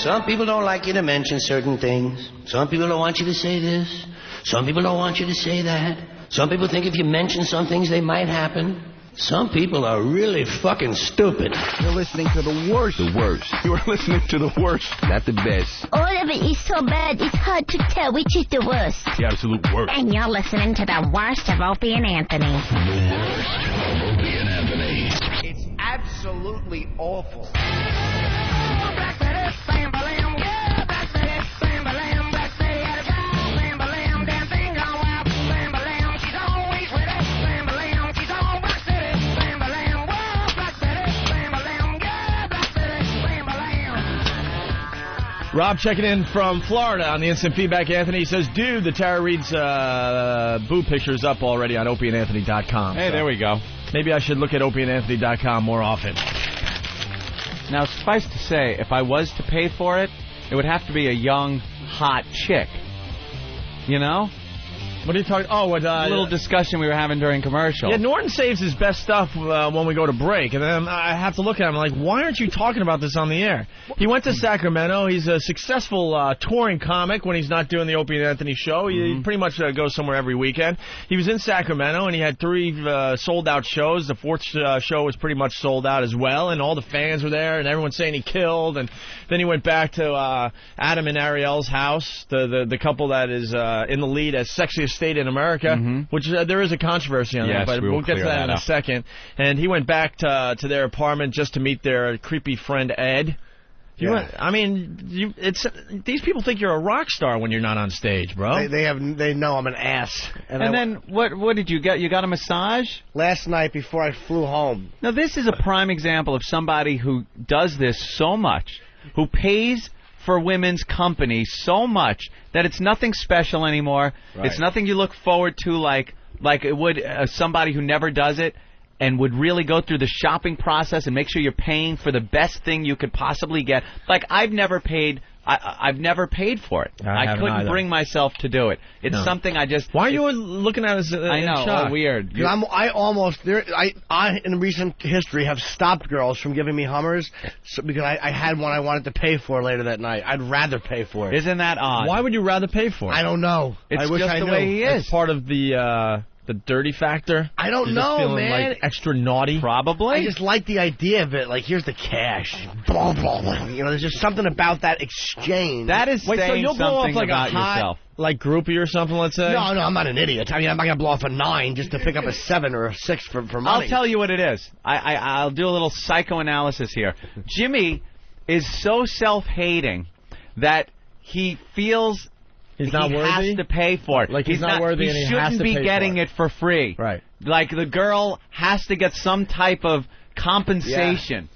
Some people don't like you to mention certain things. Some people don't want you to say this. Some people don't want you to say that. Some people think if you mention some things, they might happen. Some people are really fucking stupid. You're listening to the worst. The worst. You're listening to the worst, not the best. All of it is so bad, it's hard to tell which is the worst. The absolute worst. And you're listening to the worst of Opie and Anthony. The worst of Opie and Anthony. It's absolutely awful. Rob checking in from Florida on the Instant Feedback. Anthony says, dude, the Tara Reid's boob picture's up already on opieandanthony.com. Hey, there we go. Maybe I should look at opieandanthony.com more often. Now, suffice to say, if I was to pay for it, it would have to be a young, hot chick. You know? What are you talking? Oh, what? A little discussion we were having during commercial. Yeah, Norton saves his best stuff when we go to break, and then I have to look at him like, why aren't you talking about this on the air? He went to Sacramento. He's a successful touring comic when he's not doing the Opie and Anthony show. He pretty much goes somewhere every weekend. He was in Sacramento, and he had 3 sold-out shows. The 4th show was pretty much sold out as well, and all the fans were there, and everyone's saying he killed. And then he went back to Adam and Ariel's house, the couple that is in the lead as sexiest state in America, which there is a controversy on that, but we'll get to that in a second. And he went back to their apartment just to meet their creepy friend Ed. These people think you're a rock star when you're not on stage, bro. They know I'm an ass. And then what did you get? You got a massage? Last night before I flew home. Now, this is a prime example of somebody who does this so much, who pays for women's company so much that it's nothing special anymore. Right. It's nothing you look forward to like it would somebody who never does it and would really go through the shopping process and make sure you're paying for the best thing you could possibly get. Like, I've never paid for it. I couldn't bring myself to do it. It's something I just... Why are you looking at us I know, shock? Weird. I in recent history have stopped girls from giving me Hummers because I had one I wanted to pay for later that night. I'd rather pay for it. Isn't that odd? Why would you rather pay for it? I don't know. It's I wish just I the knew. way he is. It's part of the dirty factor? I don't You're know, just feeling, man. like, extra naughty? Probably. I just like the idea of it. Like, here's the cash. Blah, blah, blah. You know, there's just something about that exchange. That is so saying you'll blow something off like about a hot, yourself. Like groupie or something, let's say? No, I'm not an idiot. I mean, I'm not going to blow off a 9 just to pick up a 7 or a 6 for money. I'll tell you what it is. I'll do a little psychoanalysis here. Jimmy is so self-hating that he feels... He's not worthy? He has to pay for it. Like he's not worthy and he has to pay for it. He shouldn't be getting it for free. Right. Like the girl has to get some type of compensation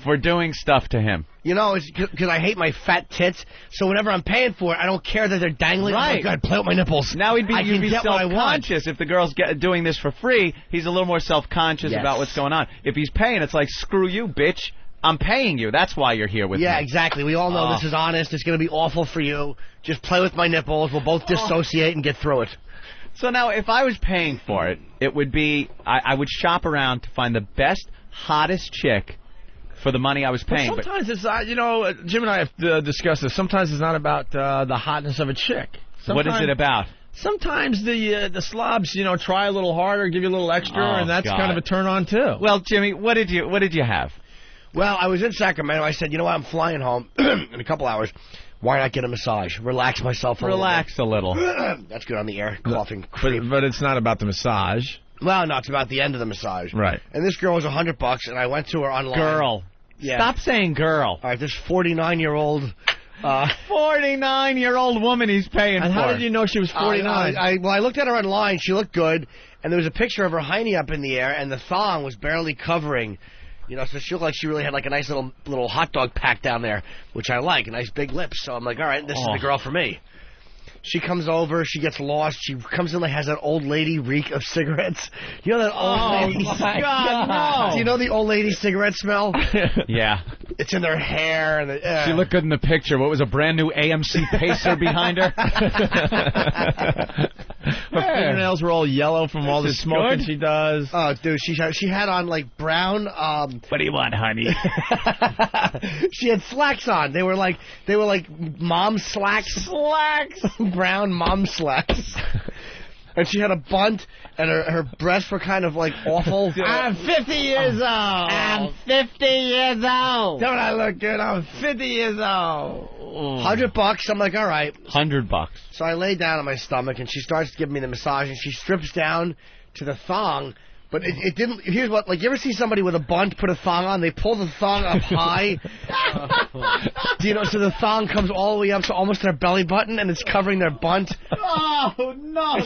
for doing stuff to him. You know, it's because I hate my fat tits, so whenever I'm paying for it, I don't care that they're dangling. Right. Oh, God, play with my nipples. Now you'd be self-conscious. If the girl's doing this for free, he's a little more self-conscious about what's going on. If he's paying, it's like, screw you, bitch. I'm paying you. That's why you're here with me. Yeah, exactly. We all know this is honest. It's going to be awful for you. Just play with my nipples. We'll both dissociate and get through it. So now, if I was paying for it, it would be I would shop around to find the best, hottest chick for the money I was paying. But sometimes it's Jim and I have discussed this. Sometimes it's not about the hotness of a chick. What is it about? Sometimes the slobs, try a little harder, give you a little extra, and that's kind of a turn on too. Well, Jimmy, what did you have? Well, I was in Sacramento. I said, you know what, I'm flying home in a couple hours. Why not get a massage? Relax myself a little. That's good on the air. Coughing. But it's not about the massage. Well, no, it's about the end of the massage. Right. And this girl was $100, and I went to her online. Girl. Yeah. Stop saying girl. All right, this 49-year-old... 49-year-old woman he's paying and for. How did you know she was 49? I looked at her online. She looked good, and there was a picture of her hiney up in the air, and the thong was barely covering... so she looked like she really had like a nice little hot dog pack down there, which I like, a nice big lips. So I'm like, all right, this is the girl for me. She comes over. She gets lost. She comes in like has an old lady reek of cigarettes. You know that old lady? God, no. Do you know the old lady cigarette smell? Yeah. It's in their hair. And She looked good in the picture. What was a brand new AMC Pacer behind her? Her fingernails were all yellow from all the This is smoking good. she does. Oh, dude, she had on like brown. What do you want, honey? She had slacks on. They were like mom slacks. Brown mom slacks. And she had a bunt, and her breasts were kind of like awful. I'm 50 years old. I'm 50 years old. Don't I look good? I'm 50 years old. $100. I'm like, all right. $100. So I lay down on my stomach, and she starts giving me the massage, and she strips down to the thong. But it didn't. Here's what, like, you ever see somebody with a bunt put a thong on? They pull the thong up high. Do you know? So the thong comes all the way up to almost their belly button, and it's covering their bunt. Oh no,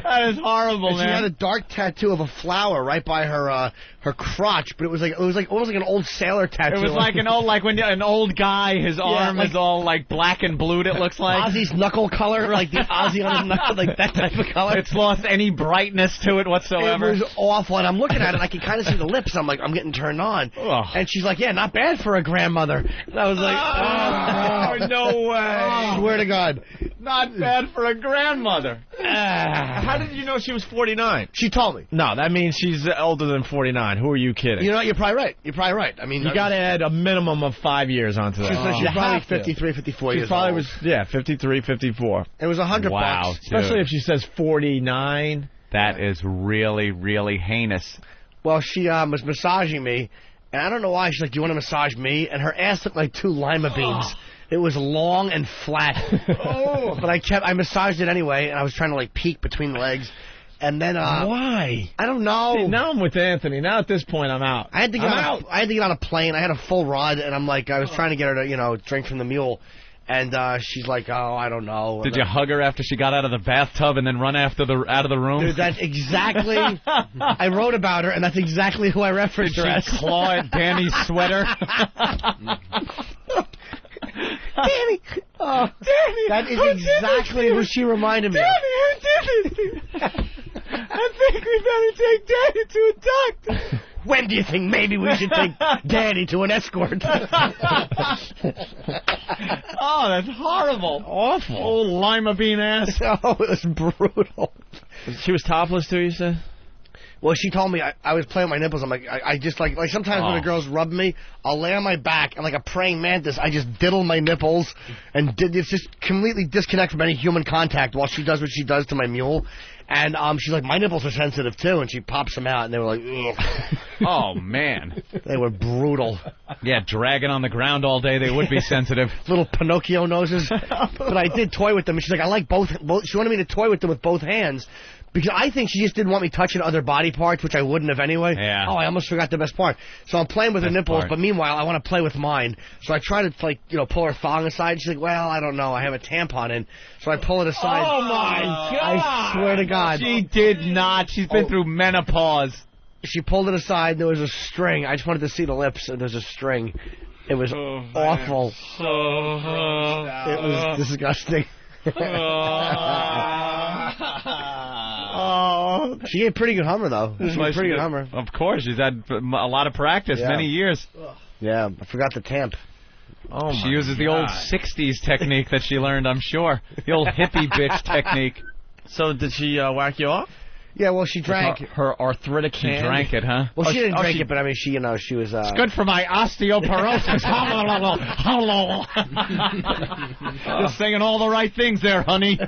that is horrible, And she had a dark tattoo of a flower right by her crotch, but it was almost like an old sailor tattoo. It was like an old guy. His arm is all like black and blued. It looks like Ozzy's knuckle color, like the Ozzy on his knuckle, like that type of color. it's lost any brightness to it whatsoever. It was awful, and I'm looking at it, and I can kind of see the lips. I'm like, I'm getting turned on. Ugh. And she's like, yeah, not bad for a grandmother. And I was like, no way. I swear to God. Not bad for a grandmother. How did you know she was 49? She told me. No, that means she's older than 49. Who are you kidding? You know what? You're probably right. I mean, You got to add a minimum of 5 years onto that. She's probably 53, 54 years She probably old. was, 53, 54. It was $100. Wow, Especially dude. if she says 49. That is really, really heinous. Well, she was massaging me, and I don't know why. She's like, do you want to massage me? And her ass looked like 2 lima beans. It was long and flat. But I massaged it anyway, and I was trying to, like, peek between the legs. And then, Why? I don't know. See, now I'm with Anthony. Now at this point, I'm out. I had to get on a plane. I had a full rod, and I'm like, I was trying to get her to, drink from the mule. And she's like, oh, I don't know. Did you hug her after she got out of the bathtub and then run out of the room? Dude, that's exactly... I wrote about her, and that's exactly who I referenced her as. Did she claw at Danny's sweater? Danny! Oh, Danny! That is exactly who she reminded me of. Danny, who did it? I think we better take Danny to a doctor. When do you think maybe we should take Danny to an escort? Oh, that's horrible. Awful. Old lima bean ass. Oh, it was brutal. She was topless too, you said? Well, she told me I was playing with my nipples. I'm like, I just like sometimes when the girls rub me, I'll lay on my back and like a praying mantis, I just diddle my nipples and it's just completely disconnect from any human contact while she does what she does to my mule. And she's like, my nipples are sensitive too, and she pops them out, and they were like, ugh. Oh man, They were brutal. yeah, dragging on the ground all day, they would be sensitive. Little Pinocchio noses. But I did toy with them, and she's like, I like both. She wanted me to toy with them with both hands. Because I think she just didn't want me touching other body parts, which I wouldn't have anyway. Yeah. Oh, I almost forgot the best part. So I'm playing with her nipples, part. but meanwhile, I want to play with mine. So I try to, like, pull her thong aside. She's like, well, I don't know. I have a tampon in. So I pull it aside. Oh, my God. I swear to God. She did not. She's been through menopause. She pulled it aside, and there was a string. I just wanted to see the lips, and there's a string. It was awful. It was disgusting. Oh, She gave pretty good Hummer, though. She gave pretty good Hummer. Of course, she's had a lot of practice, Yeah. many years. Yeah, I forgot the tamp. Oh, She uses the old 60s technique that she learned, I'm sure. The old hippie bitch technique. So did she whack you off? Yeah, well, she drank. Her arthritic She hand? drank it, huh? Well, she didn't drink it, but I mean, she was. It's good for my osteoporosis. You're saying all the right things there, honey.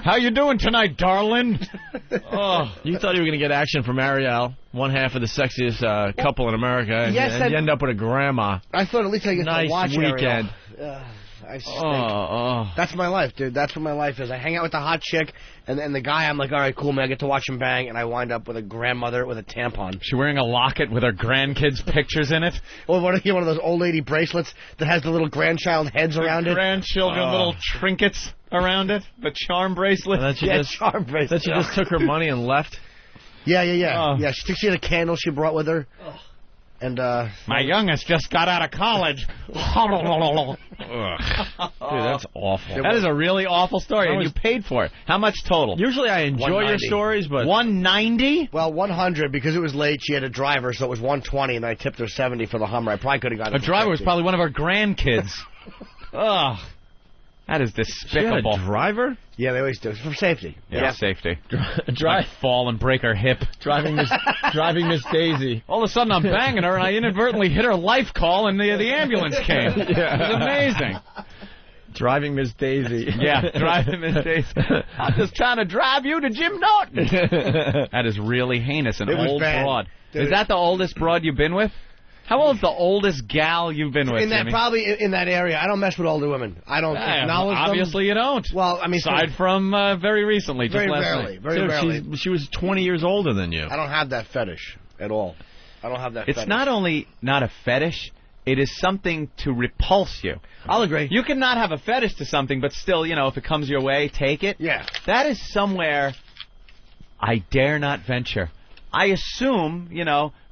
How you doing tonight, darling? Oh, you thought you were going to get action from Ariel, one half of the sexiest couple in America, and, Yes, and you end up with a grandma. I thought at least I get Nice to watch weekend. Ariel. I stink. Oh. That's my life, dude. That's what my life is. I hang out with the hot chick, and the guy, I'm like, all right, cool, man. I get to watch him bang, and I wind up with a grandmother with a tampon. She wearing a locket with her grandkids' pictures in it. Or one of those old lady bracelets that has the little grandchild heads around it. Grandchildren, little trinkets around it. The charm bracelet. And then she Yeah, just, charm bracelet. then she just took her money and left. Yeah. Oh. Yeah, she had a candle she brought with her. And my youngest just got out of college. Dude, that's awful. That is a really awful story, and you paid for it. How much total? Usually I enjoy your stories, but... $190? Well, 100 because it was late. She had a driver, so it was 120, and I tipped her 70 for the Hummer. I probably could have gotten A driver was probably one of her grandkids. Ugh. That is despicable. She had a driver? Yeah, they always do. It's for safety. Yeah, safety. Drive, fall and break her hip. driving Miss Daisy. All of a sudden, I'm banging her, and I inadvertently hit her life call, and the ambulance came. It was amazing. Driving Miss Daisy. Yeah, driving Miss Daisy. I'm just trying to drive you to Jim Norton. That is really heinous. An old broad. Is that the oldest broad you've been with? How old's the oldest gal you've been with, Jimmy? Probably in that area. I don't mess with older women. I don't acknowledge them. Obviously you don't. Well, I mean... Aside from very recently, just last night. Very rarely. She was 20 years older than you. I don't have that fetish at all. I don't have that fetish. It's not only not a fetish, it is something to repulse you. I'll agree. You can not have a fetish to something, but still, if it comes your way, take it. Yeah. That is somewhere I dare not venture. I assume,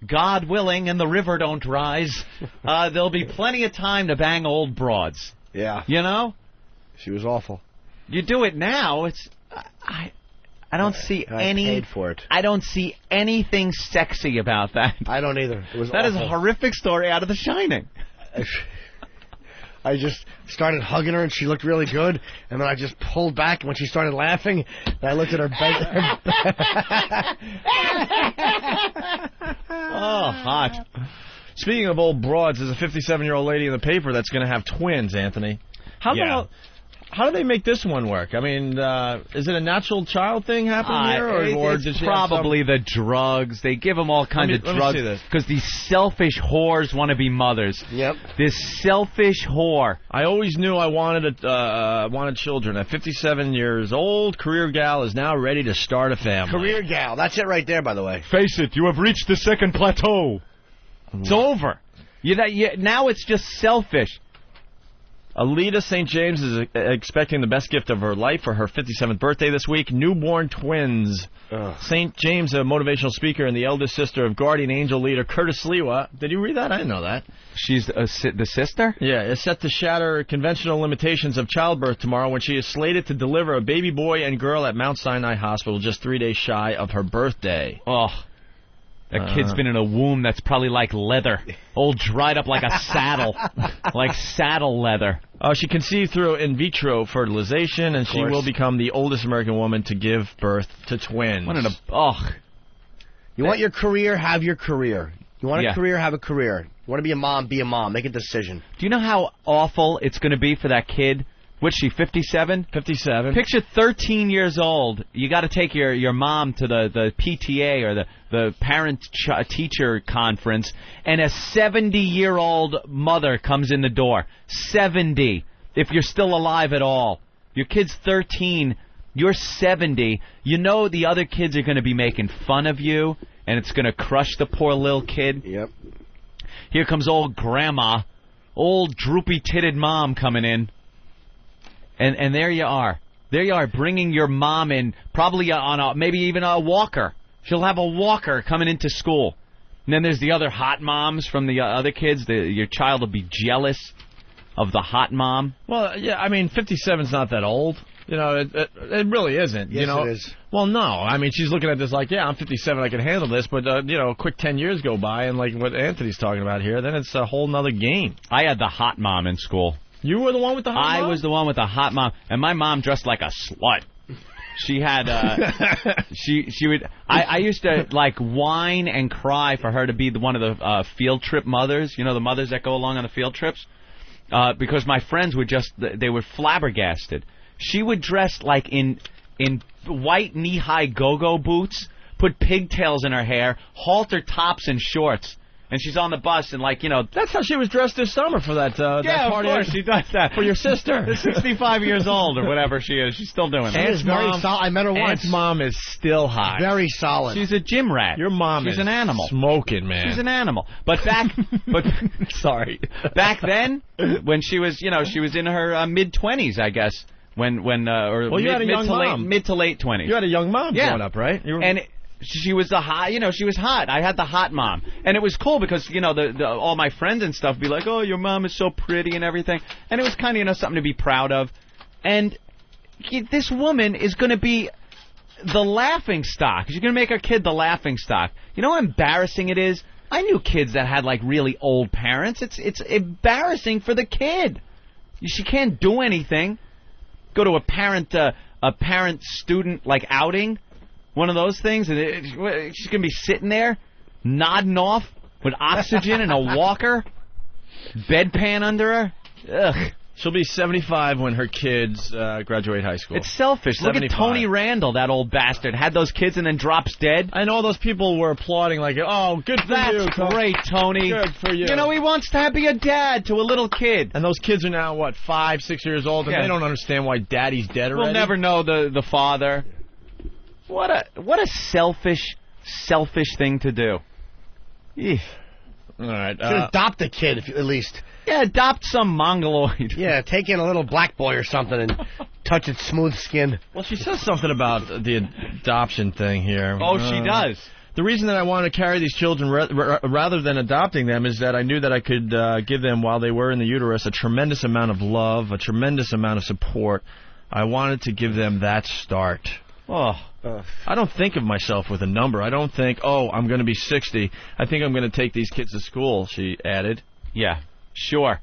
God willing and the river don't rise, there'll be plenty of time to bang old broads. Yeah. She was awful. You do it now, it's... I don't see any... I paid for it. I don't see anything sexy about that. I don't either. It was That awful. is a horrific story out of The Shining. I just started hugging her, and she looked really good. And then I just pulled back when she started laughing. And I looked at her Oh, hot. Speaking of old broads, there's a 57-year-old lady in the paper that's going to have twins, Anthony. How do they make this one work? I mean, is it a natural child thing happening here? Or it's probably the drugs. They give them all kinds of drugs because these selfish whores want to be mothers. Yep. This selfish whore. I always knew I wanted children. At 57 years old, career gal is now ready to start a family. Career gal. That's it right there, by the way. Face it, you have reached the second plateau. It's over. Now it's just selfish. Alita St. James is expecting the best gift of her life for her 57th birthday this week, newborn twins. St. James, a motivational speaker and the eldest sister of guardian angel leader Curtis Sliwa. Did you read that? I didn't know that. She's the sister? Yeah, is set to shatter conventional limitations of childbirth tomorrow when she is slated to deliver a baby boy and girl at Mount Sinai Hospital just 3 days shy of her birthday. Oh. That kid's been in a womb that's probably like leather. Old dried up like a saddle. Like saddle leather. She conceived through in vitro fertilization, and she will become the oldest American woman to give birth to twins. You want your career, have your career. You want a career, have a career. You want to be a mom, be a mom. Make a decision. Do you know how awful it's going to be for that kid? What's she, 57? 57. Picture 13 years old. You got to take your mom to the PTA or the parent-teacher conference, and a 70-year-old mother comes in the door. 70, if you're still alive at all. Your kid's 13, you're 70. You know the other kids are going to be making fun of you, and it's going to crush the poor little kid. Yep. Here comes old grandma, old droopy-titted mom coming in. And there you are. There you are, bringing your mom in, probably on maybe even a walker. She'll have a walker coming into school. And then there's the other hot moms from the other kids. Your child will be jealous of the hot mom. Well, yeah, I mean, 57's not that old. It really isn't. Yes, it is. Well, no. I mean, she's looking at this like, yeah, I'm 57, I can handle this. But, a quick 10 years go by, and like what Anthony's talking about here, then it's a whole nother game. I had the hot mom in school. You were the one with the hot mom? I was the one with the hot mom, and my mom dressed like a slut. She had, she would, I used to, like, whine and cry for her to be one of the field trip mothers, the mothers that go along on the field trips, because my friends would they were flabbergasted. She would dress, like, in white knee-high go-go boots, put pigtails in her hair, halter tops and shorts. And she's on the bus, and that's how she was dressed this summer for that that party. Of course, she does that. For your sister. 65 years old or whatever she is. She's still doing that. She is very solid. I met her once. Aunt's mom is still hot. Very solid. She's a gym rat. Your mom is an animal. Smoking, man. She's an animal. But sorry. Back then, when she was, she was in her mid-20s, I guess. You had a young mom. Mid to late 20s. You had a young mom growing up, right? she was the hot, she was hot. I had the hot mom, and it was cool because all my friends and stuff would be like, "Oh, your mom is so pretty and everything," and it was kind of something to be proud of. And this woman is going to be the laughing stock. She's going to make her kid the laughing stock. You know how embarrassing it is? I knew kids that had like really old parents. It's embarrassing for the kid. She can't do anything. Go to a parent-student like outing, one of those things, and she's gonna be sitting there, nodding off with oxygen and a walker, bedpan under her. Ugh. She'll be 75 when her kids graduate high school. It's selfish. 75. Look at Tony Randall, that old bastard. Had those kids and then drops dead. And all those people were applauding like, "Oh, good for you, That's great, Tony. Good for you." He wants to be a dad to a little kid. And those kids are now, 5, 6 years old, and they don't understand why daddy's dead already? We'll never know the father. What a selfish thing to do. Eesh. All right. Should adopt a kid, at least. Yeah, adopt some mongoloid. Yeah, take in a little black boy or something and touch its smooth skin. Well, she says something about the adoption thing here. Oh, she does. The reason that I wanted to carry these children rather than adopting them is that I knew that I could give them, while they were in the uterus, a tremendous amount of love, a tremendous amount of support. I wanted to give them that start. Oh. I don't think of myself with a number. I don't think, I'm going to be 60. I think I'm going to take these kids to school, she added. Yeah, sure.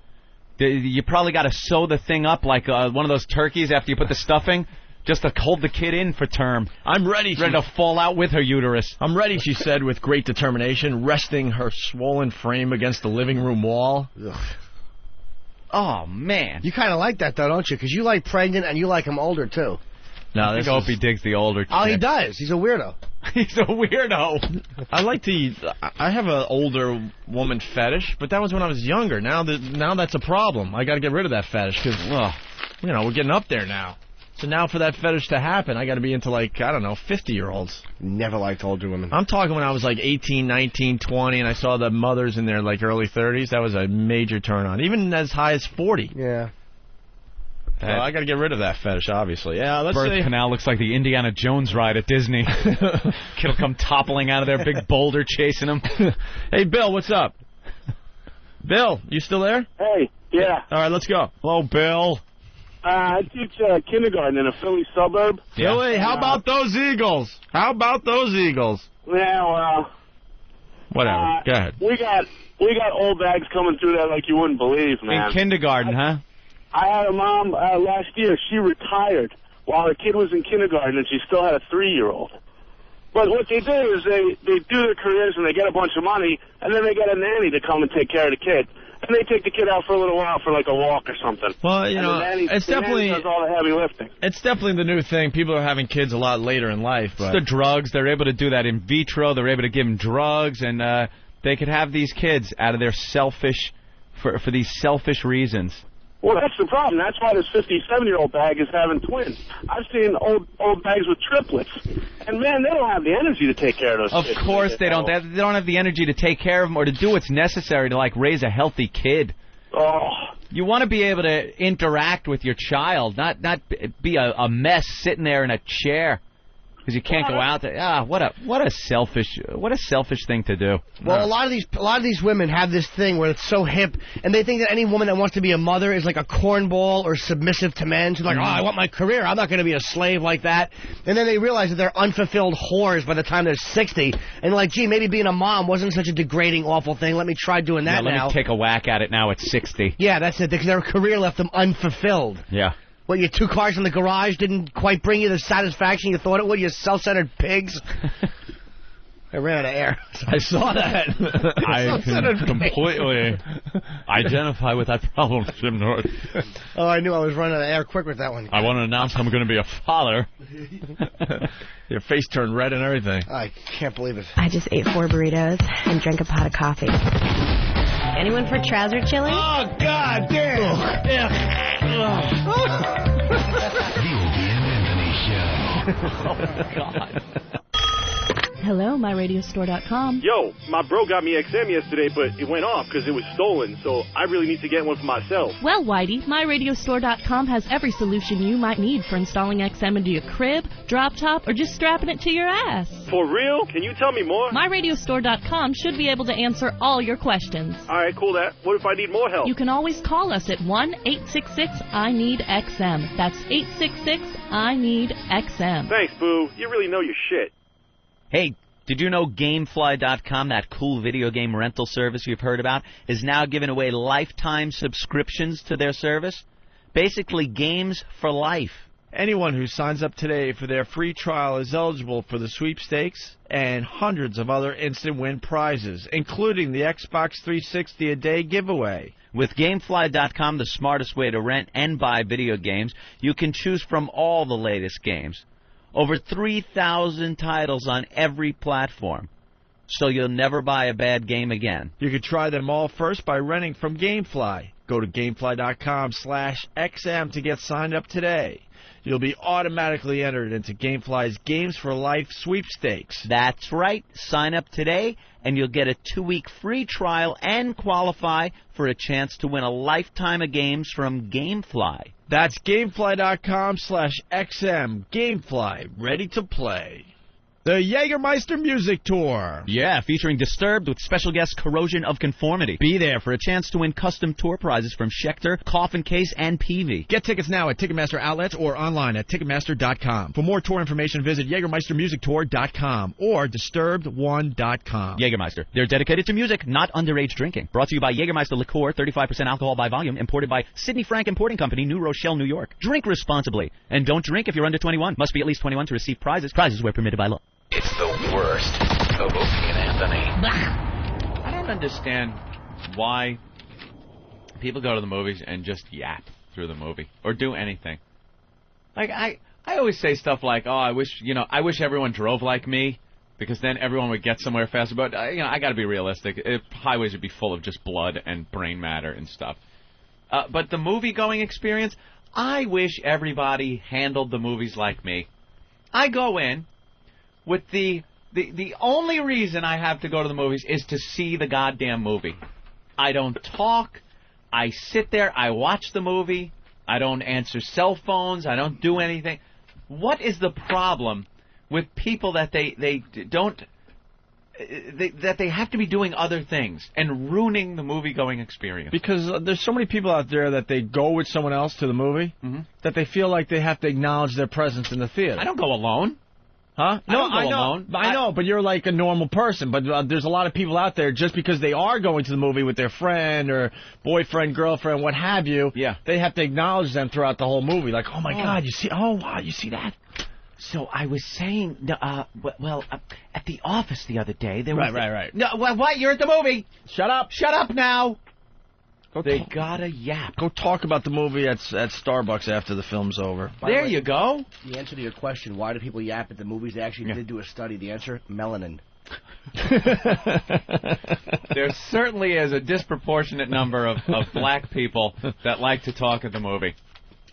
You probably got to sew the thing up like one of those turkeys after you put the stuffing, just to hold the kid in for term. I'm ready. Ready to fall out with her uterus. I'm ready, she said with great determination, resting her swollen frame against the living room wall. Ugh. Oh, man. You kind of like that, though, don't you? Because you like pregnant and you like him older, too. No, I think Opie digs the older chick. Oh, he does. He's a weirdo. He's a weirdo. I have an older woman fetish, but that was when I was younger. Now that's a problem. I got to get rid of that fetish because, we're getting up there now. So now for that fetish to happen, I got to be into 50-year-olds. Never liked older women. I'm talking when I was 18, 19, 20, and I saw the mothers in their early 30s. That was a major turn on, even as high as 40. Yeah. So I got to get rid of that fetish, obviously. Yeah, let's Birth see. canal looks like the Indiana Jones ride at Disney. Kid'll come toppling out of there, big boulder chasing him. Hey, Bill, what's up? Bill, you still there? Hey, yeah. All right, let's go. Hello, Bill. I teach kindergarten in a Philly suburb. Philly, how about those Eagles? How about those Eagles? Yeah, Whatever. Go ahead. We got old bags coming through that like you wouldn't believe, man. In kindergarten, huh? I had a mom last year. She retired while her kid was in kindergarten, and she still had a 3-year-old. But what they do is they do their careers and they get a bunch of money, and then they get a nanny to come and take care of the kid. And they take the kid out for a little while for a walk or something. Well, it's definitely does all the heavy lifting. It's definitely the new thing. People are having kids a lot later in life. But It's the drugs. They're able to do that in vitro. They're able to give them drugs, and they could have these kids out of their for these selfish reasons. Well, that's the problem. That's why this 57-year-old bag is having twins. I've seen old bags with triplets, and man, they don't have the energy to take care of those kids. Of course they don't. They don't have the energy to take care of them or to do what's necessary to raise a healthy kid. Oh. You want to be able to interact with your child, not be a mess sitting there in a chair because you can't go out there. What a selfish thing to do. Well, a lot of these women have this thing where it's so hip, and they think that any woman that wants to be a mother is like a cornball or submissive to men. She's like, I want my career. I'm not going to be a slave like that. And then they realize that they're unfulfilled whores by the time they're 60, and like, gee, maybe being a mom wasn't such a degrading, awful thing. Let me try doing that now. Let me take a whack at it now at 60. Yeah, that's it. Because their career left them unfulfilled. Yeah. What, your 2 cars in the garage didn't quite bring you the satisfaction you thought it would, you self-centered pigs? I ran out of air. I saw that. I can completely identify with that problem, Jim North. Oh, I knew I was running out of air quick with that one. I want to announce I'm going to be a father. Your face turned red and everything. I can't believe it. I just ate 4 burritos and drank a pot of coffee. Anyone for trouser chili? Oh, God damn. The Opie and Anthony Show. Oh, God. Hello, myradiostore.com. Yo, my bro got me XM yesterday, but it went off because it was stolen, so I really need to get one for myself. Well, Whitey, myradiostore.com has every solution you might need for installing XM into your crib, drop top, or just strapping it to your ass. For real? Can you tell me more? myradiostore.com should be able to answer all your questions. All right, cool that. What if I need more help? You can always call us at 1-866-I-NEED-XM. That's 866-I-NEED-XM. Thanks, Boo. You really know your shit. Hey, did you know Gamefly.com, that cool video game rental service you've heard about, is now giving away lifetime subscriptions to their service? Basically, games for life. Anyone who signs up today for their free trial is eligible for the sweepstakes and hundreds of other instant win prizes, including the Xbox 360 a day giveaway. With Gamefly.com, the smartest way to rent and buy video games, you can choose from all the latest games. Over 3,000 titles on every platform, so you'll never buy a bad game again. You can try them all first by renting from Gamefly. Go to Gamefly.com/XM to get signed up today. You'll be automatically entered into Gamefly's Games for Life sweepstakes. That's right. Sign up today, and you'll get a 2-week free trial and qualify for a chance to win a lifetime of games from Gamefly. That's Gamefly.com/XM. Gamefly, ready to play. The Jägermeister Music Tour. Yeah, featuring Disturbed with special guest Corrosion of Conformity. Be there for a chance to win custom tour prizes from Schecter, Coffin Case, and Peavey. Get tickets now at Ticketmaster outlets or online at Ticketmaster.com. For more tour information, visit JägermeisterMusicTour.com or Disturbed1.com. Jägermeister. They're dedicated to music, not underage drinking. Brought to you by Jägermeister Liqueur, 35% alcohol by volume, imported by Sidney Frank Importing Company, New Rochelle, New York. Drink responsibly. And don't drink if you're under 21. Must be at least 21 to receive prizes. Prizes where permitted by law. It's the worst of Opie and Anthony. I don't understand why people go to the movies and just yap through the movie or do anything. Like I always say stuff like, "Oh, I wish everyone drove like me, because then everyone would get somewhere faster." But I got to be realistic. Highways would be full of just blood and brain matter and stuff. But the movie-going experience, I wish everybody handled the movies like me. I go in with the only reason I have to go to the movies is to see the goddamn movie. I don't talk. I sit there. I watch the movie. I don't answer cell phones. I don't do anything. What is the problem with people that they have to be doing other things and ruining the movie-going experience? Because there's so many people out there that they go with someone else to the movie that they feel like they have to acknowledge their presence in the theater. I don't go alone. Huh? No, I don't go alone. I know, but you're like a normal person. But there's a lot of people out there, just because they are going to the movie with their friend or boyfriend, girlfriend, what have you, they have to acknowledge them throughout the whole movie. Like, oh, my God, you see that? So I was saying, at the office the other day, there was... Right. No, what? You're at the movie. Shut up. Shut up now. They gotta yap. Go talk about the movie at Starbucks after the film's over. There you go. The answer to your question, why do people yap at the movies? They actually did do a study. The answer, melanin. There certainly is a disproportionate number of black people that like to talk at the movie,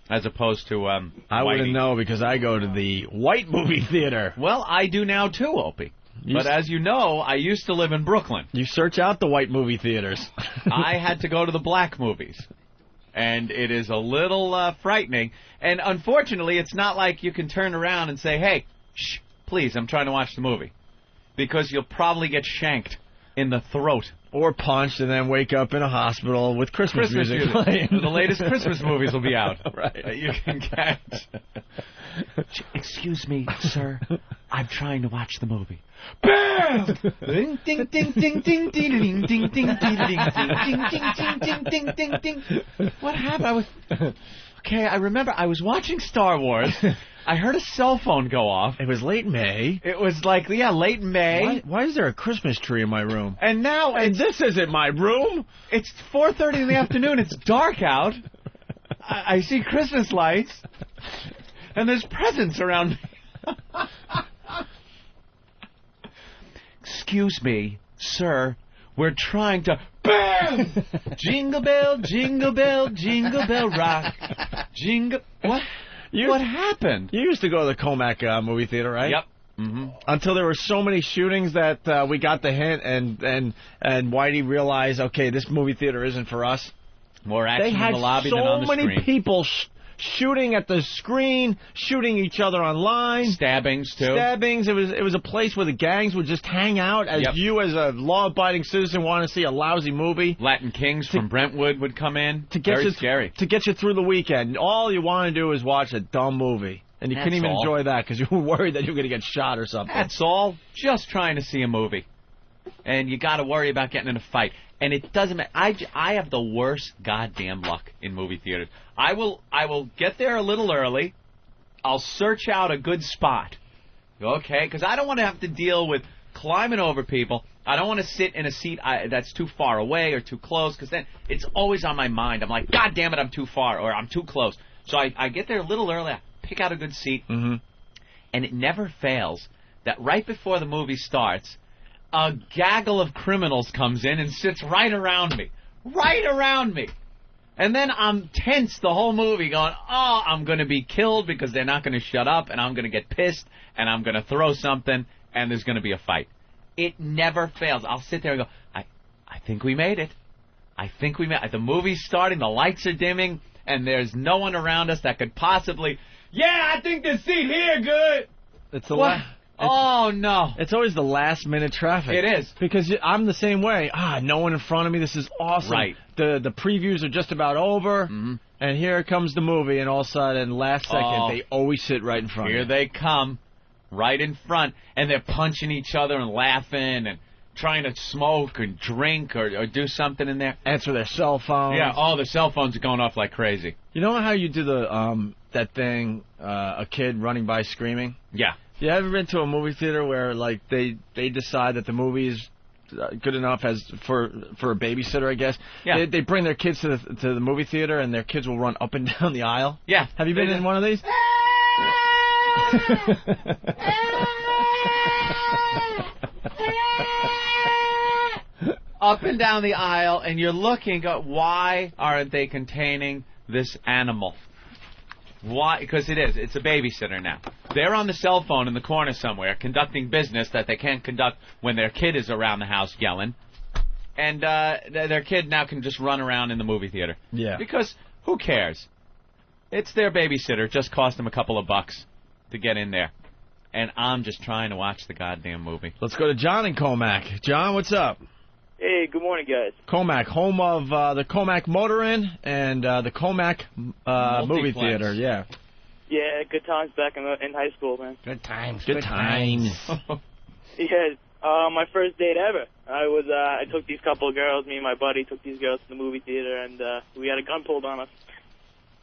as opposed to I wouldn't know, because I go to the white movie theater. Well, I do now too, Opie. But as you know, I used to live in Brooklyn. You search out the white movie theaters. I had to go to the black movies. And it is a little frightening. And unfortunately, it's not like you can turn around and say, "Hey, shh, please, I'm trying to watch the movie." Because you'll probably get shanked in the throat. Or punched and then wake up in a hospital with Christmas music playing. The latest Christmas movies will be out. Right. You can catch. Excuse me, sir. I'm trying to watch the movie. Bam! Ding ding ding ding ding ding ding ding ding ding ding ding ding ding. What happened? I remember I was watching Star Wars. I heard a cell phone go off. It was late May. It was like, late May. Why is there a Christmas tree in my room? And now... And this isn't my room? It's 4:30 in the afternoon. It's dark out. I see Christmas lights. And there's presents around me. Excuse me, sir. We're trying to... Bam! Jingle bell, jingle bell, jingle bell rock. Jingle... What? What happened? You used to go to the Comac movie theater, right? Yep. Until there were so many shootings that we got the hint, and Whitey realized, okay, this movie theater isn't for us. More action in the lobby than on the screen. They had so many people shooting at the screen, shooting each other online. Stabbings, too. Stabbings. It was a place where the gangs would just hang out as you, as a law-abiding citizen, want to see a lousy movie. Latin Kings from Brentwood would come in. Very scary. To get you through the weekend. All you want to do is watch a dumb movie. And you couldn't even enjoy that because you were worried that you were going to get shot or something. That's all. Just trying to see a movie. And you got to worry about getting in a fight. And it doesn't matter. I have the worst goddamn luck in movie theaters. I will get there a little early. I'll search out a good spot. Okay? Because I don't want to have to deal with climbing over people. I don't want to sit in a seat that's too far away or too close, because then it's always on my mind. I'm like, God damn it, I'm too far or I'm too close. So I get there a little early. I pick out a good seat. And it never fails that right before the movie starts, a gaggle of criminals comes in and sits right around me. Right around me. And then I'm tense the whole movie going, oh, I'm going to be killed because they're not going to shut up, and I'm going to get pissed, and I'm going to throw something, and there's going to be a fight. It never fails. I'll sit there and go, I think we made it. I think we made it. The movie's starting, the lights are dimming, and there's no one around us that could possibly, I think the seat here good. It's the last. Oh, no. It's always the last-minute traffic. It is. Because I'm the same way. No one in front of me. This is awesome. Right. The previews are just about over, and here comes the movie, and all of a sudden, last second, they always sit right in front of you. Here they come, right in front, and they're punching each other and laughing and trying to smoke or drink or do something in there. Answer their cell phones. Yeah, all the cell phones are going off like crazy. You know how you do the that thing, a kid running by screaming? Yeah. You ever been to a movie theater where like they decide that the movie is good enough as for a babysitter, I guess? Yeah. They bring their kids to the movie theater and their kids will run up and down the aisle. Yeah. Have you been in one of these? Up and down the aisle, and you're looking at why aren't they containing this animal? Why? Because it's a babysitter now. They're on the cell phone in the corner somewhere conducting business that they can't conduct when their kid is around the house yelling. And their kid now can just run around in the movie theater. Yeah. Because who cares? It's their babysitter. It just cost them a couple of bucks to get in there. And I'm just trying to watch the goddamn movie. Let's go to John in Comac. John, what's up? Hey, good morning, guys. Comac, home of the Comac Motor Inn and the Comac movie theater. Yeah. Yeah, good times back in high school, man. Good times. Good times. Yeah, my first date ever. I took these couple of girls. Me and my buddy took these girls to the movie theater, and we had a gun pulled on us.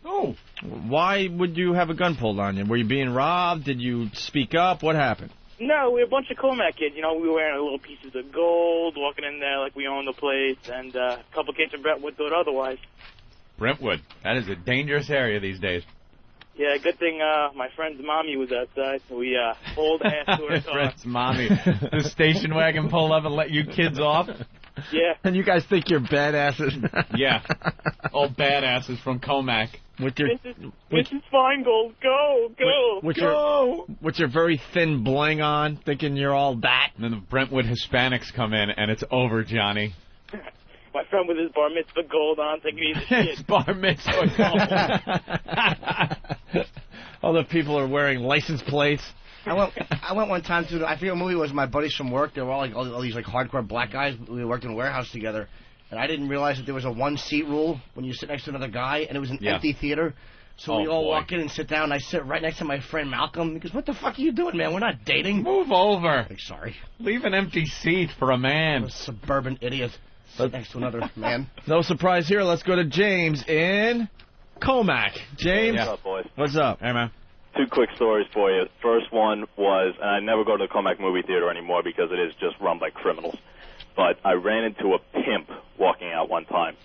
Oh. Why would you have a gun pulled on you? Were you being robbed? Did you speak up? What happened? No, we were a bunch of Comac kids. You know, we were wearing little pieces of gold, walking in there like we owned the place, and a couple kids from Brentwood thought otherwise. Brentwood. That is a dangerous area these days. Yeah, good thing my friend's mommy was outside, so we pulled ass to her car. Friend's mommy. The station wagon pulled up and let you kids off? Yeah. And you guys think you're badasses. Yeah. All badasses from Comac. With your Mrs. Feingold, go. With your very thin bling on, thinking you're all that. And then the Brentwood Hispanics come in, and it's over, Johnny. My friend with his bar mitzvah gold on, thinking he's a kid. His bar mitzvah gold. All the people are wearing license plates. I went one time to, I forget what movie it was, my buddies from work. They were all these like hardcore black guys. We worked in a warehouse together. And I didn't realize that there was a one-seat rule when you sit next to another guy, and it was an empty theater. So we all walk in and sit down, and I sit right next to my friend Malcolm. He goes, what the fuck are you doing, man? We're not dating. Move over. Like, sorry. Leave an empty seat for a man. A suburban idiot. Sit next to another man. No surprise here. Let's go to James in Comac. James. What's up, boys? What's up? Hey, man. Two quick stories for you. First one was, and I never go to the Comac movie theater anymore because it is just run by criminals. But I ran into a pimp walking out one time.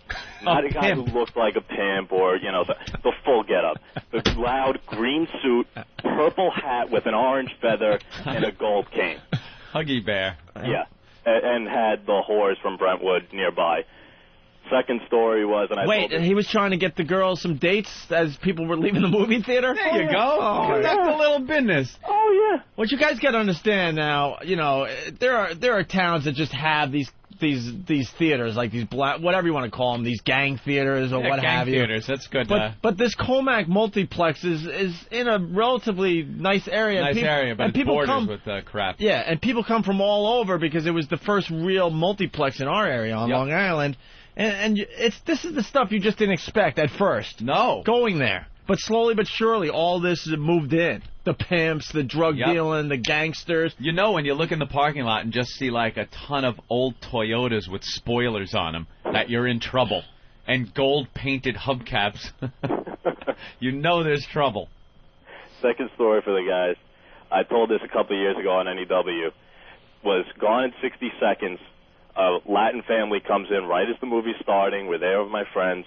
Not a guy who looked like a pimp or, you know, the full getup. The loud green suit, purple hat with an orange feather, and a gold cane. Huggy Bear. Yeah. And had the whores from Brentwood nearby. Second story was, and I wait, and he was trying to get the girls some dates as people were leaving the movie theater? There you go. Conduct a little business. Oh, yeah. What you guys got to understand now, you know, there are towns that just have these theaters, like these black, whatever you want to call them, these gang theaters or what have you. Gang theaters, that's good. But this Comac multiplex is in a relatively nice area. Nice area, but people borders come with crap. Yeah, and people come from all over because it was the first real multiplex in our area on Long Island, and this is the stuff you just didn't expect at first. No, going there, but slowly but surely, all this moved in. The pimps, the drug dealing, the gangsters. You know, when you look in the parking lot and just see like a ton of old Toyotas with spoilers on them, that you're in trouble. And gold-painted hubcaps. You know there's trouble. Second story for the guys. I told this a couple of years ago on NEW. Was Gone in 60 Seconds. A Latin family comes in right as the movie's starting. We're there with my friends.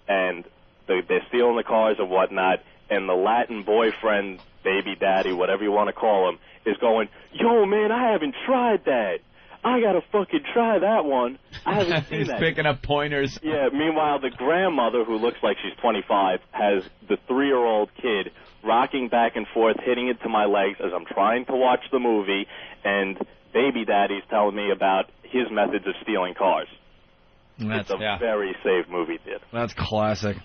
And they're stealing the cars and whatnot. And the Latin boyfriend, baby daddy, whatever you want to call him, is going, yo, man, I haven't tried that. I got to fucking try that one. I haven't seen He's that. picking up pointers. Yeah, meanwhile, the grandmother, who looks like she's 25, has the 3-year-old kid rocking back and forth, hitting it to my legs as I'm trying to watch the movie, and baby daddy's telling me about his methods of stealing cars. It's a very safe movie theater. That's classic.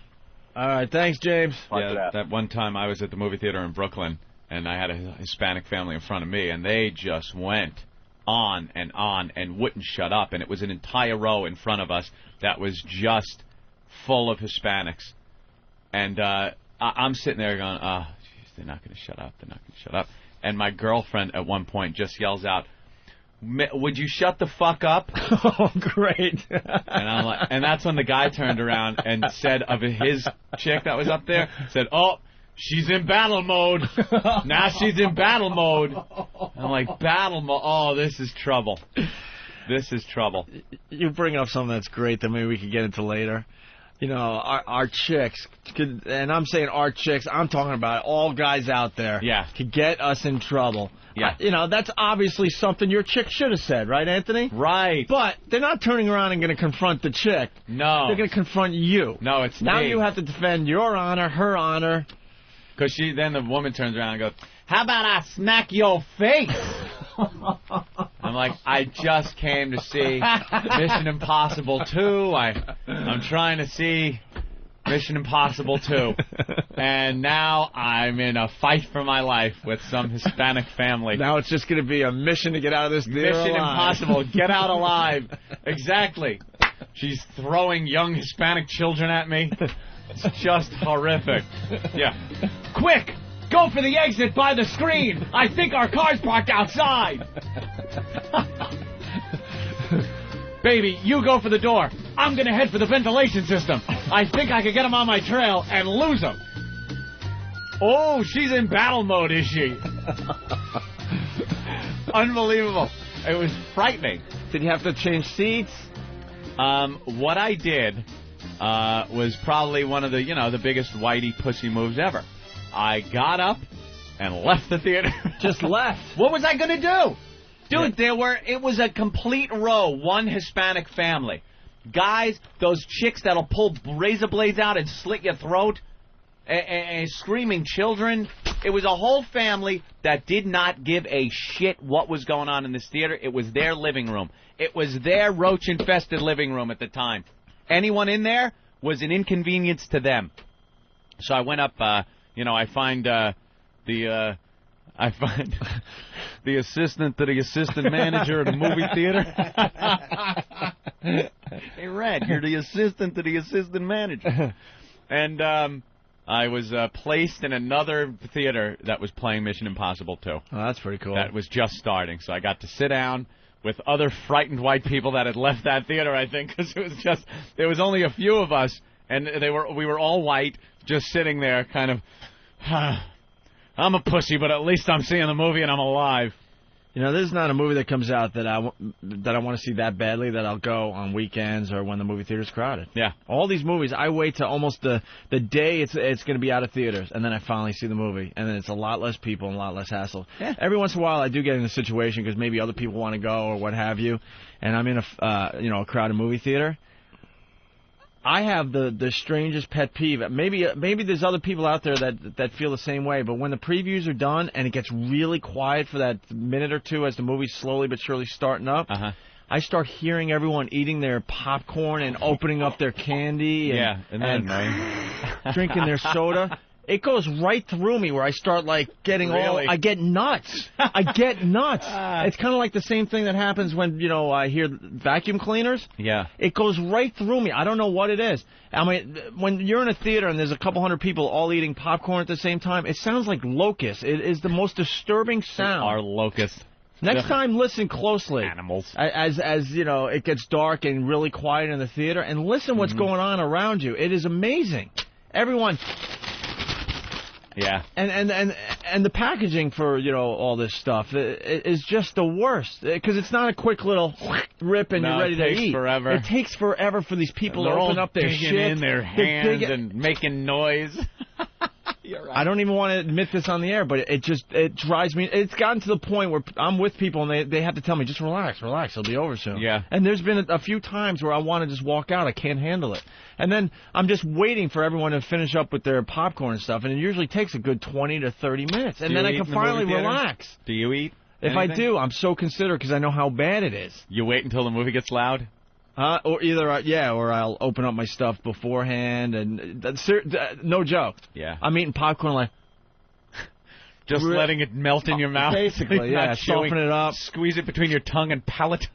All right, thanks, James. Yeah, that one time I was at the movie theater in Brooklyn, and I had a Hispanic family in front of me, and they just went on and wouldn't shut up. And it was an entire row in front of us that was just full of Hispanics. And I'm sitting there going, oh, geez, they're not going to shut up. They're not going to shut up. And my girlfriend at one point just yells out, would you shut the fuck up? Oh, great. And I'm like, and that's when the guy turned around and said of his chick that was up there, said, oh, she's in battle mode. Now she's in battle mode. I'm like, battle mode? Oh, this is trouble. This is trouble. You bring up something that's great that maybe we could get into later. You know, our chicks, could, and I'm saying our chicks, I'm talking about all guys out there, could get us in trouble. Yeah. You know, that's obviously something your chick should have said, right, Anthony? Right. But they're not turning around and going to confront the chick. No. They're going to confront you. No, it's now me. You have to defend your honor, her honor. Because then the woman turns around and goes, how about I smack your face? I'm like, I just came to see Mission Impossible 2. I'm trying to see Mission Impossible 2. And now I'm in a fight for my life with some Hispanic family. Now it's just going to be a mission to get out of this theater Mission alive. Impossible, get out alive. Exactly. She's throwing young Hispanic children at me. It's just horrific. Yeah. Quick! Go for the exit by the screen! I think our car's parked outside! Baby, you go for the door. I'm gonna head for the ventilation system. I think I could get him on my trail and lose him. Oh, she's in battle mode, is she? Unbelievable. It was frightening. Did you have to change seats? What I did was probably one of the, the biggest whitey pussy moves ever. I got up and left the theater. Just left. What was I going to do? Dude, it was a complete row, one Hispanic family. Guys, those chicks that'll pull razor blades out and slit your throat, and screaming children. It was a whole family that did not give a shit what was going on in this theater. It was their living room. It was their roach-infested living room at the time. Anyone in there was an inconvenience to them. So I went up, I find the assistant to the assistant manager at a movie theater. Hey, Red, you're the assistant to the assistant manager. And I was placed in another theater that was playing Mission Impossible 2. Oh, that's pretty cool. That was just starting. So I got to sit down with other frightened white people that had left that theater, I think, because there was only a few of us, and we were all white, just sitting there kind of, I'm a pussy, but at least I'm seeing the movie and I'm alive. You know, this is not a movie that comes out that I want to see that badly that I'll go on weekends or when the movie theater's crowded. Yeah. All these movies, I wait till almost the day it's going to be out of theaters, and then I finally see the movie, and then it's a lot less people and a lot less hassle. Yeah. Every once in a while, I do get in a situation because maybe other people want to go or what have you, and I'm in a crowded movie theater. I have the strangest pet peeve. Maybe there's other people out there that feel the same way. But when the previews are done and it gets really quiet for that minute or two as the movie's slowly but surely starting up, I start hearing everyone eating their popcorn and opening up their candy and drinking their soda. It goes right through me where I start getting I get nuts. I get nuts. It's kind of like the same thing that happens when, I hear vacuum cleaners. Yeah. It goes right through me. I don't know what it is. I mean, when you're in a theater and there's a couple hundred people all eating popcorn at the same time, it sounds like locusts. It is the most disturbing sound. Our locusts. Next time, listen closely. Animals. As it gets dark and really quiet in the theater, and listen what's going on around you. It is amazing. Everyone... Yeah. And the packaging for, all this stuff is just the worst. Because it's not a quick little rip and you're ready to eat. It takes forever. It takes forever for these people to open up their shit. in their hands and making noise. You're right. I don't even want to admit this on the air, but it drives me. It's gotten to the point where I'm with people and they have to tell me, just relax, it'll be over soon. Yeah. And there's been a few times where I want to just walk out. I can't handle it. And then I'm just waiting for everyone to finish up with their popcorn and stuff, and it usually takes a good 20 to 30 minutes. And then I can finally relax. Do you eat? If I do, I'm so considerate because I know how bad it is. You wait until the movie gets loud? Or either, or I'll open up my stuff beforehand, and no joke. Yeah. I'm eating popcorn just letting it melt in your mouth. Basically, yeah. Soften it up. Squeeze it between your tongue and palate.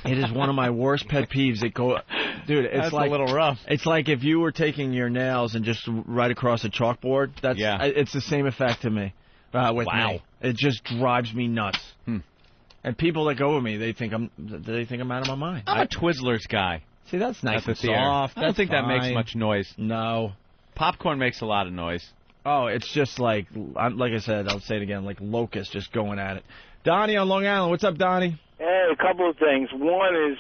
It is one of my worst pet peeves. Dude, it's That's a little rough. It's like if you were taking your nails and just right across a chalkboard. It's the same effect to me. With me. It just drives me nuts. And people that go with me, they think I'm out of my mind. I'm a Twizzlers guy. See, that's nice and theater. soft. I don't think that makes much noise. No. Popcorn makes a lot of noise. Oh, it's just like I said, I'll say it again, like locusts just going at it. Donnie on Long Island. What's up, Donnie? Hey, a couple of things. One is,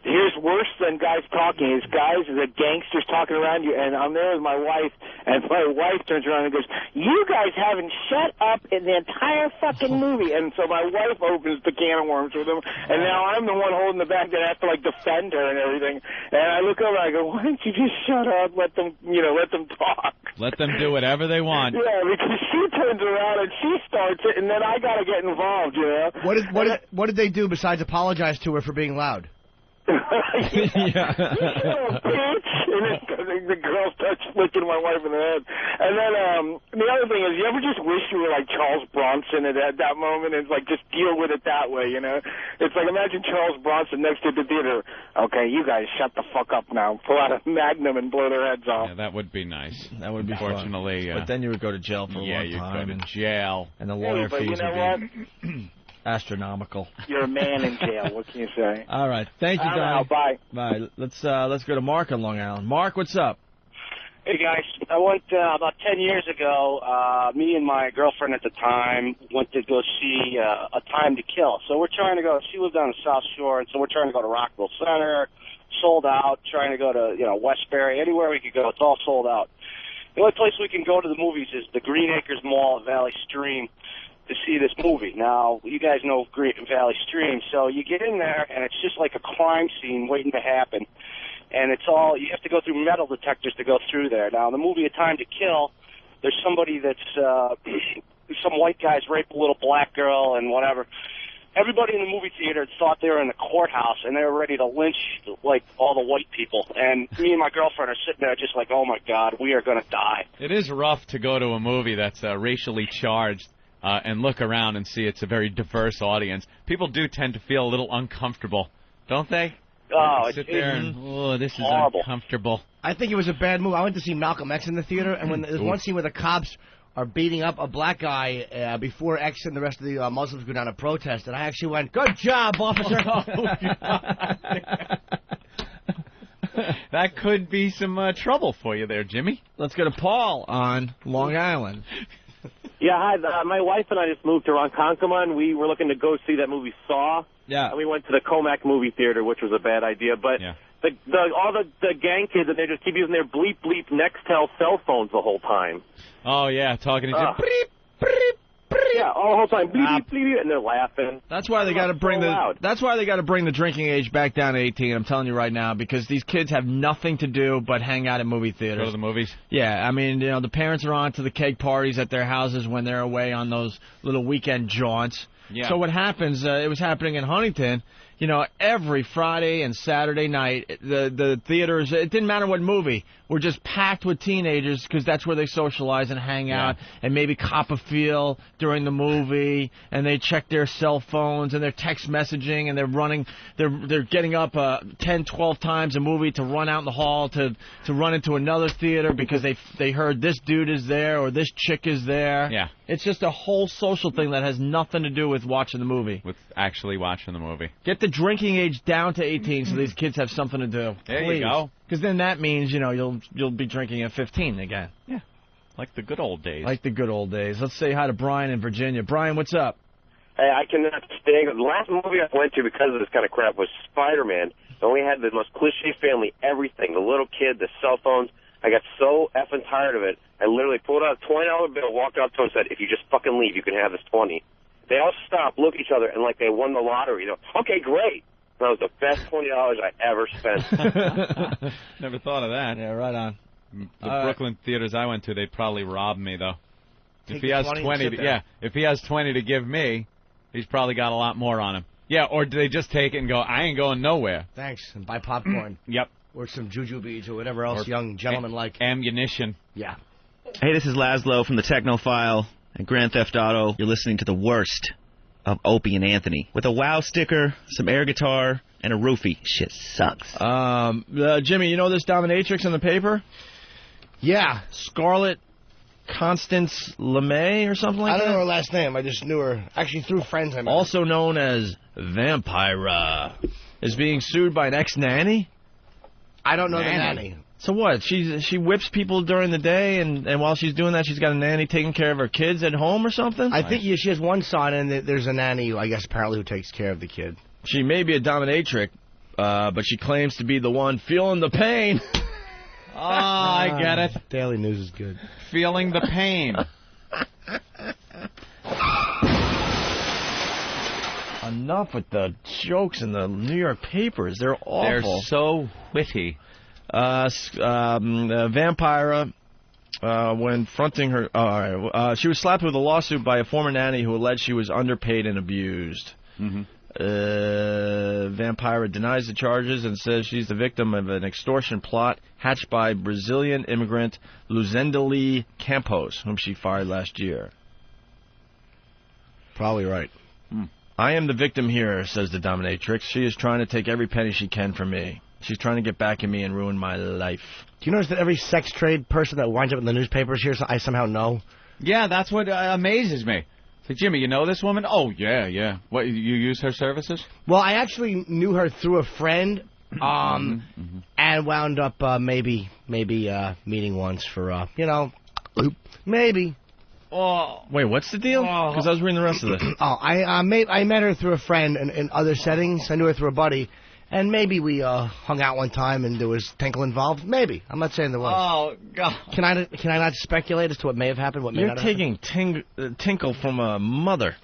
here's worse than guys talking. Is guys, the gangsters talking around you, and I'm there with my wife, and my wife turns around and goes, "You guys haven't shut up in the entire fucking movie." And so my wife opens the can of worms with them, and now I'm the one holding the bag that has to defend her and everything. And I look over and I go, "Why don't you just shut up? Let them talk. Let them do whatever they want." Yeah, because she turns around and she starts it, and then I gotta get involved. What did they do besides apologize to her for being loud? Yeah. Bitch. And the girl starts flicking my wife in the head. And then the other thing is, you ever just wish you were like Charles Bronson at that moment and just deal with it that way, It's like, imagine Charles Bronson next to the theater. "Okay, you guys shut the fuck up now. Pull out a Magnum and blow their heads off." Yeah, that would be nice. That would be Fortunately, but then you would go to jail for a long time. Yeah, you'd go to jail. And the lawyer but fees you know would be astronomical. You're a man in jail. What can you say? All right. Thank you, Donnie. Bye. Bye. Let's go to Mark on Long Island. Mark, what's up? Hey, guys. I went about 10 years ago. Me and my girlfriend at the time went to go see A Time to Kill. So we're trying to go. She lived on the South Shore, and so we're trying to go to Rockville Center. Sold out. Trying to go to Westbury. Anywhere we could go, it's all sold out. The only place we can go to the movies is the Green Acres Mall at Valley Stream to see this movie. Now, you guys know Valley Stream, so you get in there, and it's just like a crime scene waiting to happen. And you have to go through metal detectors to go through there. Now, in the movie A Time to Kill, there's somebody that's, some white guys rape a little black girl and whatever. Everybody in the movie theater thought they were in the courthouse, and they were ready to lynch, all the white people. And me and my girlfriend are sitting there just like, oh, my God, we are going to die. It is rough to go to a movie that's racially charged and look around and see it's a very diverse audience. People do tend to feel a little uncomfortable, don't they? Oh, sit there and, this is horrible. Uncomfortable. I think it was a bad move. I went to see Malcolm X in the theater, and when there's one scene where the cops are beating up a black guy before X and the rest of the Muslims go down to protest, and I actually went, "Good job, officer." That could be some trouble for you there, Jimmy. Let's go to Paul on Long Island. Yeah, hi. My wife and I just moved to Ronkonkoma, and we were looking to go see that movie Saw. Yeah. And we went to the Comac movie theater, which was a bad idea. But all the gang kids, and they just keep using their bleep Nextel cell phones the whole time. Oh, yeah, talking to you. Yeah, all whole time, bleep, bleep, bleep, and they're laughing. That's why they got to bring That's why they got to bring the drinking age back down to 18. I'm telling you right now, because these kids have nothing to do but hang out at movie theaters. Go to the movies. Yeah, I mean, the parents are on to the keg parties at their houses when they're away on those little weekend jaunts. Yeah. So what happens? It was happening in Huntington. Every Friday and Saturday night, the theaters, it didn't matter what movie, were just packed with teenagers because that's where they socialize and hang out and maybe cop a feel during the movie, and they check their cell phones and their text messaging, and they're getting up 10, 12 times a movie to run out in the hall to run into another theater because they heard this dude is there or this chick is there. Yeah. It's just a whole social thing that has nothing to do with watching the movie. With actually watching the movie. Get the drinking age down to 18 so these kids have something to do. There Please. you go. Because then that means, you'll be drinking at 15 again. Yeah. Like the good old days. Like the good old days. Let's say hi to Brian in Virginia. Brian, what's up? Hey, I cannot stand it. The last movie I went to because of this kind of crap was Spider-Man. It only had the most cliche family, everything. The little kid, the cell phones. I got so effing tired of it. I literally pulled out a $20 bill, walked out to him, and said, if you just fucking leave, you can have this 20. They all stopped, look at each other, and like they won the lottery. Okay, great. That was the best $20 I ever spent. Never thought of that. Yeah, right on. The Brooklyn theaters I went to, they'd probably rob me, though. If he the has 20 if he has 20 to give me, he's probably got a lot more on him. Yeah, or do they just take it and go, I ain't going nowhere? Thanks, and buy popcorn. Yep. Or some juju beads or whatever else young gentlemen like. Ammunition. Yeah. Hey, this is Laszlo from the Technophile and Grand Theft Auto. You're listening to the worst of Opie and Anthony. With a WoW sticker, some air guitar, and a roofie. Shit sucks. Jimmy, you know this dominatrix in the paper? Yeah. Scarlett Constance LeMay or something like that? I don't know her last name. I just knew her. Actually, through friends I met. Also known as Vampira. Is being sued by an ex-nanny? I don't know the nanny. So what? She whips people during the day, and while she's doing that, she's got a nanny taking care of her kids at home or something? I think she has one son, and there's a nanny, I guess, apparently, who takes care of the kid. She may be a dominatrix, but she claims to be the one feeling the pain. Oh, I get it. Daily News is good. Feeling the pain. Enough with the jokes in the New York papers. They're awful. They're so witty. Vampira, when fronting her... she was slapped with a lawsuit by a former nanny who alleged she was underpaid and abused. Mm-hmm. Vampira denies the charges and says she's the victim of an extortion plot hatched by Brazilian immigrant Luzendeli Campos, whom she fired last year. Probably right. I am the victim here, says the dominatrix. She is trying to take every penny she can from me. She's trying to get back at me and ruin my life. Do you notice that every sex trade person that winds up in the newspapers here, I somehow know? Yeah, that's what amazes me. Say, Jimmy, you know this woman? Oh, yeah. What, you use her services? Well, I actually knew her through a friend, and wound up maybe meeting once for, maybe. Oh. Wait, what's the deal? Because I was reading the rest of this. I met her through a friend in other settings. I knew her through a buddy. And maybe we hung out one time and there was tinkle involved. Maybe. I'm not saying there was. Oh, God. Can I not speculate as to what may have happened, what may not have happened? You're taking tinkle from a mother.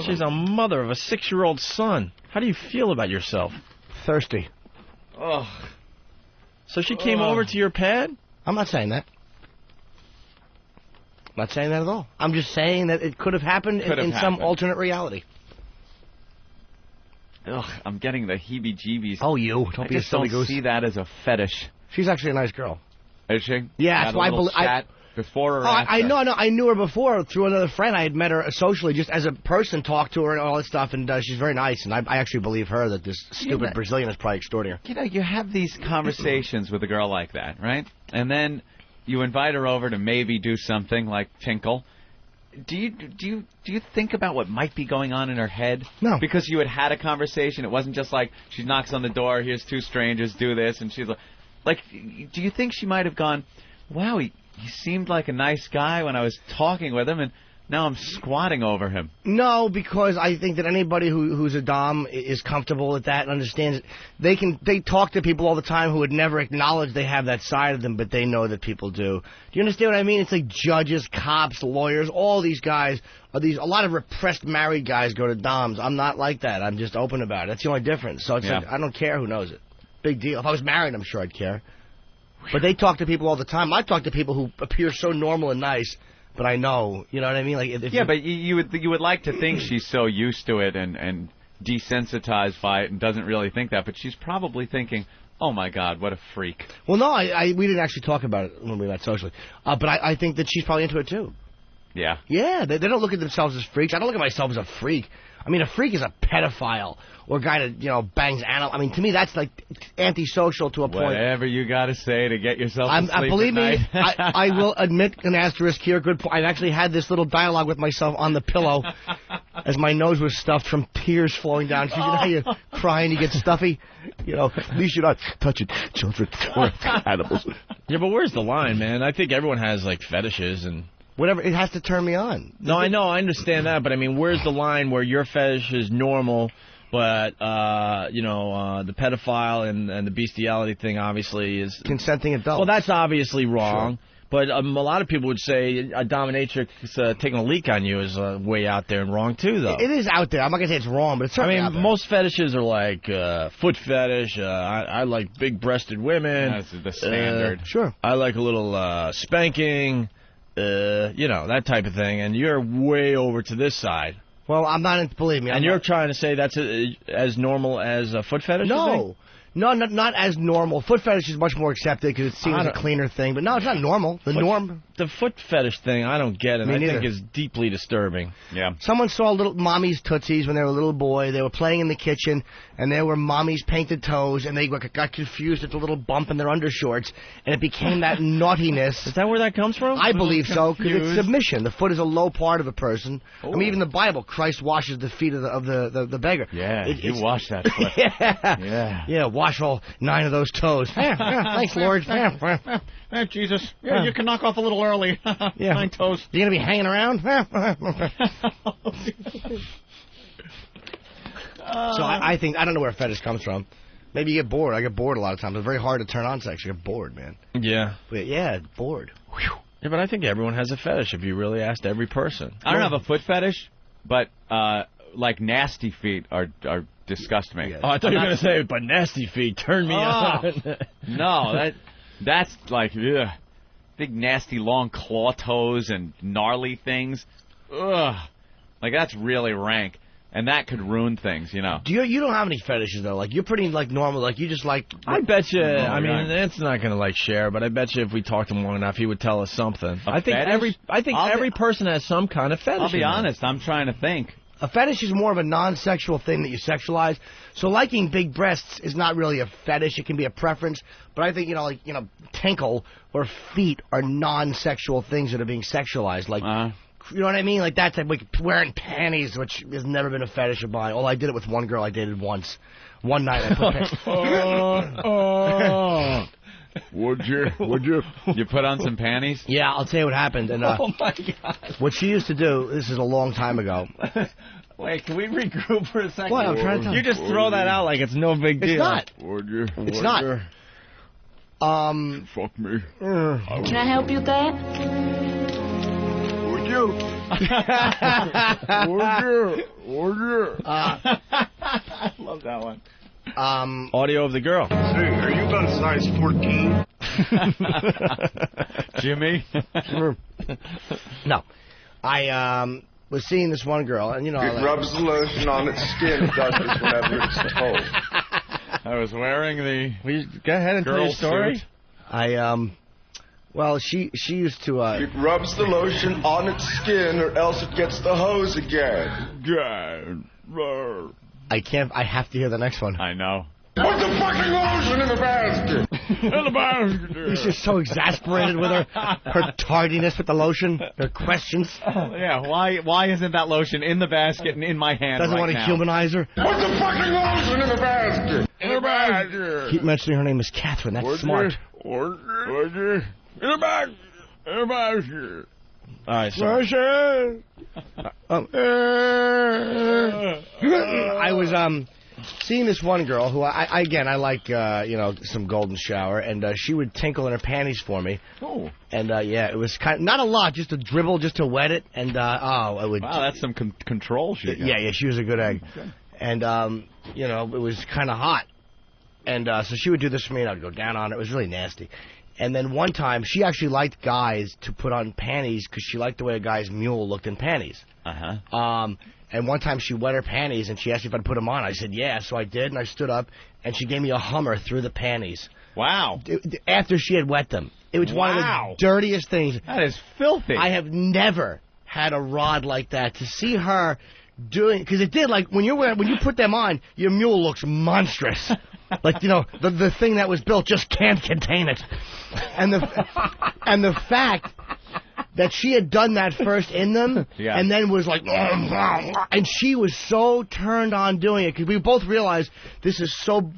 She's a mother of a 6-year-old son. How do you feel about yourself? Thirsty. Oh. So she came over to your pad? I'm not saying that. I'm not saying that at all. I'm just saying that it could have happened in some alternate reality. Ugh, I'm getting the heebie-jeebies. Oh, you. Don't be a silly goose. I just don't see that as a fetish. She's actually a nice girl. Is she? Yeah, that's why I before or after? I know. I knew her before through another friend. I had met her socially, just as a person, talked to her and all that stuff, and she's very nice. And I actually believe her that this stupid Brazilian is probably extorting her. You know, you have these conversations with a girl like that, right? And then you invite her over to maybe do something like tinkle. Do you think about what might be going on in her head? No. Because you had a conversation. It wasn't just like she knocks on the door, here's two strangers, do this, and she's like, do you think she might have gone, wow, he seemed like a nice guy when I was talking with him, and Now I'm squatting over him. No, because I think that anybody who's a dom is comfortable with that and understands it. They talk to people all the time who would never acknowledge they have that side of them, but they know that people do. Do you understand what I mean? It's like judges, cops, lawyers, all these guys are a lot of repressed married guys go to doms. I'm not like that. I'm just open about it. That's the only difference. So it's like, I don't care who knows it. Big deal. If I was married, I'm sure I'd care. But they talk to people all the time. I talk to people who appear so normal and nice. But I know, you know what I mean? Like, but you would like to think she's so used to it and desensitized by it and doesn't really think that. But she's probably thinking, oh, my God, what a freak. Well, no, we didn't actually talk about it when we met socially. But I think that she's probably into it, too. Yeah. Yeah, they don't look at themselves as freaks. I don't look at myself as a freak. I mean, a freak is a pedophile or a guy that, bangs animals. I mean, to me, that's, like, antisocial to a point. Whatever you got to say to get yourself to sleep believe at me, night. I will admit an asterisk here. Good point. I've actually had this little dialogue with myself on the pillow as my nose was stuffed from tears flowing down. So you know how you cry and you get stuffy? At least you're not touching children or animals. Yeah, but where's the line, man? I think everyone has, like, fetishes and... Whatever, it has to turn me on. No, I know, I understand that, but I mean, where's the line where your fetish is normal, but, the pedophile and the bestiality thing obviously is... Consenting adults. Well, that's obviously wrong, Sure. but a lot of people would say a dominatrix taking a leak on you is way out there and wrong, too, though. It is out there. I'm not going to say it's wrong, but it's certainly out there. Most fetishes are like foot fetish. I like big-breasted women. That's the standard. Sure. I like a little spanking. That type of thing, and you're way over to this side. Well, I'm not, believe me. And you're trying to say that's as normal as a foot fetish? No. No, not as normal. Foot fetish is much more accepted because it seems a cleaner thing. But no, it's not normal. The foot fetish thing, I don't get it. Me I neither. think is deeply disturbing. Yeah. Someone saw little mommy's tootsies when they were a little boy. They were playing in the kitchen, and there were mommy's painted toes, and they got confused at the little bump in their undershorts, and it became that naughtiness. Is that where that comes from? I believe so, because it's confused. submission. The foot is a low part of a person. Oh. I mean, even the Bible, Christ washes the feet of the beggar. Yeah, you wash that foot. Yeah, wash all 9 of those toes. Thanks, Lord. Jesus. Yeah, you can knock off a little early. 9 toes. You going to be hanging around? So I think, I don't know where fetish comes from. Maybe you get bored. I get bored a lot of times. It's very hard to turn on sex. You get bored, man. Yeah. But yeah, bored. Yeah, but I think everyone has a fetish if you really asked every person. I don't have a foot fetish, but like nasty feet are disgust me. Oh, I thought you were going to say, but nasty feet turn me on. No, that's like, ugh. Big, nasty, long claw toes and gnarly things. Ugh. Like, that's really rank. And that could ruin things, You don't have any fetishes, though. Like, you're pretty, like, normal. Like, you just like... I bet you... Ant's not going to, like, share, but I bet you if we talked to him long enough, he would tell us something. I think every person has some kind of fetish. I'll be honest. I'm trying to think. A fetish is more of a non-sexual thing that you sexualize. So liking big breasts is not really a fetish. It can be a preference. But I think, tinkle or feet are non-sexual things that are being sexualized. Like, you know what I mean? Like that type, like wearing panties, which has never been a fetish of mine. I did it with one girl I dated once. One night I put panties. Would you? You put on some panties? Yeah, I'll tell you what happened. And, oh, my God. What she used to do, this is a long time ago. Wait, can we regroup for a second? What? I'm trying to tell you. You just throw that out like it's no big deal. It's not. It's not. Fuck me. Can I help you with that? Would you? I love that one. Audio of the girl. Hey, are you about size 14? Jimmy? No. I was seeing this one girl, and It rubs the lotion on its skin and does this whenever it's cold. I was wearing the go ahead and tell your story. Suit. Well, she used to... It rubs the lotion on its skin or else it gets the hose again. I have to hear the next one. I know. Put the fucking lotion in the basket! In the basket! He's just so exasperated with her tardiness with the lotion, her questions. Yeah, why isn't that lotion in the basket and in my hand Doesn't want to humanize her. Put the fucking lotion in the basket! In the basket! Keep mentioning her name is Catherine. That's smart. In the basket! In the basket! All right, sorry. I was seeing this one girl who I like some golden shower, and she would tinkle in her panties for me. Oh. And yeah, it was kind of, not a lot, just a dribble just to wet it, and it would. Wow, that's some control shit. Yeah, she was a good egg, and it was kind of hot, and so she would do this for me, and I'd go down on it. It was really nasty. And then one time, she actually liked guys to put on panties because she liked the way a guy's mule looked in panties. And one time she wet her panties and she asked me if I'd put them on. I said, yeah, so I did, and I stood up, and she gave me a Hummer through the panties. Wow. After she had wet them. It was one of the dirtiest things. That is filthy. I have never had a rod like that. To see her doing, because it did, like, when you put them on, your mule looks monstrous. Like, the thing that was built just can't contain it. And the fact that she had done that first in them, and then was like, and she was so turned on doing it, because we both realized this is so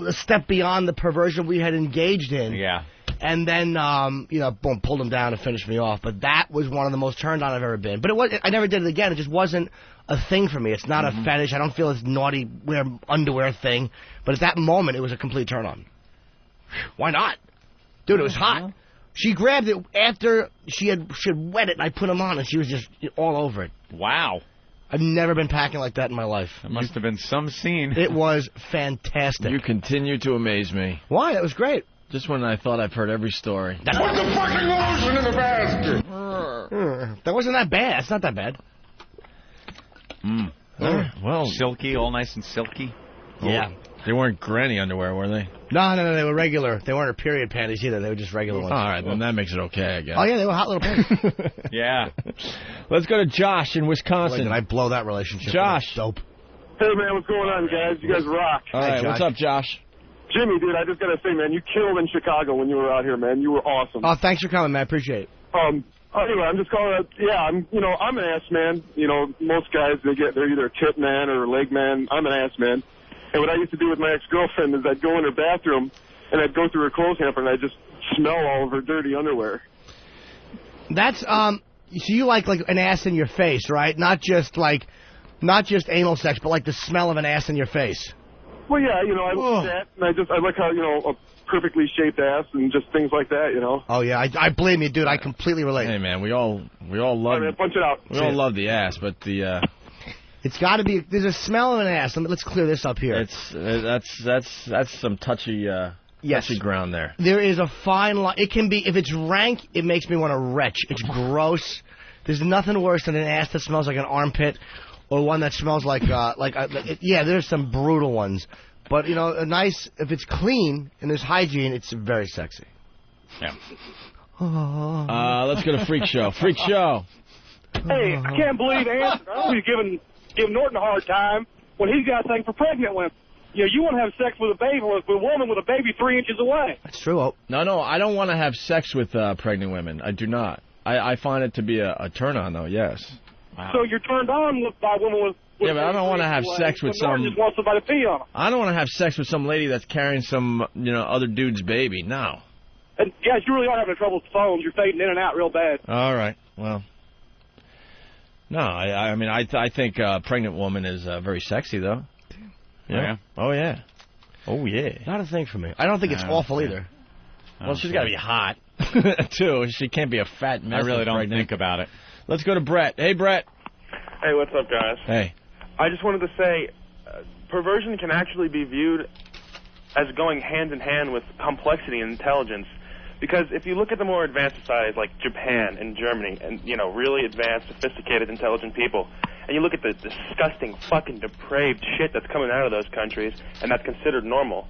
a step beyond the perversion we had engaged in. Yeah. And then, boom, pulled him down and finished me off. But that was one of the most turned on I've ever been. But I never did it again. It just wasn't a thing for me. It's not a fetish. I don't feel it's naughty wear underwear thing. But at that moment, it was a complete turn on. Why not? Dude, it was hot. She grabbed it after she had wet it, and I put them on, and she was just all over it. Wow. I've never been packing like that in my life. It must have been some scene. It was fantastic. You continue to amaze me. Why? That was great. Just when I thought I've heard every story. Put the fucking lotion in the basket. That wasn't that bad. It's not that bad. Well, silky, all nice and silky. Yeah. They weren't granny underwear, were they? No, they were regular. They weren't her period panties either. They were just regular ones. All right, then that makes it okay, I guess. Oh, yeah, they were hot little panties. Yeah. Let's go to Josh in Wisconsin. Boy, did I blow that relationship? Josh. Dope. Hey, man, what's going on, guys? You guys rock. All right, what's up, Josh? Jimmy, dude, I just got to say, man, you killed in Chicago when you were out here, man. You were awesome. Oh, thanks for coming, man. I appreciate it. Anyway, I'm just calling up. Yeah, I'm an ass man. Most guys, they're either a tit man or a leg man. I'm an ass man. And what I used to do with my ex-girlfriend is I'd go in her bathroom and I'd go through her clothes hamper and I'd just smell all of her dirty underwear. That's so you like an ass in your face, right? Not just anal sex, but like the smell of an ass in your face. Well, yeah, I like that, and I like how a perfectly shaped ass and just things like that, Oh yeah, I blame you, dude. I completely relate. Hey man, we all love. Man, punch it out. We all love the ass, but the. It's got to be. There's a smell of an ass. Let's clear this up here. That's some touchy ground there. There is a fine line. It can be, if it's rank, it makes me want to retch. It's gross. There's nothing worse than an ass that smells like an armpit, or one that smells like yeah. There's some brutal ones, but a nice, if it's clean and there's hygiene, it's very sexy. Yeah. Let's go to Freak Show. Freak Show. Hey, I can't believe Anthony. I know he's giving Norton a hard time when he's got a thing for pregnant women. You want to have sex with a woman with a baby 3 inches away. That's true. No, I don't want to have sex with pregnant women. I do not. I find it to be a turn on, though. Yes. Wow. So you're turned on by a woman with yeah, but I don't want to have sex with some. Just want somebody to pee on them. I don't want to have sex with some lady that's carrying some other dude's baby. No. And guys, you really are having trouble with the phones. You're fading in and out real bad. All right. Well. No, I mean, I think pregnant woman is very sexy, though. Yeah. Oh, yeah. Oh, yeah. Not a thing for me. I don't think it's awful either. Well, she's got to be hot, too. She can't be a fat mess. I really don't think about it. Let's go to Brett. Hey, Brett. Hey, what's up, guys? Hey. I just wanted to say, perversion can actually be viewed as going hand in hand with complexity and intelligence. Because if you look at the more advanced societies like Japan and Germany and, really advanced, sophisticated, intelligent people, and you look at the disgusting, fucking depraved shit that's coming out of those countries, and that's considered normal.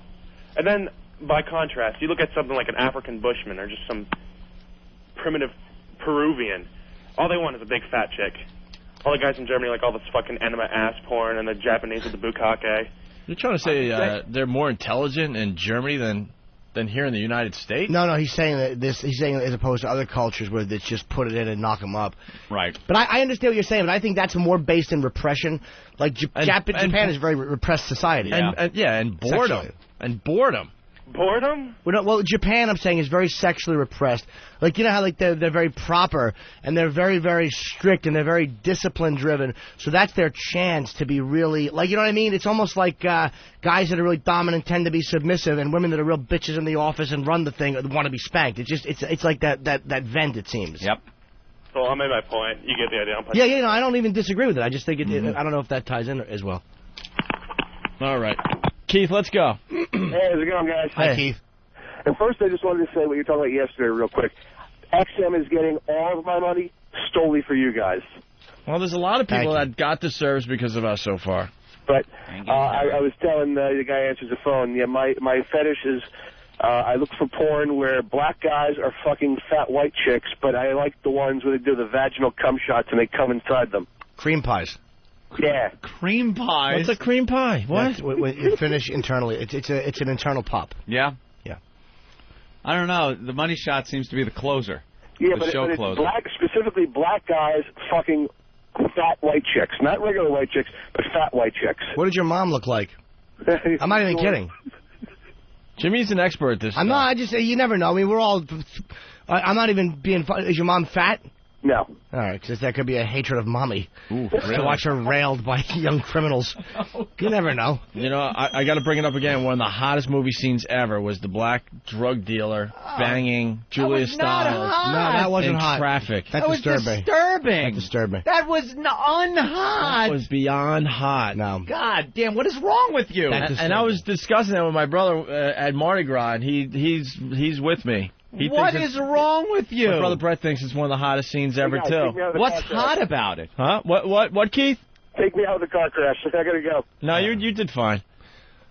And then, by contrast, you look at something like an African bushman or just some primitive Peruvian. All they want is a big fat chick. All the guys in Germany like all this fucking enema ass porn, and the Japanese with the bukkake. You're trying to say they're more intelligent in Germany than here in the United States? No, he's saying that he's saying as opposed to other cultures where it's just put it in and knock them up. Right. But I understand what you're saying, but I think that's more based in repression. Like Japan is a very repressed society. And boredom. Sexually. And boredom. Boredom? Well, Japan, I'm saying, is very sexually repressed. Like, you know how like they're very proper and they're very, very strict and they're very discipline driven. So that's their chance to be really, like, you know what I mean? It's almost like guys that are really dominant tend to be submissive, and women that are real bitches in the office and run the thing want to be spanked. It's like that vent, it seems. Yep. So I made my point. You get the idea. Yeah, I don't even disagree with it. I just think I don't know if that ties in as well. All right. Keith, let's go. Hey, how's it going, guys? Hi, Keith. And first, I just wanted to say what you were talking about yesterday real quick. XM is getting all of my money solely for you guys. Well, there's a lot of people that got the service because of us so far. But I was telling the guy who answers the phone, yeah, my fetish is I look for porn where black guys are fucking fat white chicks, but I like the ones where they do the vaginal cum shots and they come inside them. Cream pies. Yeah. Cream pies? What's a cream pie? What? When you finish internally. It's an internal pop. Yeah? Yeah. I don't know. The money shot seems to be the closer. Yeah, the show but closer. it's specifically black guys fucking fat white chicks. Not regular white chicks, but fat white chicks. What did your mom look like? I'm not even kidding. Jimmy's an expert at this I'm not. I just you never know. I mean, we're all. I'm not even being. Is your mom fat? No. All right, because that could be a hatred of mommy. Ooh, To really? watch her railed by young criminals. You never know. You know, I got to bring it up again. One of the hottest movie scenes ever was the black drug dealer banging Julia Stiles. No, that wasn't in hot. traffic. That was disturbing. That disturbed me. That was unhot. That was beyond hot. No. God damn, what is wrong with you? And I was discussing that with my brother at Mardi Gras, and he's with me. What is wrong with you? My brother Brett thinks it's one of the hottest scenes ever, guys, too. take me out of the What's car hot crash. about it? Huh? What, Keith? Take me out of the car crash. I gotta go. No, you did fine.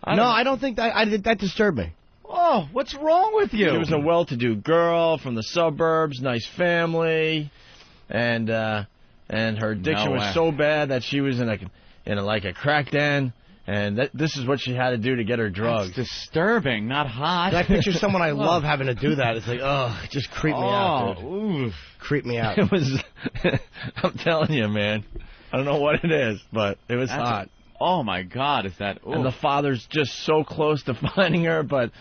I don't think that disturbed me. Oh, what's wrong with you? She was a well-to-do girl from the suburbs, nice family, and her addiction was so bad that she was in a crack den. And this is what she had to do to get her drugs. That's disturbing, not hot. I picture someone I love having to do that. It's like, it just creeped me out, dude. Oof. Creep me out. It was. I'm telling you, man. I don't know what it is, but it was hot. Oh my God, is that? Oof. And the father's just so close to finding her, but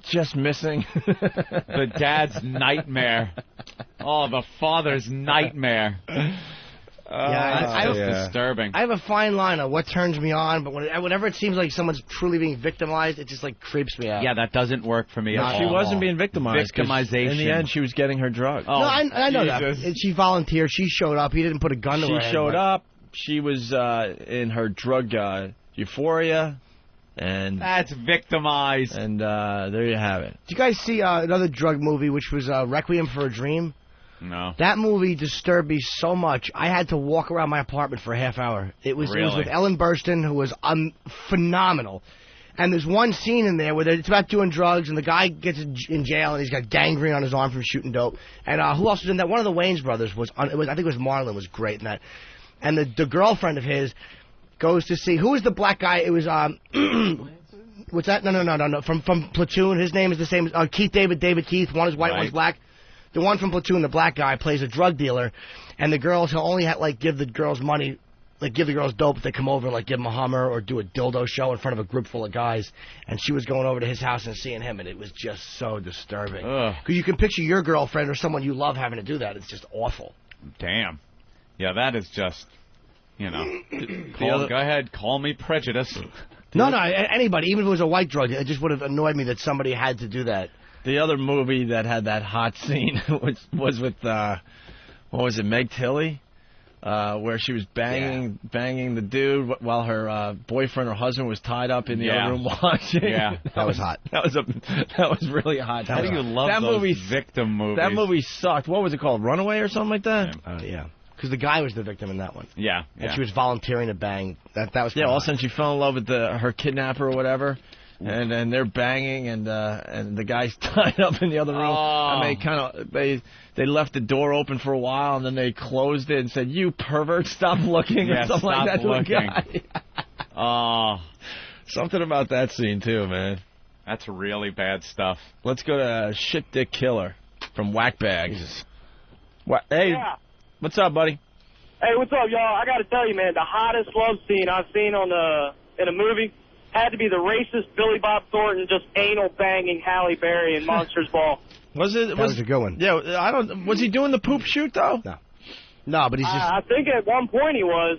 just missing. The dad's nightmare. Oh, the father's nightmare. That's disturbing. I have a fine line of what turns me on, but whenever it seems like someone's truly being victimized, it just like creeps me out. Yeah, that doesn't work for me at all. She wasn't being victimized. Victimization. In the end, she was getting her drugs. Oh, no, I know Jesus. that. And she volunteered. She showed up. He didn't put a gun to her head. She showed up. She was in her drug euphoria. And that's victimized. And there you have it. Did you guys see another drug movie, which was Requiem for a Dream? No. That movie disturbed me so much, I had to walk around my apartment for a half hour. It was with Ellen Burstyn, who was phenomenal. And there's one scene in there where it's about doing drugs, and the guy gets in jail, and he's got gangrene on his arm from shooting dope. And who else was in that? One of the Wayans brothers was. I think it was Marlon was great in that. And the girlfriend of his goes to see who was the black guy. It was what's that? No. From Platoon. His name is the same as Keith David Keith. One is white, one's black. The one from Platoon, the black guy, plays a drug dealer, and the girls he'll only give the girls money, give the girls dope if they come over and give them a Hummer or do a dildo show in front of a group full of guys. And she was going over to his house and seeing him, and it was just so disturbing. Because you can picture your girlfriend or someone you love having to do that. It's just awful. Damn. Yeah, that is just, go ahead, call me prejudiced. No, anybody, even if it was a white drug, it just would have annoyed me that somebody had to do that. The other movie that had that hot scene was with, what was it, Meg Tilly? Where she was banging the dude while her boyfriend or husband was tied up in the other room watching. Yeah, that was hot. That was really hot. How do you love those victim movies? That movie sucked. What was it called? Runaway or something like that? Yeah. Because the guy was the victim in that one. Yeah. And she was volunteering to bang. That was. Yeah. All of a sudden she fell in love with her kidnapper or whatever. And they're banging, and the guy's tied up in the other room. Oh. And they left the door open for a while, and then they closed it and said, "You pervert, stop looking," or something like that to the guy. Oh, something about that scene too, man. That's really bad stuff. Let's go to Shit Dick Killer from Whackbags. Hey, what's up, buddy? Hey, what's up, y'all? I got to tell you, man, the hottest love scene I've seen in a movie had to be the racist Billy Bob Thornton just anal banging Halle Berry in Monsters Ball. That was a good one. Yeah, I don't. Was he doing the poop shoot though? No, but he's just. I think at one point he was.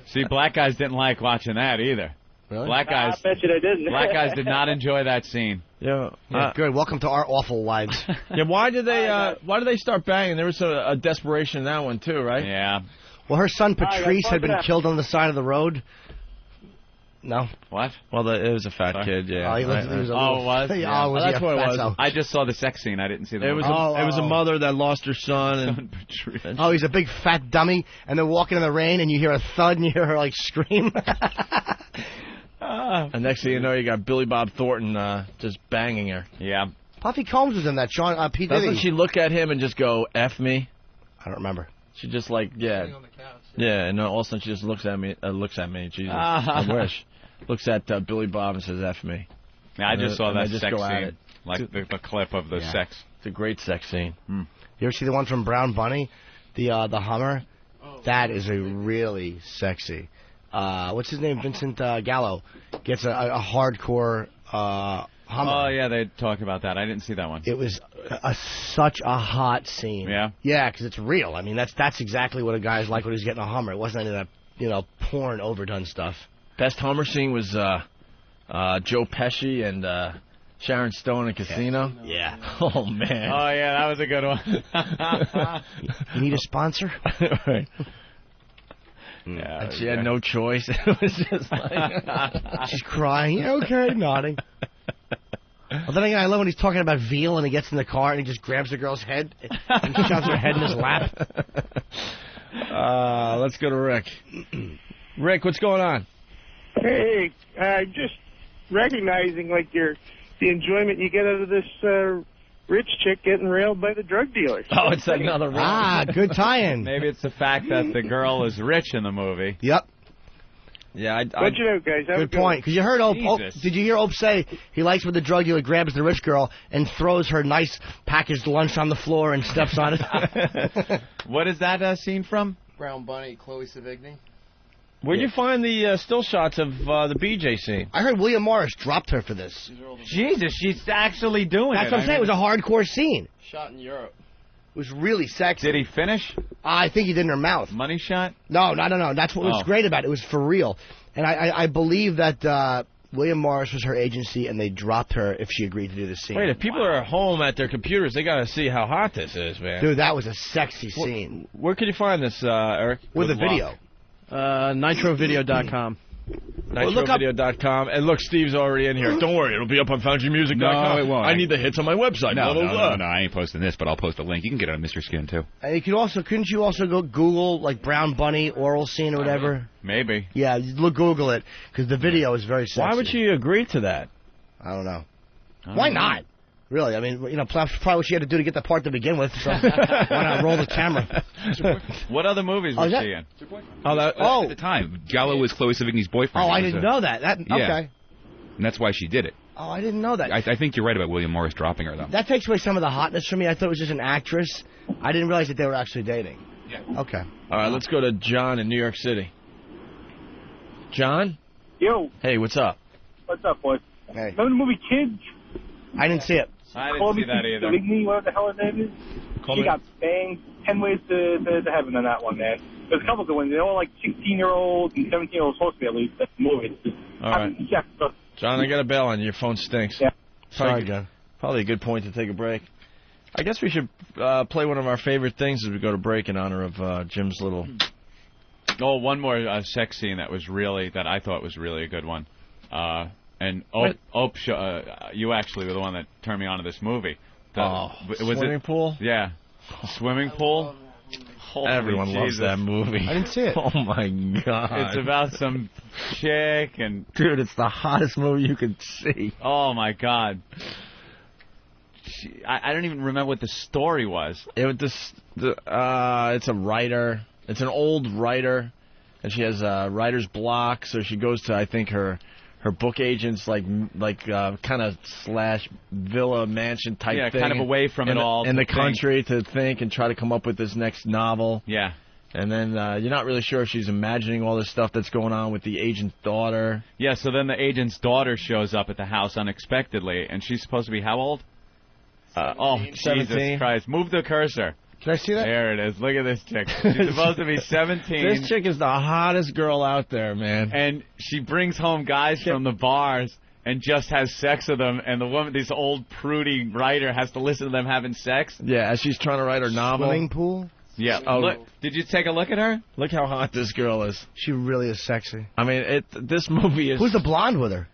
See, black guys didn't like watching that either. Really? Black guys. I bet you they didn't. Black guys did not enjoy that scene. Yeah. Good. Welcome to our awful lives. Yeah. Why did they start banging? There was a desperation in that one too, right? Yeah. Well, her son Patrice had been killed on the side of the road. No. What? Well, it was a fat kid. Yeah. Oh, he was a little, it was. Yeah, that's what it was. fatso. I just saw the sex scene. I didn't see the. It was. It was a mother that lost her son. And oh, he's a big fat dummy, and they're walking in the rain, and you hear a thud, and you hear her like scream. And next thing you know, you got Billy Bob Thornton just banging her. Yeah. Puffy Combs was in that. Sean P. Diddy. Doesn't she look at him and just go "F me"? I don't remember. She just like yeah, and all of a sudden she just looks at me. Jesus, I wish. Looks at Billy Bob and says "F me." Yeah, I just saw that just sex go at scene, it. like the clip of the sex. It's a great sex scene. You ever see the one from Brown Bunny, the Hummer? That is a really sexy. What's his name? Vincent Gallo gets a hardcore Hummer. Oh yeah, they talked about that. I didn't see that one. It was such a hot scene. Yeah. Yeah, because it's real. I mean, that's exactly what a guy's like when he's getting a Hummer. It wasn't any of that porn overdone stuff. Best Hummer scene was Joe Pesci and Sharon Stone in Casino. Yeah. Oh man. Oh yeah, that was a good one. You need a sponsor? Right. Yeah, And she had no choice. It was just like she's crying. Yeah, okay, nodding. Well, then again, I love when he's talking about veal and he gets in the car and he just grabs the girl's head and shoves her head in his lap. Let's go to Rick. Rick, what's going on? Hey, just recognizing like the enjoyment you get out of this rich chick getting railed by the drug dealers. Oh, it's another one. Ah, good tie-in. Maybe it's the fact that the girl is rich in the movie. Yep. Yeah, Watch it out, guys. Have Good point. Because you heard did you hear Ope say he likes when the drug dealer grabs the rich girl and throws her nice packaged lunch on the floor and steps on it? What is that scene from? Brown Bunny, Chloe Sevigny. Where'd you find the still shots of the BJ scene? I heard William Morris dropped her for this. Jesus, she's actually doing That's it. what I'm saying. It was a hardcore scene. Shot in Europe. It was really sexy. Did he finish? I think he did in her mouth. Money shot? No. That's what was great about it. It was for real. And I believe that William Morris was her agency, and they dropped her if she agreed to do the scene. Wait, if people are at home at their computers, they got to see how hot this is, man. Dude, that was a sexy scene. Where could you find this, Eric? With a video. NitroVideo.com. NitroVideo.com. And look, Steve's already in here. Don't worry, it'll be up on FoundryMusic.com. No, it won't. I need the hits on my website. No, blah, blah, blah. no, I ain't posting this, but I'll post a link. You can get it on Mr. Skin, too. And couldn't you also go Google, like, Brown Bunny oral scene or whatever? Maybe. Yeah, Google it, because the video is very sexy. Why would she agree to that? I don't know. Why not? Really, I mean, probably what she had to do to get the part to begin with, so why not roll the camera? What other movies was she in? At the time, Gallo was Chloe Sevigny's boyfriend. Oh, I didn't know that. Yeah. Okay. And that's why she did it. Oh, I didn't know that. I think you're right about William Morris dropping her, though. That takes away some of the hotness from me. I thought it was just an actress. I didn't realize that they were actually dating. Yeah. Okay. All right, let's go to John in New York City. John? Yo. Hey, what's up? What's up, boys? Hey. Remember the movie Kids? I didn't see it. I didn't see that either. Savigny, whatever the hell her name is. She got banged 10 ways to heaven on that one, man. There's a couple good ones. They're all like 16-year-olds and 17-year-olds supposed to be at least. That's the movie. All right. John, I got a bail on you. Your phone stinks. Yeah. Sorry, John. Probably a good point to take a break. I guess we should play one of our favorite things as we go to break in honor of Jim's little... Oh, one more sex scene that I thought was really a good one. And Ope, you actually were the one that turned me on to this movie. Swimming pool? Yeah. Swimming pool? Holy Everyone Jesus. loves that movie. I didn't see it. Oh, my God. It's about some chick and... Dude, it's the hottest movie you could see. Oh, my God. I don't even remember what the story was. It's a writer. It's an old writer, and she has writer's block, so she goes to, I think, her book agent's kind of / villa mansion type thing. Yeah, kind of away from it all. In the country to think and try to come up with this next novel. Yeah. And then you're not really sure if she's imagining all this stuff that's going on with the agent's daughter. Yeah, so then the agent's daughter shows up at the house unexpectedly, and she's supposed to be how old? 17. Jesus Christ. Move the cursor. Can I see that? There it is. Look at this chick. She's supposed to be 17. This chick is the hottest girl out there, man. And she brings home guys from the bars and just has sex with them, and the woman, this old prudy writer, has to listen to them having sex. Yeah, as she's trying to write her novel. Swimming pool? Yeah. Oh, look, did you take a look at her? Look how hot this girl is. She really is sexy. I mean, this movie is... Who's the blonde with her?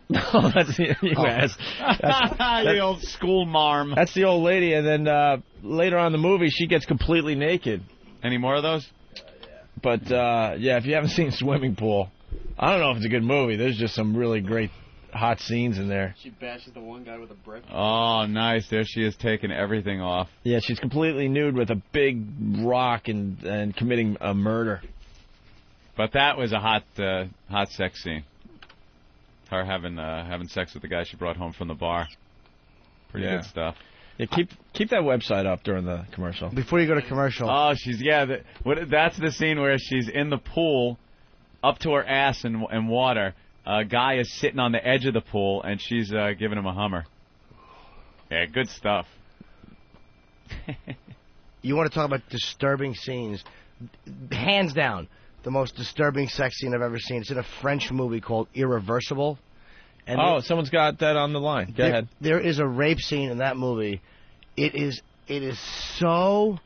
No, that's the U.S. The old school marm. That's the old lady, and then later on in the movie, she gets completely naked. Any more of those? But, yeah, if you haven't seen Swimming Pool, I don't know if it's a good movie. There's just some really great hot scenes in there. She bashes the one guy with a brick. Oh, nice. There she is taking everything off. Yeah, she's completely nude with a big rock and committing a murder. But that was a hot sex scene. Her having sex with the guy she brought home from the bar. Pretty good stuff. Yeah, keep that website up during the commercial. Before you go to commercial. Oh, that's the scene where she's in the pool, up to her ass in water. A guy is sitting on the edge of the pool, and she's giving him a Hummer. Yeah, good stuff. You want to talk about disturbing scenes? Hands down, the most disturbing sex scene I've ever seen. It's in a French movie called Irreversible. And someone's got that on the line. Go ahead. There is a rape scene in that movie. It is so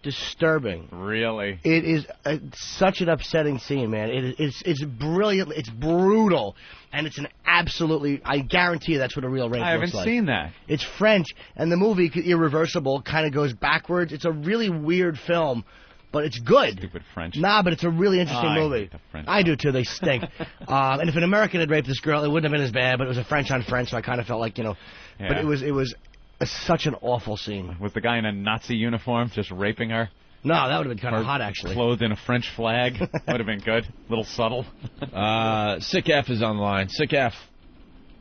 disturbing. Really? It is such an upsetting scene, man. It's brilliant. It's brutal, and it's an absolutely. I guarantee you that's what a real rape looks like. I haven't seen that. It's French, and the movie Irreversible kind of goes backwards. It's a really weird film. But it's good. Stupid French. Nah, but it's a really interesting movie. I hate the French. I do too. They stink. And if an American had raped this girl, it wouldn't have been as bad. But it was a French on French, so I kind of felt like Yeah. But it was such an awful scene. Was the guy in a Nazi uniform just raping her? No, that would have been kind of hot, actually. Clothed in a French flag. Would have been good. A little subtle. Sick F is on the line. Sick F.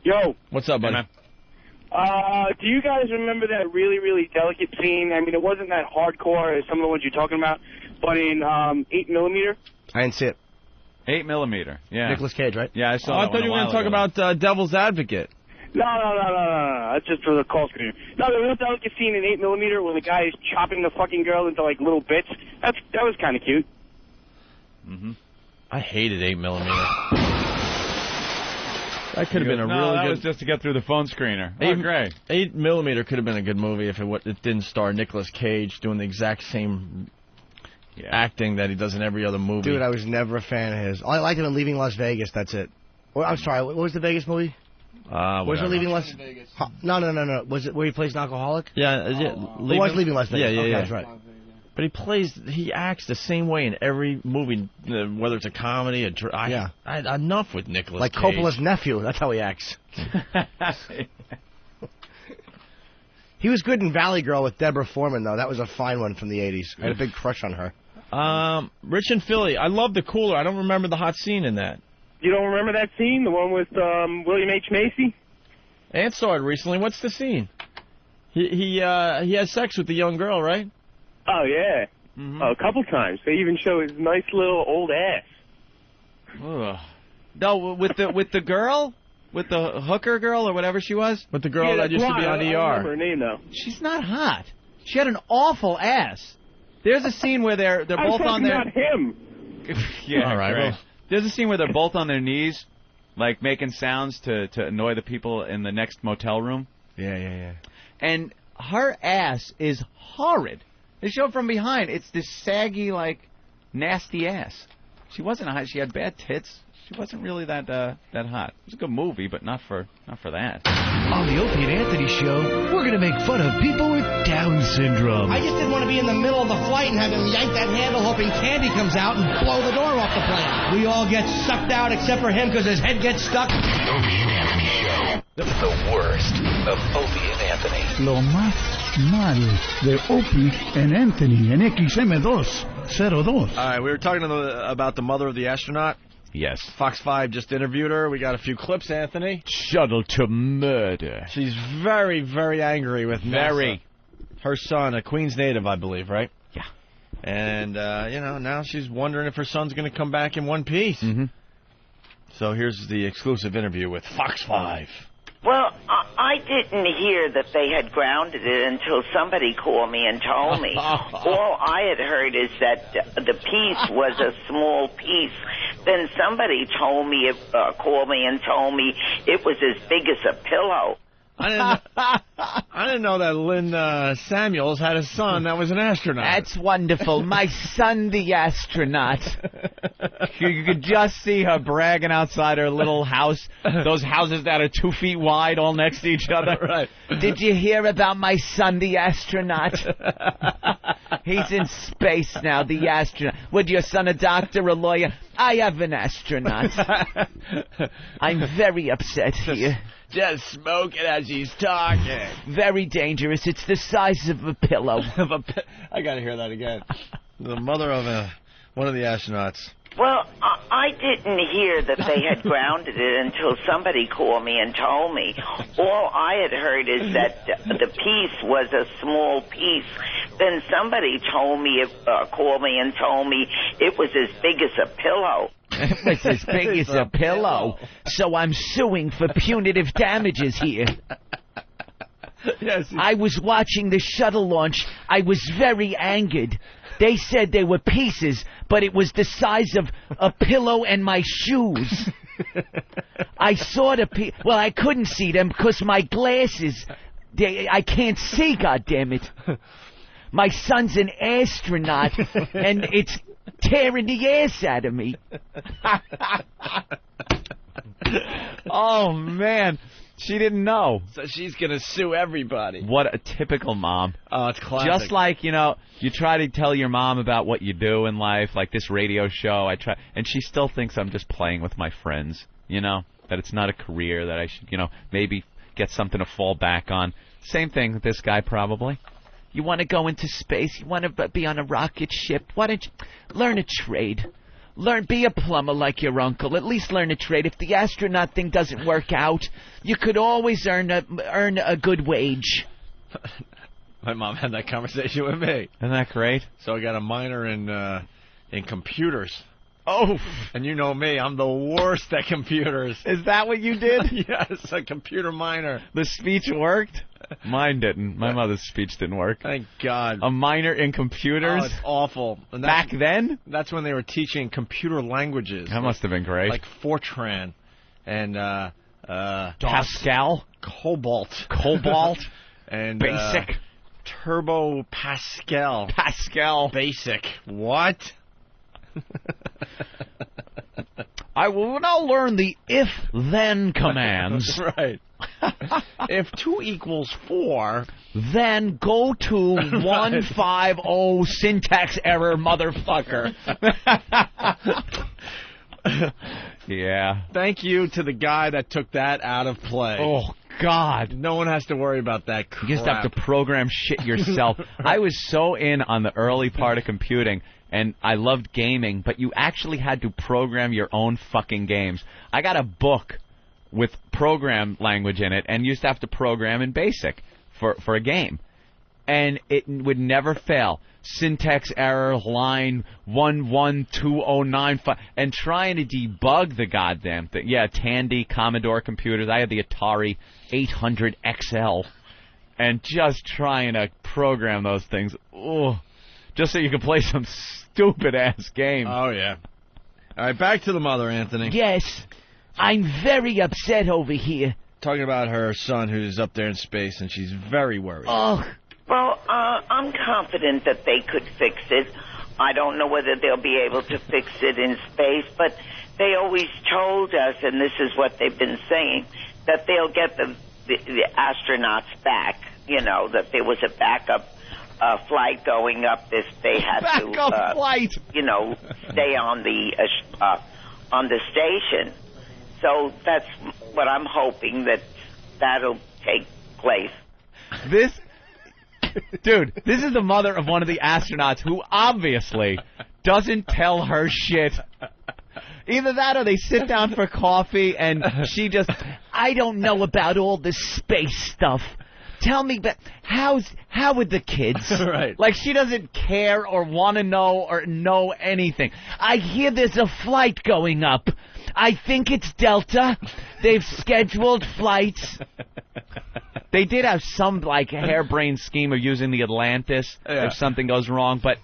Yo. What's up, buddy? Do you guys remember that really, really delicate scene? I mean, it wasn't that hardcore as some of the ones you're talking about, but in 8mm? I didn't see it. 8mm, yeah. Nicolas Cage, right? Yeah, I saw I thought you were going to talk about Devil's Advocate. No. That's just for the call screen. No, the real delicate scene in 8mm where the guy is chopping the fucking girl into, like, little bits. That was kind of cute. Mm-hmm. I hated 8mm. That could have been a really good... that was just to get through the phone screener. Oh, great. 8mm could have been a good movie if it didn't star Nicolas Cage doing the exact same acting that he does in every other movie. Dude, I was never a fan of his. I liked him in Leaving Las Vegas, that's it. I'm sorry, what was the Vegas movie? Was it Leaving Las Vegas? No. Was it where he plays an alcoholic? Yeah. Who was Leaving Las Vegas? Yeah. That's right. But he acts the same way in every movie, whether it's a comedy, enough with Nicolas Cage. Like Coppola's nephew, that's how he acts. He was good in Valley Girl with Deborah Foreman, though. That was a fine one from the 80s. I had a big crush on her. Rich in Philly. I love the cooler. I don't remember the hot scene in that. You don't remember that scene? The one with William H. Macy? Ant saw it recently. What's the scene? He has sex with the young girl, right? Oh, yeah. Mm-hmm. A couple times. They even show his nice little old ass. Ugh. No, with the girl? With the hooker girl or whatever she was? With the girl that used to be on ER. I don't remember her name, though. She's not hot. She had an awful ass. There's a scene where they're both on their... not him. Yeah, all right. Great. Well, there's a scene where they're both on their knees, like making sounds to annoy the people in the next motel room. Yeah. And her ass is horrid. They show it from behind. It's this saggy, like, nasty ass. She wasn't hot. She had bad tits. She wasn't really that hot. It was a good movie, but not for that. On the Opie and Anthony Show, we're going to make fun of people with Down syndrome. I just didn't want to be in the middle of the flight and have him yank that handle hoping candy comes out and blow the door off the plane. We all get sucked out except for him because his head gets stuck. The Opie and Anthony Show. The worst of Opie and Anthony. Lo más mal de Opie and Anthony en XM202. All right, we were talking about the mother of the astronaut. Yes. Fox 5 just interviewed her. We got a few clips, Anthony. Shuttle to murder. She's very, very angry with Very. NASA. Her son, a Queens native, I believe, right? Yeah. And, now she's wondering if her son's going to come back in one piece. Mm-hmm. So here's the exclusive interview with Fox 5. Well, I didn't hear that they had grounded it until somebody called me and told me. All I had heard is that the piece was a small piece. Then somebody called me and told me it was as big as a pillow. I didn't know that Lynn Samuels had a son that was an astronaut. That's wonderful. My son, the astronaut. You could just see her bragging outside her little house. Those houses that are 2 feet wide, all next to each other. Right. Did you hear about my son, the astronaut? He's in space now, the astronaut. Would your son a doctor, a lawyer? I have an astronaut. I'm very upset here. Just smoking as he's talking. Very dangerous. It's the size of a pillow. I got to hear that again. The mother of one of the astronauts. Well, I didn't hear that they had grounded it until somebody called me and told me. All I had heard is that the piece was a small piece. Then somebody called me and told me it was as big as a pillow. It was as big as a pillow. So I'm suing for punitive damages here. Yes. I was watching the shuttle launch. I was very angered. They said they were pieces, but it was the size of a pillow and my shoes. I saw the well, I couldn't see them because my glasses, I can't see, goddammit. My son's an astronaut, and it's tearing the ass out of me. Oh, man. She didn't know. So she's going to sue everybody. What a typical mom. Oh, it's classic. Just like, you try to tell your mom about what you do in life, like this radio show. And she still thinks I'm just playing with my friends, that it's not a career, that I should, maybe get something to fall back on. Same thing with this guy, probably. You want to go into space? You want to be on a rocket ship? Why don't you learn a trade? Be a plumber like your uncle. At least learn a trade. If the astronaut thing doesn't work out, you could always earn a good wage. My mom had that conversation with me. Isn't that great? So I got a minor in computers. Oh. And you know me, I'm the worst at computers. Is that what you did? Yes, a computer minor. The speech worked? Mine didn't. My mother's speech didn't work. Thank God. A minor in computers? Oh, it's awful. And back then? That's when they were teaching computer languages. That must have been great. Like Fortran and Pascal? Cobalt. And Basic. Turbo Pascal. Basic. What? I will now learn the if-then commands. Right. If 2 equals 4, then go to 150 syntax error, motherfucker. Yeah. Thank you to the guy that took that out of play. Oh, God. No one has to worry about that crap. You just have to program shit yourself. I was so in on the early part of computing, and I loved gaming, but you actually had to program your own fucking games. I got a book with program language in it, and used to have to program in BASIC for a game. And it would never fail. Syntax error, line 112095, and trying to debug the goddamn thing. Yeah, Tandy, Commodore computers. I had the Atari 800 XL. And just trying to program those things. Ugh. Just so you can play some stupid-ass game. Oh, yeah. All right, back to the mother, Anthony. Yes. I'm very upset over here. Talking about her son who's up there in space, and she's very worried. Oh. Well, I'm confident that they could fix it. I don't know whether they'll be able to fix it in space, but they always told us, and this is what they've been saying, that they'll get the astronauts back. That there was a backup flight going up if they had backup flight. Stay on the station. So that's what I'm hoping, that'll take place. Dude, this is the mother of one of the astronauts who obviously doesn't tell her shit. Either that or they sit down for coffee and she just, I don't know about all this space stuff. tell me, but how are the kids? Right. Like, she doesn't care or want to know or know anything. I hear there's a flight going up. I think it's Delta. They've scheduled flights. They did have some, like, harebrained scheme of using the Atlantis if something goes wrong, but,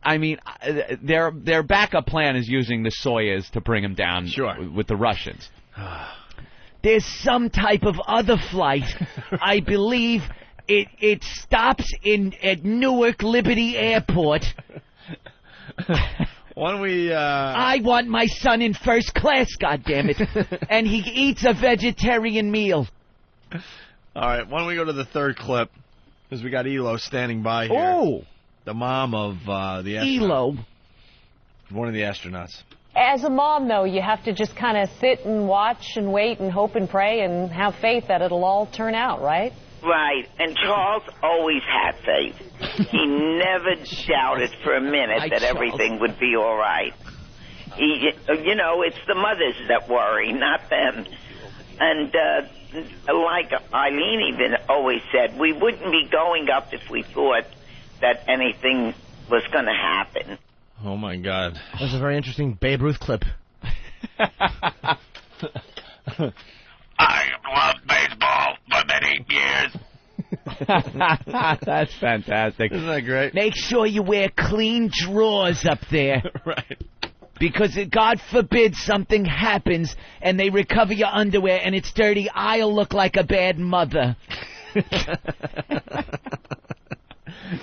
I mean, their backup plan is using the Soyuz to bring them down with the Russians. There's some type of other flight. I believe it stops at Newark Liberty Airport. Why don't we, I want my son in first class, goddammit. And he eats a vegetarian meal. All right, why don't we go to the third clip? Because we got Elo standing by here. Oh! The mom of the astronaut. Elo. One of the astronauts. As a mom, though, you have to just kind of sit and watch and wait and hope and pray and have faith that it'll all turn out, right? Right, and Charles always had faith. He never doubted for a minute that everything would be all right. You know, it's the mothers that worry, not them. And like Eileen even always said, we wouldn't be going up if we thought that anything was going to happen. Oh, my God. That was a very interesting Babe Ruth clip. I loved baseball for many years. That's fantastic. Isn't that great? Make sure you wear clean drawers up there. Right. Because God forbid something happens and they recover your underwear and it's dirty, I'll look like a bad mother.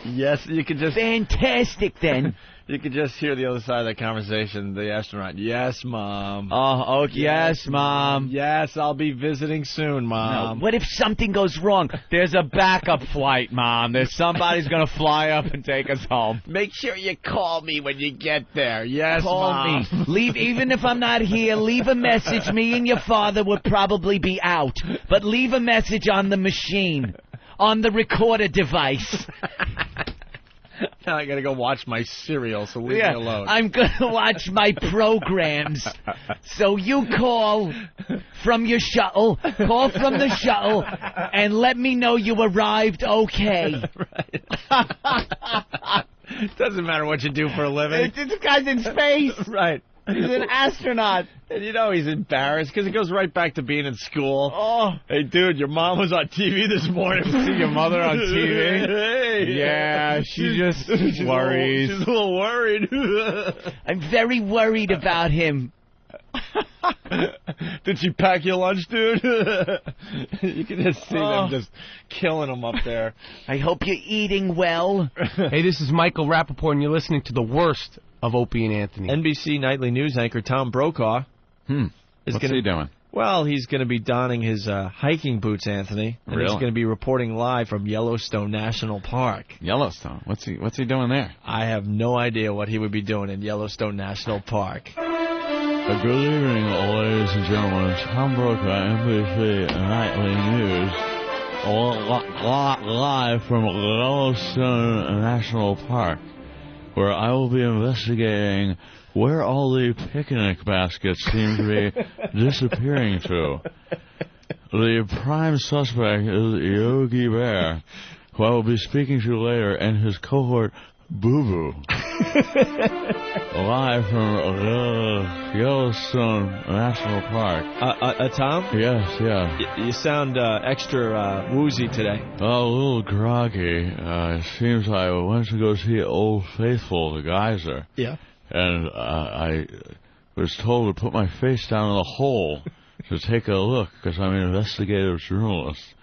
Yes, you could just... Fantastic, then. You could just hear the other side of the conversation, the astronaut. Yes, Mom. Oh, yes, Mom. Yes, I'll be visiting soon, Mom. No, what if something goes wrong? There's a backup flight, Mom. There's somebody's going to fly up and take us home. Make sure you call me when you get there. Yes, Call Mom. me. Leave, even if I'm not here, leave a message. Me and your father would probably be out. But leave a message on the machine, on the recorder device. Now I gotta go watch my cereal, so leave me alone. I'm gonna watch my programs. So you call from your shuttle, and let me know you arrived okay. Doesn't matter what you do for a living. This guy's in space. Right. He's an astronaut. And you know he's embarrassed because it goes right back to being in school. Oh. Hey, dude, your mom was on TV this morning. See your mother on TV? Hey. Yeah, she just worries. She's a little worried. I'm very worried about him. Did she pack your lunch, dude? You can just see them just killing him up there. I hope you're eating well. Hey, this is Michael Rappaport, and you're listening to the worst of Opie and Anthony. NBC Nightly News anchor Tom Brokaw. What's he doing? Well, he's going to be donning his hiking boots, Anthony. And he's going to be reporting live from Yellowstone National Park. Yellowstone? What's he doing there? I have no idea what he would be doing in Yellowstone National Park. Good evening, ladies and gentlemen. Tom Brokaw, NBC Nightly News, live from Yellowstone National Park, where I will be investigating where all the picnic baskets seem to be disappearing to. The prime suspect is Yogi Bear, who I will be speaking to later, and his cohort, Boo Boo. Live from Yellowstone National Park. Tom? Yes. You sound extra woozy today. A little groggy. It seems I went to go see Old Faithful, the geyser. Yeah. And I was told to put my face down in the hole to take a look, because I'm an investigative journalist.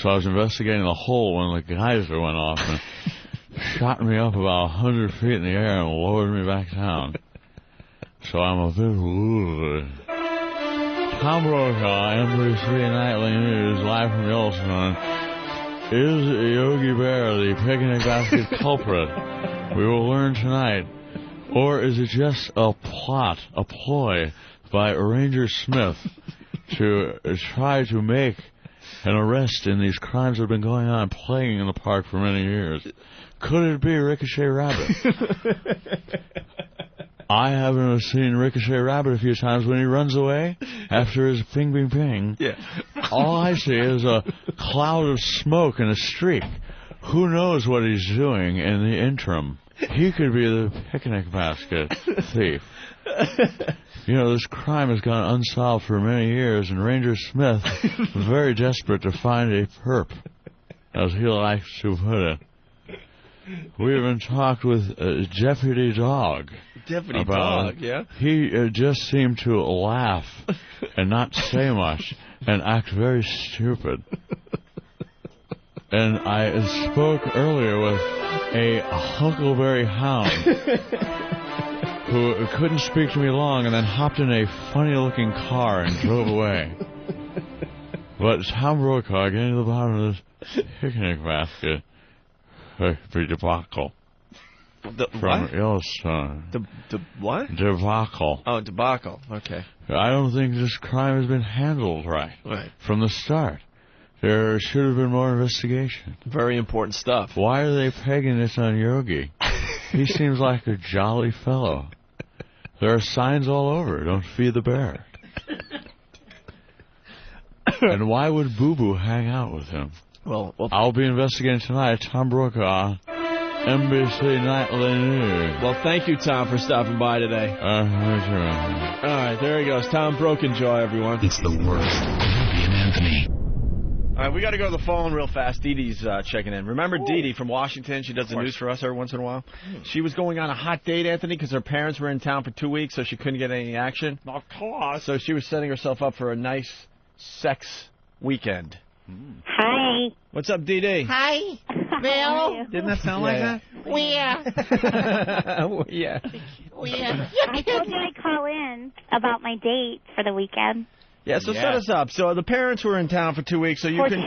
So I was investigating the hole when the geyser went off and shot me up about 100 feet in the air and lowered me back down. So I'm a bit woozy. Tom Brokaw, NBC Nightly News, live from Yellowstone. Is Yogi Bear the picnic basket culprit? We will learn tonight. Or is it just a plot, a ploy by Ranger Smith to try to make an arrest in these crimes that have been going on, playing in the park for many years? Could it be Ricochet Rabbit? I haven't seen Ricochet Rabbit a few times when he runs away after his ping, ping, ping. Yeah. All I see is a cloud of smoke and a streak. Who knows what he's doing in the interim? He could be the picnic basket thief. You know, this crime has gone unsolved for many years, and Ranger Smith was very desperate to find a perp, as he likes to put it. We even talked with Deputy Dog. Deputy about Dog, yeah? He just seemed to laugh and not say much and act very stupid. And I spoke earlier with a Huckleberry Hound who couldn't speak to me long and then hopped in a funny-looking car and drove away. But Tom Brokaw getting to the bottom of this picnic basket for debacle. From what? Yellowstone. What? Debacle. Oh, debacle. Okay. I don't think this crime has been handled right. Right. From the start. There should have been more investigation. Very important stuff. Why are they pegging this on Yogi? He seems like a jolly fellow. There are signs all over. Don't feed the bear. And why would Boo Boo hang out with him? Well, I'll be investigating tonight. Tom Brokaw, NBC Nightly News. Well, thank you, Tom, for stopping by today. All right, there he goes. Tom Brokenjoy, everyone. It's the worst. Opie and Anthony. All right, we got to go to the phone real fast. Dee Dee's checking in. Remember Dee Dee from Washington? She does the news for us every once in a while. She was going on a hot date, Anthony, because her parents were in town for 2 weeks, so she couldn't get any action. Of course. So she was setting herself up for a nice sex weekend. Hi. What's up, Dee Dee? Hi. Bill. Didn't that sound like that? Yeah. Yeah. I told you I'd call in about my date for the weekend. Yeah, so set us up. So the parents were in town for 2 weeks, so you For can... 2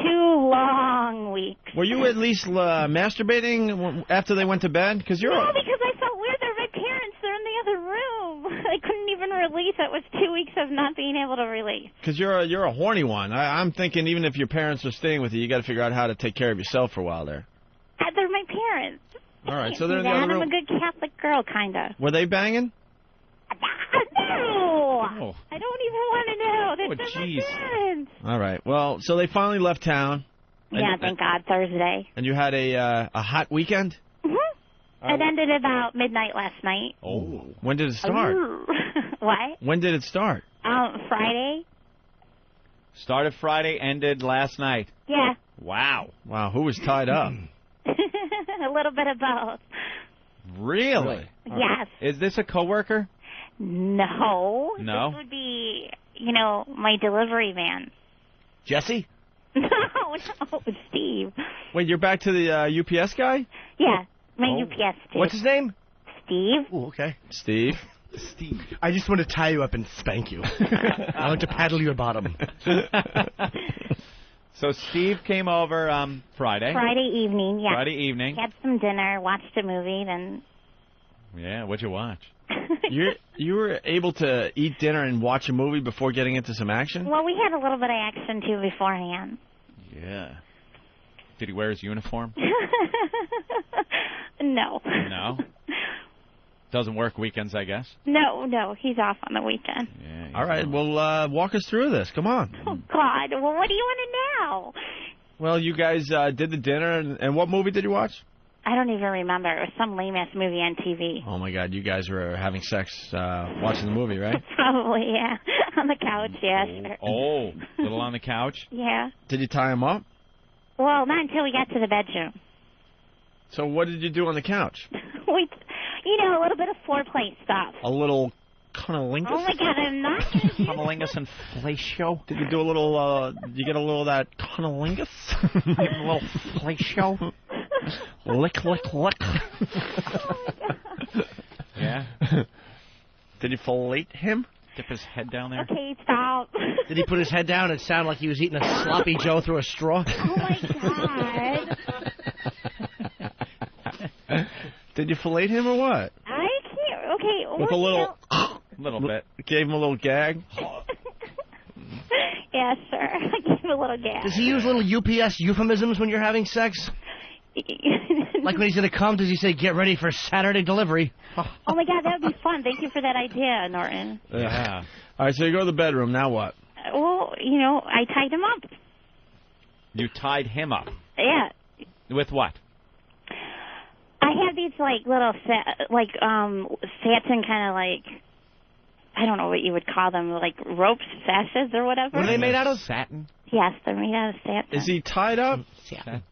long weeks. Were you at least masturbating after they went to bed? Because you're... No, because I felt weird. They're my parents. They're in the other room. I couldn't even release. It was 2 weeks of not being able to release. Because you're a horny one. I'm thinking even if your parents are staying with you, you got to figure out how to take care of yourself for a while there. They're my parents. All right, so they're in the And other I'm a room. good Catholic girl, kind of. Were they banging? No! Oh. I don't even want to know. They're jeez. my parents. All right. Well, so they finally left town. Yeah, thank God, Thursday. And you had a hot weekend? It ended about midnight last night. Oh. When did it start? What? When did it start? Friday. Started Friday, ended last night. Yeah. Wow. Wow, who was tied up? A little bit of both. Really? Yes. Is this a coworker? No. No? This would be, my delivery man. Jesse? No, Steve. Wait, you're back to the UPS guy? Yeah, my UPS dude. What's his name? Steve. Oh, okay. Steve. I just want to tie you up and spank you. I want to paddle your bottom. So Steve came over Friday. Friday evening, yeah. Friday evening. Had some dinner, watched a movie, then... Yeah, what'd you watch? You were able to eat dinner and watch a movie before getting into some action? Well, we had a little bit of action, too, beforehand. Yeah. Did he wear his uniform? No. No? Doesn't work weekends, I guess? No, he's off on the weekend. Yeah. All right, well, walk us through this. Come on. Oh, God. Well, what do you want to know? Well, you guys did the dinner, and what movie did you watch? I don't even remember. It was some lame-ass movie on TV. Oh, my God, you guys were having sex watching the movie, right? Probably, yeah. On the couch, yeah, sure. Oh, little on the couch? Yeah. Did you tie him up? Well, not until we got to the bedroom. So what did you do on the couch? A little bit of foreplay stuff. A little cunnilingus? Oh, my God, I'm not... Cunnilingus and fellatio? Did you do a little, did you get a little of that cunnilingus? a little fellatio? Lick, lick, lick. Yeah. Did you fillet him? Dip his head down there? Okay, stop. Did he put his head down and sound like he was eating a sloppy Joe through a straw? Oh, my God. Did you fillet him or what? I can't. Okay. With a little... little bit. Gave him a little gag? Yeah, sure. I gave him a little gag. Does he use little UPS euphemisms when you're having sex? Like when he's going to come, does he say, get ready for Saturday delivery? Oh, my God, that would be fun. Thank you for that idea, Norton. Yeah. All right, so you go to the bedroom. Now what? Well, you know, I tied him up. You tied him up. Yeah. With what? I have these, like, little, satin kind of, like, I don't know what you would call them, like ropes, sashes or whatever. What are they made out of? Satin? Yes, they're made out of satin. Is he tied up? Satin.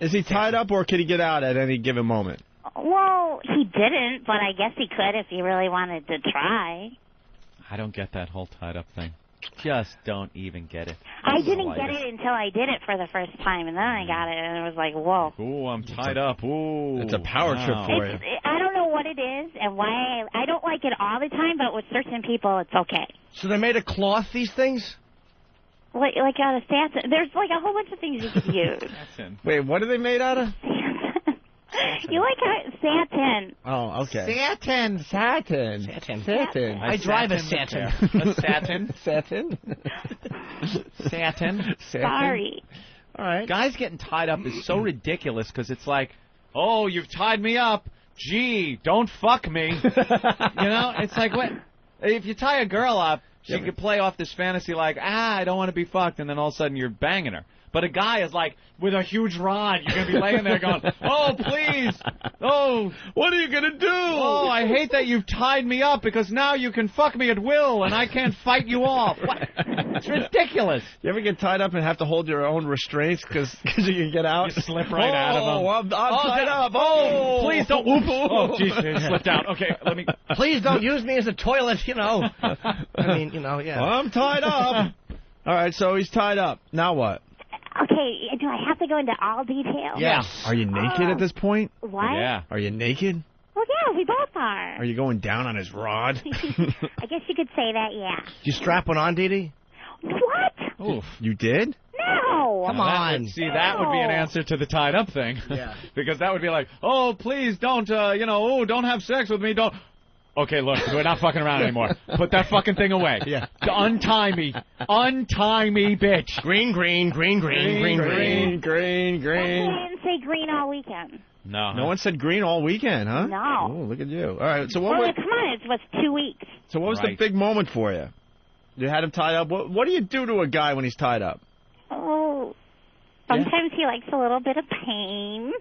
Is he tied up, or can he get out at any given moment? Well, he didn't, but I guess he could if he really wanted to try. I don't get that whole tied up thing. Just don't even get it. I didn't get it until I did it for the first time, and then I got it, and it was like, whoa. Ooh, I'm tied up. Ooh. It's a power trip for you. I don't know what it is and why. I don't like it all the time, but with certain people, it's okay. So they're made of cloth, these things? Like out of satin. There's like a whole bunch of things you could use. Wait, what are they made out of? You like satin. Oh, okay. Satin. I drive a satin. A satin? Satin? Satin? Sorry. All right. Guys getting tied up is so ridiculous because it's like, oh, you've tied me up. Gee, don't fuck me. You know, it's like, what? If you tie a girl up, she could play off this fantasy like, I don't want to be fucked, and then all of a sudden you're banging her. But a guy is like, with a huge rod, you're going to be laying there going, oh, please. Oh. What are you going to do? Oh, I hate that you've tied me up because now you can fuck me at will and I can't fight you off. What? It's ridiculous. You ever get tied up and have to hold your own restraints because you can get out? You slip right out of them. I'm tied up. Oh, please don't. Oops. Oh, jeez, it slipped out. Okay, let me. Please don't use me as a toilet, you know. I mean, you know, yeah. Well, I'm tied up. All right, so he's tied up. Now what? Okay, do I have to go into all detail? Yeah. Are you naked at this point? What? Yeah. Are you naked? Well, yeah, we both are. Are you going down on his rod? I guess you could say that, yeah. Did you strap one on, Dee Dee? What? Oof. You did? No. Come on. That would be an answer to the tied up thing. Yeah. Because that would be like, oh, please don't, don't have sex with me. Don't. Okay, look, we're not fucking around anymore. Put that fucking thing away. Yeah. Untie me. Untie me, bitch. Green. Green. I didn't say green all weekend. No. No one said green all weekend, huh? No. Oh, look at you. All right, so Come on, it was 2 weeks. So what was the big moment for you? You had him tied up. What do you do to a guy when he's tied up? Oh, sometimes he likes a little bit of pain.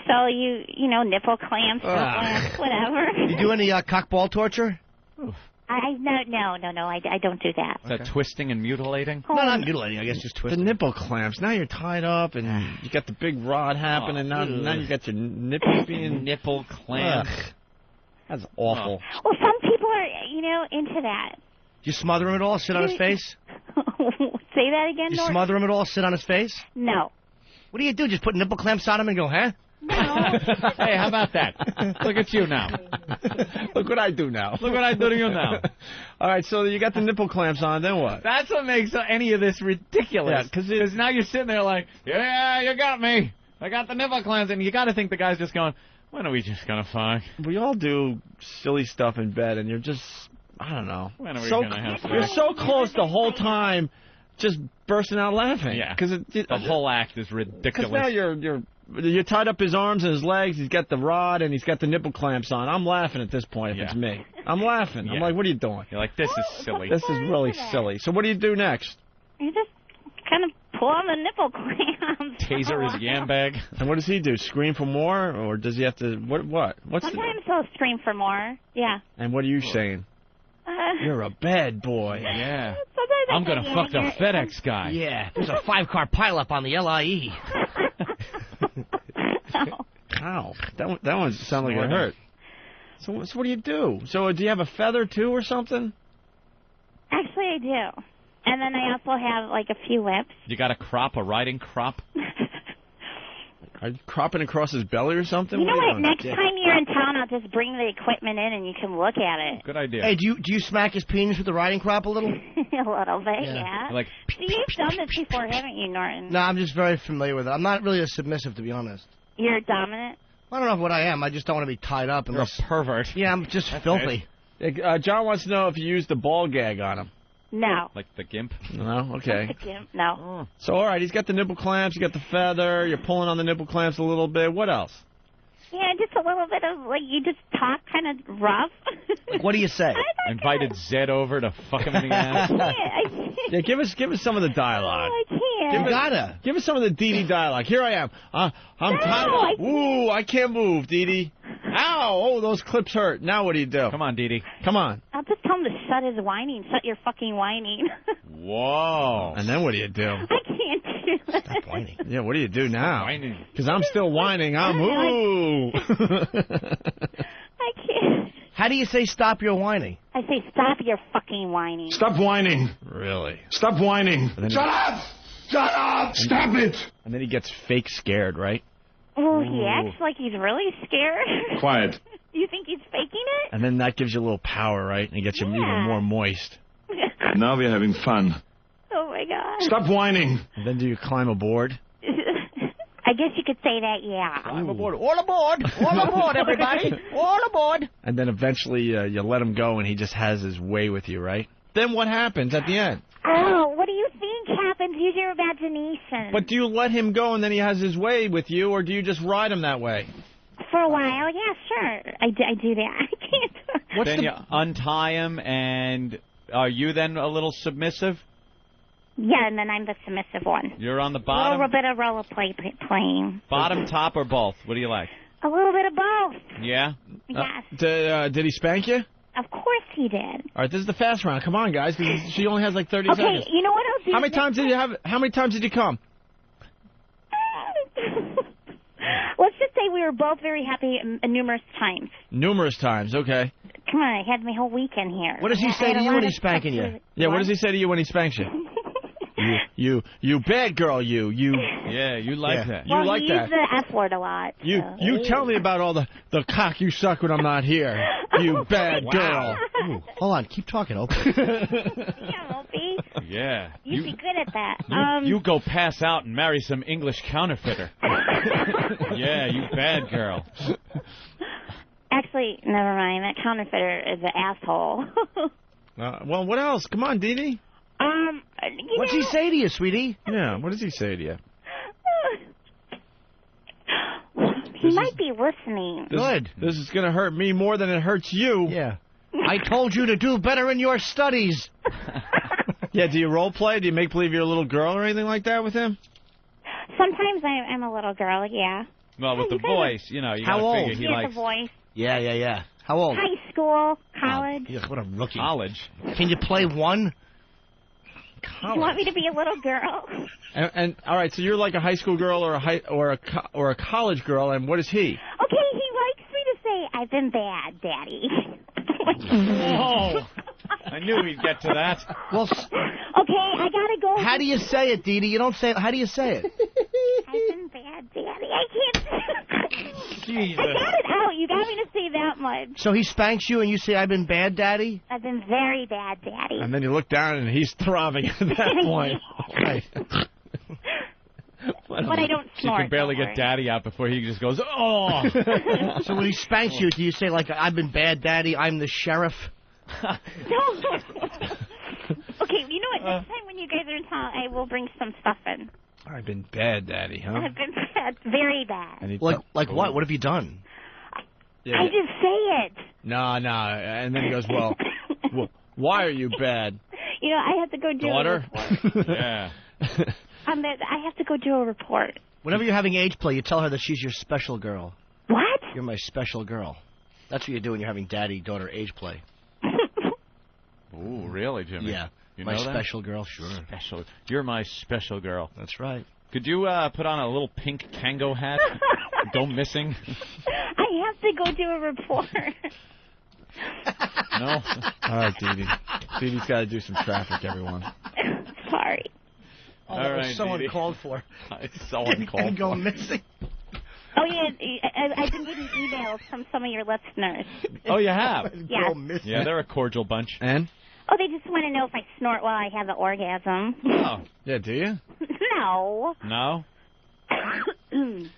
So you know, nipple clamps, whatever. You do any cockball torture? No, I don't do that. Is that twisting and mutilating? No, not mutilating, I guess just twisting. The nipple clamps. Now you're tied up and you got the big rod happening. Now you got your nipples being... Nipple clamps. That's awful. Well, some people are, into that. Do you smother him at all, sit on his face? Say that again, You Norton? smother him at all, sit on his face? No. What do you do? Just put nipple clamps on him and go, huh? No. Hey, how about that? Look at you now. Look what I do now. Look what I do to you now. All right, so you got the nipple clamps on, then what? That's what makes any of this ridiculous. Yeah, because now you're sitting there like, yeah, you got me. I got the nipple clamps. And you got to think the guy's just going, when are we just going to fuck? We all do silly stuff in bed, and you're just, I don't know. When are we going to have sex? You're so close the whole time, just bursting out laughing. Yeah, because the whole act is ridiculous. Because now you're tied up his arms and his legs. He's got the rod and he's got the nipple clamps on. I'm laughing at this point if it's me. I'm laughing. I'm like, what are you doing? You're like, this is silly. This is really silly. So what do you do next? You just kind of pull on the nipple clamps. Taser his yam bag. And what does he do? Scream for more, or does he have to? What? Sometimes he'll scream for more. Yeah. And what are you saying? You're a bad boy. Yeah. I'm gonna fuck the FedEx guy. Yeah. There's a 5-car pileup on the LIE. Ow. That one sounded like it hurt. So what do you do? So do you have a feather too or something? Actually, I do. And then I also have like a few whips. You got a riding crop? Are you cropping across his belly or something? You know what? Next time you're in town, I'll just bring the equipment in and you can look at it. Good idea. Hey, do you smack his penis with the riding crop a little? A little bit, yeah. Like, You've done this before, haven't you, Norton? No, I'm just very familiar with it. I'm not really a submissive, to be honest. You're dominant? I don't know what I am. I just don't want to be tied up. You're a pervert. Yeah, I'm just filthy. John wants to know if you used the ball gag on him. No. Like the gimp? No? Okay. No. So, all right, he's got the nipple clamps, you got the feather, you're pulling on the nipple clamps a little bit. What else? Yeah, just a little bit of, like, you just talk kind of rough. Like, what do you say? Invited Zed over to fuck him in the ass. Yeah, give us some of the dialogue. I can't. Give us some of the Dee Dee dialogue. Here I am. I'm tired. Ooh, I can't move, Dee Dee. Ow! Oh, those clips hurt. Now what do you do? Come on, Dee Dee. Come on. I'll just tell him to shut his whining. Shut your fucking whining. Whoa. And then what do you do? I can't do that. Stop whining. Yeah, what do you do now? Because I'm still whining. I'm ooh. I can't. How do you say stop your whining? I say stop your fucking whining. Stop whining. Really? Stop whining. Shut up! Shut up! Stop it! And then he gets fake scared, right? Oh, he acts like he's really scared. Quiet. You think he's faking it? And then that gives you a little power, right? And it gets you even more moist. Now we're having fun. Oh, my God. Stop whining. And then do you climb aboard? I guess you could say that, yeah. Climb aboard. All aboard. All aboard, everybody. All aboard. And then eventually you let him go and he just has his way with you, right? Then what happens at the end? Oh, what do you think happens? Use your imagination. But do you let him go and then he has his way with you, or do you just ride him that way? For a while, yeah, sure. I do that. I can't. Then you untie him, and are you then a little submissive? Yeah, and then I'm the submissive one. You're on the A bottom? little bit of role playing. Bottom, top, or both? What do you like? A little bit of both. Yeah? Yes. Did he spank you? Of course he did. All right, this is the fast round. Come on, guys, because she only has like 30 Okay, seconds. you know what I'll do? How many times did you have? How many times did you come? Let's just say we were both very happy numerous times. Numerous times. Okay. Come on, I had my whole weekend here. What does he say to you when he's spanking you? Yeah, what does he say to you when he spanks you? you bad girl, you. Yeah, you like that. Well, You like he that. used the F word a lot. You tell me about all the cock you suck when I'm not here. You bad girl. Ooh, hold on, keep talking, Opie. Yeah, Opie. Yeah. You'd be good at that. You go pass out and marry some English counterfeiter. Yeah, you bad girl. Actually, never mind. That counterfeiter is an asshole. Well, what else? Come on, Dee Dee. What's he say to you, sweetie? Yeah, what does he say to you? He might be listening. Good. This is going to hurt me more than it hurts you. Yeah. I told you to do better in your studies. Yeah, do you role play? Do you make believe you're a little girl or anything like that with him? Sometimes I'm a little girl, yeah. Well, with the voice, you know, you How gotta old? figure he He has likes a voice. Yeah. How old? High school, college. Ugh, what a rookie. college. Can you play one? You want me to be a little girl? And all right, so you're like a high school girl or a college girl, and what is he? Okay, he likes me to say, I've been bad, Daddy. Whoa. I knew we'd get to that. Well, okay, I gotta go. how do you say it, Dee Dee? You don't say it. How do you say it? I've been bad, Daddy. I can't. Jesus. I got it out. You got me to say that much. So he spanks you and you say, I've been bad, Daddy? I've been very bad, Daddy. And then you look down and he's throbbing at that point. Right. But I don't She snort. can barely don't get Daddy out before he just goes, oh. So when he spanks you, do you say, like, I've been bad, Daddy, I'm the sheriff? worry. No. Okay, you know what? Next time when you guys are in town, I will bring some stuff in. I've been bad, Daddy, huh? I've been bad, very bad. And he Like what? What have you done? I just say it. No. And then he goes, well, why are you bad? You know, I have to go do Daughter? a report. Yeah. I have to go do a report. Whenever you're having age play, you tell her that she's your special girl. What? You're my special girl. That's what you do when you're having daddy-daughter age play. Ooh, really, Jimmy? Yeah. You My know that? special girl, sure. Special. You're my special girl. That's right. Could you put on a little pink Kango hat? Go missing? I have to go do a report. No? All right, Dee Dee. Dee Dee's got to do some traffic, everyone. Sorry. Oh, All that right, was so Dee Dee. uncalled for. It's so uncalled Go for. missing. Oh, yeah, I've been getting emails from some of your listeners. Oh, you have? Yeah. Yeah, they're a cordial bunch. And? Oh, they just want to know if I snort while I have an orgasm. Oh. Yeah, do you? No. No?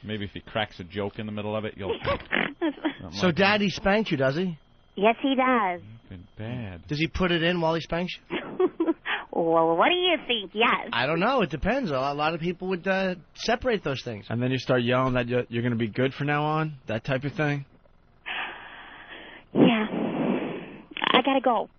Maybe if he cracks a joke in the middle of it, you'll... So Daddy spanks you, does he? Yes, he does. Been bad. Does he put it in while he spanks you? Well, what do you think? Yes. I don't know. It depends. A lot of people would separate those things. And then you start yelling that you're going to be good from now on, that type of thing. Yeah. I gotta go.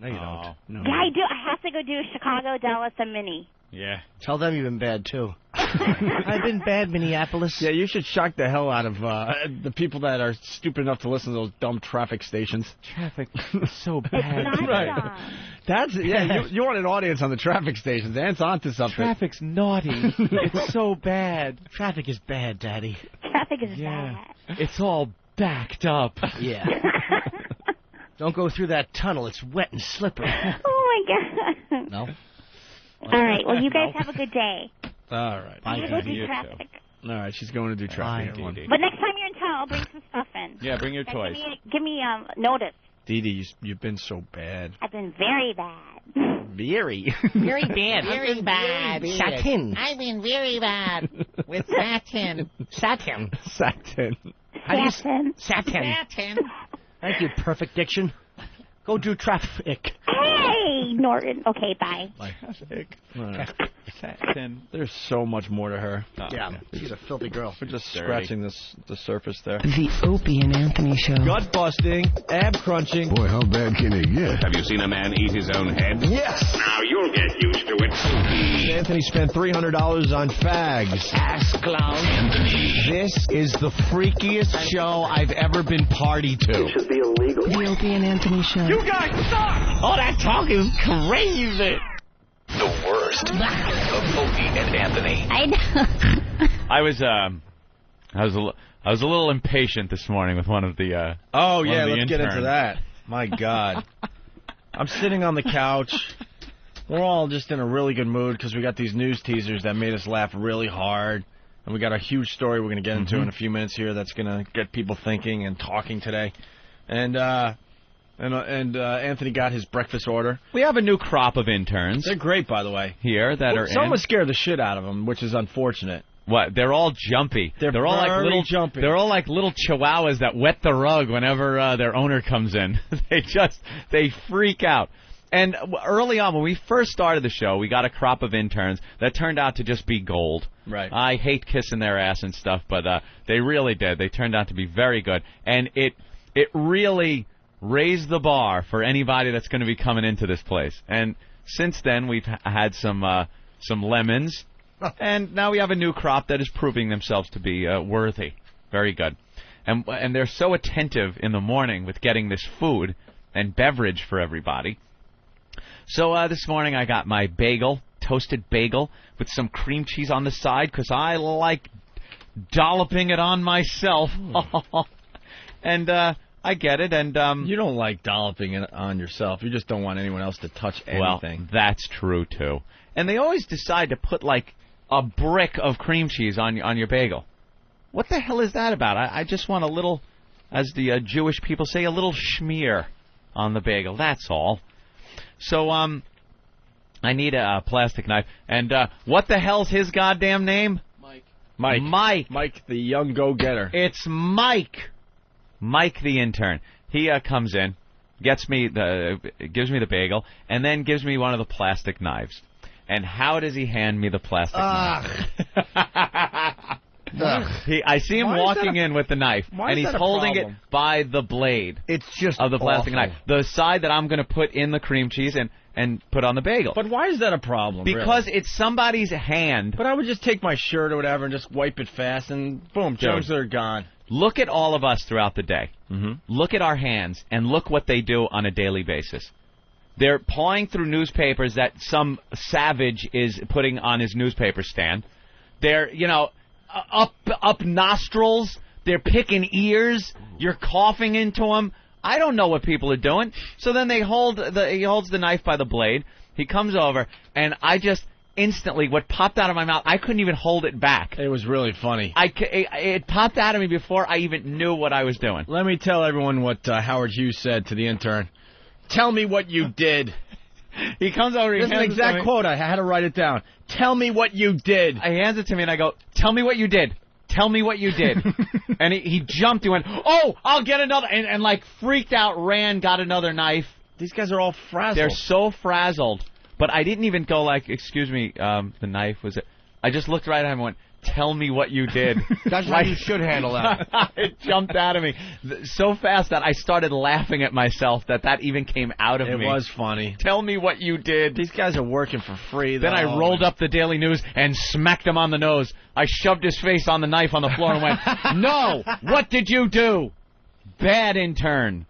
No, you don't. No. Yeah, I do. I have to go do Chicago, Dallas, and Minnie. Yeah. Tell them you've been bad, too. I've been bad, Minneapolis. Yeah, you should shock the hell out of the people that are stupid enough to listen to those dumb traffic stations. Traffic is so bad. Right. That's you want an audience on the traffic stations. Ant's onto something. Traffic's naughty. It's so bad. Traffic is bad, Daddy. Traffic is bad. It's all backed up. Yeah. Don't go through that tunnel. It's wet and slippery. Oh, my God. No? All right. Well, you guys have a good day. All right. I'm going to go do traffic. All right, she's going to do traffic. But next time you're in town, I'll bring some stuff in. Yeah, bring your And toys. Give me notice. Dee Dee, you've been so bad. I've been very bad. Very. Very bad. Very bad. Satin. I've been very bad with satin. Satin. Satin. Satin. Satin. Thank you, perfect diction. Go do traffic. Hey, Norton. Okay, bye. Traffic. Satin. There's so much more to her. Yeah, she's a filthy girl. We're just scratching the surface there. The Opie and Anthony Show. Gut busting, ab crunching. Boy, how bad can it get? Have you seen a man eat his own head? Yes. Now you'll get used to it. Anthony spent $300 on fags. Ass clown. This is the freakiest show I've ever been party to. It should be illegal. The Opie and Anthony Show. You guys suck! Oh, that talk is crazy. The worst of Opie and Anthony. I know. I was a little impatient this morning with one of the. Oh, yeah, one of the let's get into interns. that. My God. I'm sitting on the couch. We're all just in a really good mood because we got these news teasers that made us laugh really hard. And we got a huge story we're going to get into in a few minutes here that's going to get people thinking and talking today. And Anthony got his breakfast order. We have a new crop of interns. They're great, by the way. Here that are Someone in. scared the shit out of them, which is unfortunate. What? They're all jumpy. They're all like very little jumpy. They're all like little chihuahuas that wet the rug whenever their owner comes in. They freak out. And early on, when we first started the show, we got a crop of interns that turned out to just be gold. Right. I hate kissing their ass and stuff, but they really did. They turned out to be very good. And it really raised the bar for anybody that's going to be coming into this place. And since then, we've had some lemons, and now we have a new crop that is proving themselves to be worthy. Very good. And they're so attentive in the morning with getting this food and beverage for everybody. So this morning I got my toasted bagel with some cream cheese on the side because I like dolloping it on myself. And I get it. And you don't like dolloping it on yourself. You just don't want anyone else to touch anything. Well, that's true, too. And they always decide to put, like, a brick of cream cheese on your bagel. What the hell is that about? I just want a little, as the Jewish people say, a little schmear on the bagel. That's all. So, I need a plastic knife. And what the hell's his goddamn name? Mike. Mike, the young go-getter. It's Mike. Mike, the intern. He comes in, gives me the bagel, and then gives me one of the plastic knives. And how does he hand me the plastic knife? I see him walking in with the knife, and he's holding it by the blade. It's just of the plastic awful. knife, the side that I'm going to put in the cream cheese and put on the bagel. But why is that a problem? Because it's somebody's hand. But I would just take my shirt or whatever and just wipe it fast, and boom, germs are gone. Look at all of us throughout the day. Mm-hmm. Look at our hands, and look what they do on a daily basis. They're pawing through newspapers that some savage is putting on his newspaper stand. They're, up nostrils. They're picking ears. You're coughing into them. I don't know what people are doing. So then he holds the knife by the blade. He comes over, and I just instantly, what popped out of my mouth, I couldn't even hold it back. It was really funny. It popped out of me before I even knew what I was doing. Let me tell everyone what Howard Hughes said to the intern. Tell me what you did. He comes over. This is an exact quote. I had to write it down. Tell me what you did. He hands it to me, and I go, tell me what you did. Tell me what you did. And he jumped. He went, oh, I'll get another. And like freaked out, ran, got another knife. These guys are all frazzled. They're so frazzled. But I didn't even go like, excuse me, the knife was it? I just looked right at him and went, tell me what you did. That's how you should handle that. It jumped out of me so fast that I started laughing at myself that even came out of me. It was funny. Tell me what you did. These guys are working for free. Then I rolled up the Daily News and smacked him on the nose. I shoved his face on the knife on the floor and went, no, what did you do? Bad intern.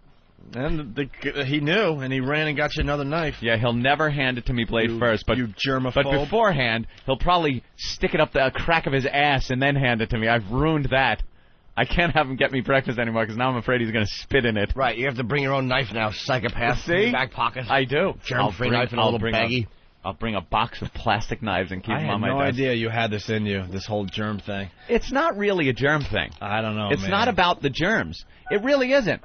And he knew, and he ran and got you another knife. Yeah, he'll never hand it to me blade first. But you germaphobe. But beforehand, he'll probably stick it up the crack of his ass and then hand it to me. I've ruined that. I can't have him get me breakfast anymore because now I'm afraid he's going to spit in it. Right, you have to bring your own knife now, psychopath. See? In your back pocket. I do. Germ-free knife and a little baggie. I'll bring a box of plastic knives and keep them on my desk. I had no idea you had this in you, this whole germ thing. It's not really a germ thing. I don't know, It's not about the germs. It really isn't.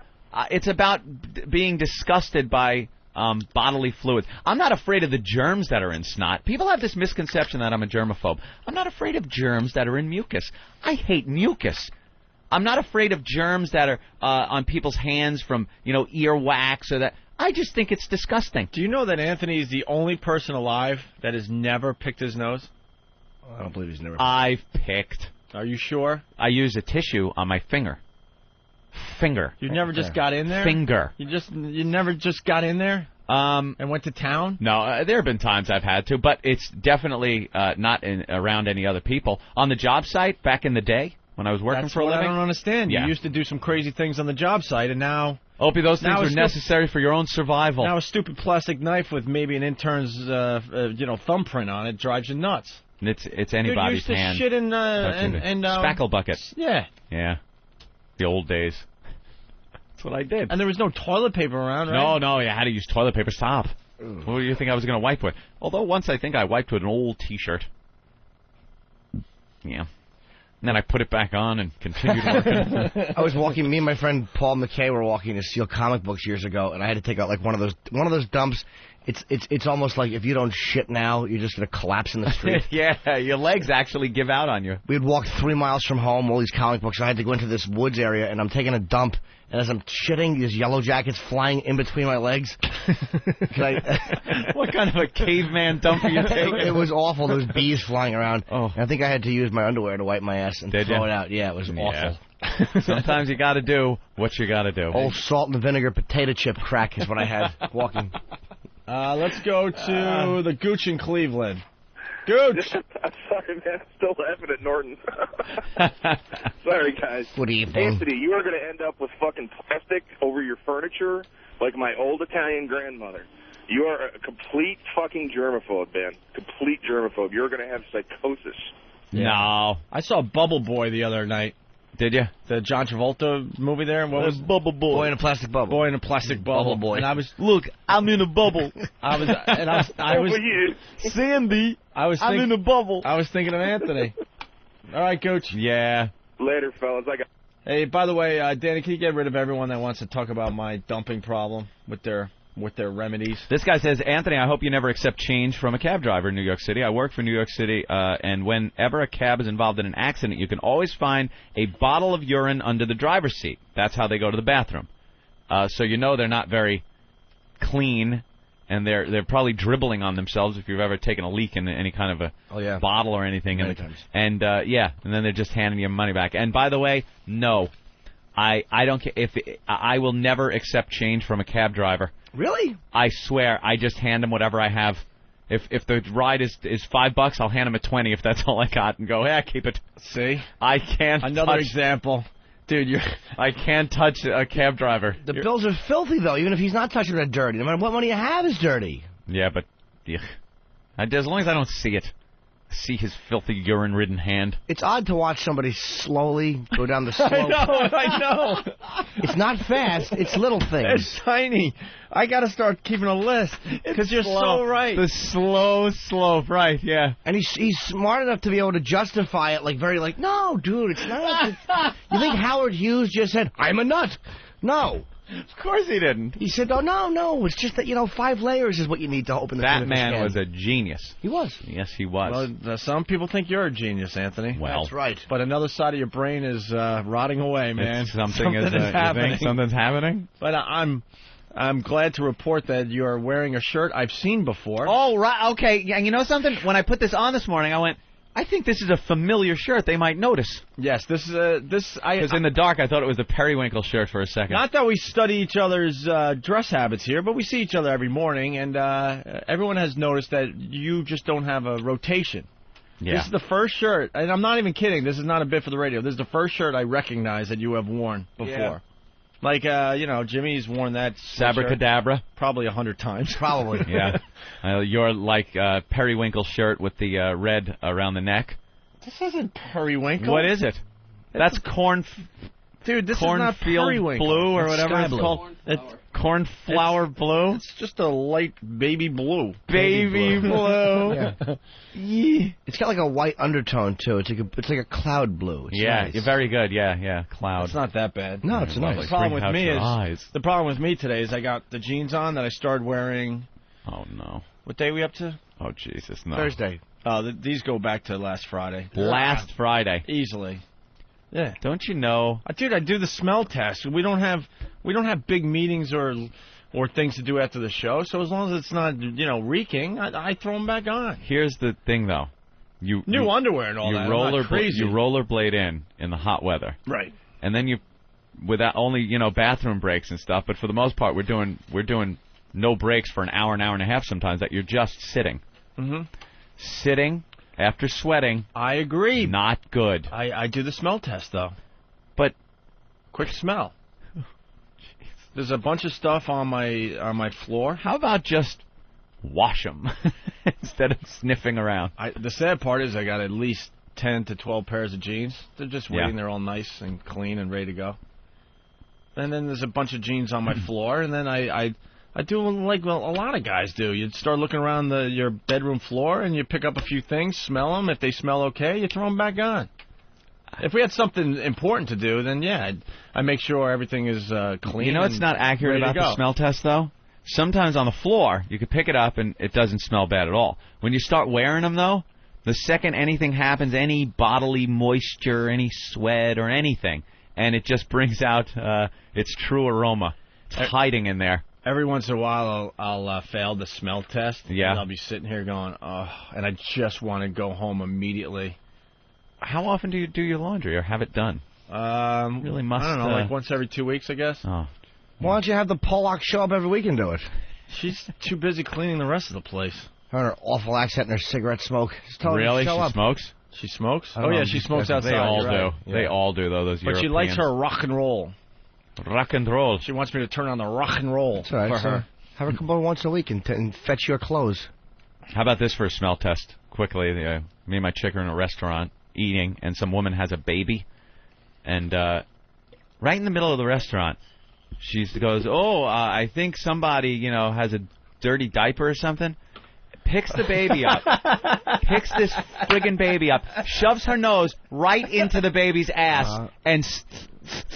It's about being disgusted by bodily fluids. I'm not afraid of the germs that are in snot. People have this misconception that I'm a germaphobe. I'm not afraid of germs that are in mucus. I hate mucus. I'm not afraid of germs that are on people's hands from, earwax or that. I just think it's disgusting. Do you know that Anthony is the only person alive that has never picked his nose? I don't believe he's never. I've picked. Are you sure? I use a tissue on my finger. You never just got in there? Finger. You never just got in there? And went to town? No, there have been times I've had to, but it's definitely not around any other people. On the job site, back in the day, when I was working for a living. I don't understand. Yeah. You used to do some crazy things on the job site, and now... Opie, those things are necessary for your own survival. Now a stupid plastic knife with maybe an intern's, thumbprint on it drives you nuts. It's anybody's Dude, hand. Shit in spackle bucket. Yeah. Yeah. The old days. That's what I did. And there was no toilet paper around, right? No, you had to use toilet paper. Stop. What do you think I was going to wipe with? Although once I think I wiped with an old T-shirt. Yeah. And then I put it back on and continued working. I was walking. Me and my friend Paul McKay were walking to steal comic books years ago, and I had to take out like one of those dumps. It's almost like if you don't shit now, you're just gonna collapse in the street. Yeah, your legs actually give out on you. We had walked 3 miles from home, all these comic books. So I had to go into this woods area, and I'm taking a dump. And as I'm shitting, these yellow jackets flying in between my legs. What kind of a caveman dump are you taking? It was awful. There was bees flying around. Oh. And I think I had to use my underwear to wipe my ass and throw it out. Yeah, it was awful. Sometimes you got to do what you got to do. Old salt and vinegar potato chip crack is what I had walking. Let's go to the Gooch in Cleveland. Gooch! I'm sorry, man. I'm still laughing at Norton. Sorry, guys. Good evening. Anthony, you are going to end up with fucking plastic over your furniture like my old Italian grandmother. You are a complete fucking germaphobe, man. Complete germaphobe. You're going to have psychosis. Yeah. No. I saw Bubble Boy the other night. Did you? The John Travolta movie there? What was Bubble Boy? Boy in a plastic bubble. Boy in a plastic bubble. Bubble Boy. And I was, look, I'm in a bubble. I was Sandy. I'm in a bubble. I was thinking of Anthony. All right, Coach. Yeah. Later, fellas. Hey, by the way, Danny, can you get rid of everyone that wants to talk about my dumping problem with their remedies? This guy says, Anthony, I hope you never accept change from a cab driver in New York City. I work for New York City, and whenever a cab is involved in an accident, you can always find a bottle of urine under the driver's seat. That's how they go to the bathroom. So you know they're not very clean, and they're probably dribbling on themselves if you've ever taken a leak in any kind of a bottle or anything. Many times. And then they're just handing you money back. And by the way, no, I don't care if I will never accept change from a cab driver. Really? I swear, I just hand him whatever I have. If the ride is $5, I'll hand him a 20 if that's all I got, and go, yeah, keep it. See? I can't. Another example. Dude, I can't touch a cab driver. The bills are filthy, though, even if he's not touching it dirty. No matter what money you have is dirty. Yeah, but as long as I don't see it. See his filthy urine-ridden hand. It's odd to watch somebody slowly go down the slope. I know. It's not fast. It's little things. It's tiny. I got to start keeping a list because you're so right. The slow slope, right? Yeah. And he's smart enough to be able to justify it, no, dude, it's not. You think Howard Hughes just said, "I'm a nut"? No. Of course he didn't. He said, "Oh no, it's just that 5 layers is what you need to open the." That man was a genius. He was. Yes, he was. Well, some people think you're a genius, Anthony. Well, that's right. But another side of your brain is rotting away, man. Something is happening. You think something's happening? But I'm glad to report that you are wearing a shirt I've seen before. Oh, right. Okay. Yeah, you know something? When I put this on this morning, I went, I think this is a familiar shirt. They might notice. Yes, this is Because in the dark, I thought it was the Periwinkle shirt for a second. Not that we study each other's dress habits here, but we see each other every morning, and everyone has noticed that you just don't have a rotation. Yeah. This is the first shirt, and I'm not even kidding. This is not a bit for the radio. This is the first shirt I recognize that you have worn before. Yeah. Like, Jimmy's worn that Sabracadabra? Probably 100 times. Probably. Yeah. You're like Periwinkle shirt with the red around the neck. This isn't Periwinkle. What is it? That's corn... Dude, this is not cornfield Periwinkle. blue or whatever Sky it's blue. called. Cornflower blue? It's just a light baby blue. Baby blue. Yeah. Yeah. It's got like a white undertone too. It's like a cloud blue. It's Yeah, nice. you're very good. Yeah, cloud. It's not that bad. No, it's not. The problem with Bring out me your is eyes. the problem with me today is I got the jeans on that I started wearing. Oh no. What day are we up to? Oh Jesus, no. Thursday. These go back to last Friday. Last Friday. Easily. Yeah. Don't you know? Dude, I do the smell test. We don't have big meetings or things to do after the show. So as long as it's not reeking, I throw them back on. Here's the thing though. New underwear and all that. I'm not crazy. You rollerblade in the hot weather. Right. And then you, without only bathroom breaks and stuff, but for the most part we're doing no breaks for an hour and a half sometimes. That you're just sitting. Mm-hmm. Sitting after sweating. I agree. Not good. I do the smell test though. But quick smell. There's a bunch of stuff on my floor. How about just wash them instead of sniffing around? The sad part is I got at least 10 to 12 pairs of jeans. They're just waiting there all nice and clean and ready to go. And then there's a bunch of jeans on my floor, and then I do like a lot of guys do. You start looking around your bedroom floor, and you pick up a few things, smell them. If they smell okay, you throw them back on. If we had something important to do, then I make sure everything is clean. You know what's not accurate about the smell test, though? Sometimes on the floor, you could pick it up and it doesn't smell bad at all. When you start wearing them, though, the second anything happens, any bodily moisture, any sweat or anything, and it just brings out its true aroma. It's hiding in there. Every once in a while, I'll fail the smell test. Yeah. And I'll be sitting here going, oh, and I just want to go home immediately. How often do you do your laundry or have it done? Really must. I don't know, like once every 2 weeks, I guess. Oh. Why don't you have the Pollock show up every week and do it? She's too busy cleaning the rest of the place. Her and her awful accent and her cigarette smoke. Just tell her Really? to show She up. smokes? She smokes? I don't know. She smokes outside. They all you're do. right. They all do, though, those But Europeans. she likes her rock and roll. Rock and roll. She wants me to turn on the rock and roll That's right. for So her. have her come over once a week and fetch your clothes. How about this for a smell test? Quickly, me and my chick are in a restaurant eating, and some woman has a baby. And right in the middle of the restaurant, she goes, I think somebody, has a dirty diaper or something. Picks the baby up. Picks this friggin' baby up. Shoves her nose right into the baby's ass and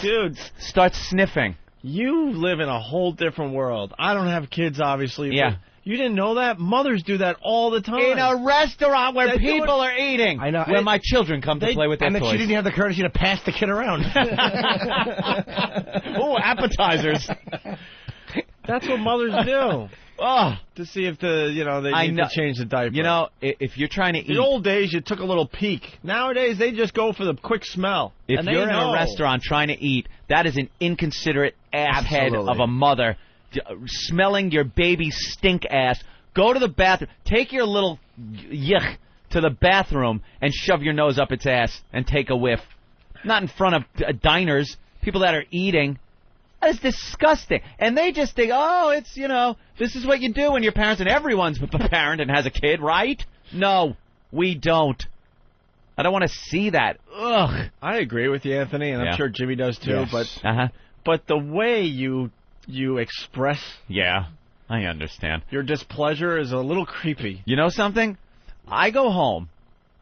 dude, starts sniffing. You live in a whole different world. I don't have kids, obviously. Yeah. But you didn't know that? Mothers do that all the time. In a restaurant where They do people it- are eating. I know. Where my children come to play with their and then toys. she didn't have the courtesy to pass the kid around. Oh, appetizers. That's what mothers do. Oh, to see if they I need know. to change the diaper. If you're trying to eat. In the old days, you took a little peek. Nowadays, they just go for the quick smell. If and you're they in know. a restaurant trying to eat, that is an inconsiderate asshead Absolutely. of a mother smelling your baby's stink ass. Go to the bathroom. Take your little yuck to the bathroom and shove your nose up its ass and take a whiff. Not in front of diners, people that are eating. That's disgusting. And they just think, it's, this is what you do when your parents, and everyone's a parent and has a kid, right? No, we don't. I don't want to see that. Ugh. I agree with you, Anthony, and I'm sure Jimmy does too. Yes. But the way you express Yeah, I understand. your displeasure is a little creepy. You know something? I go home,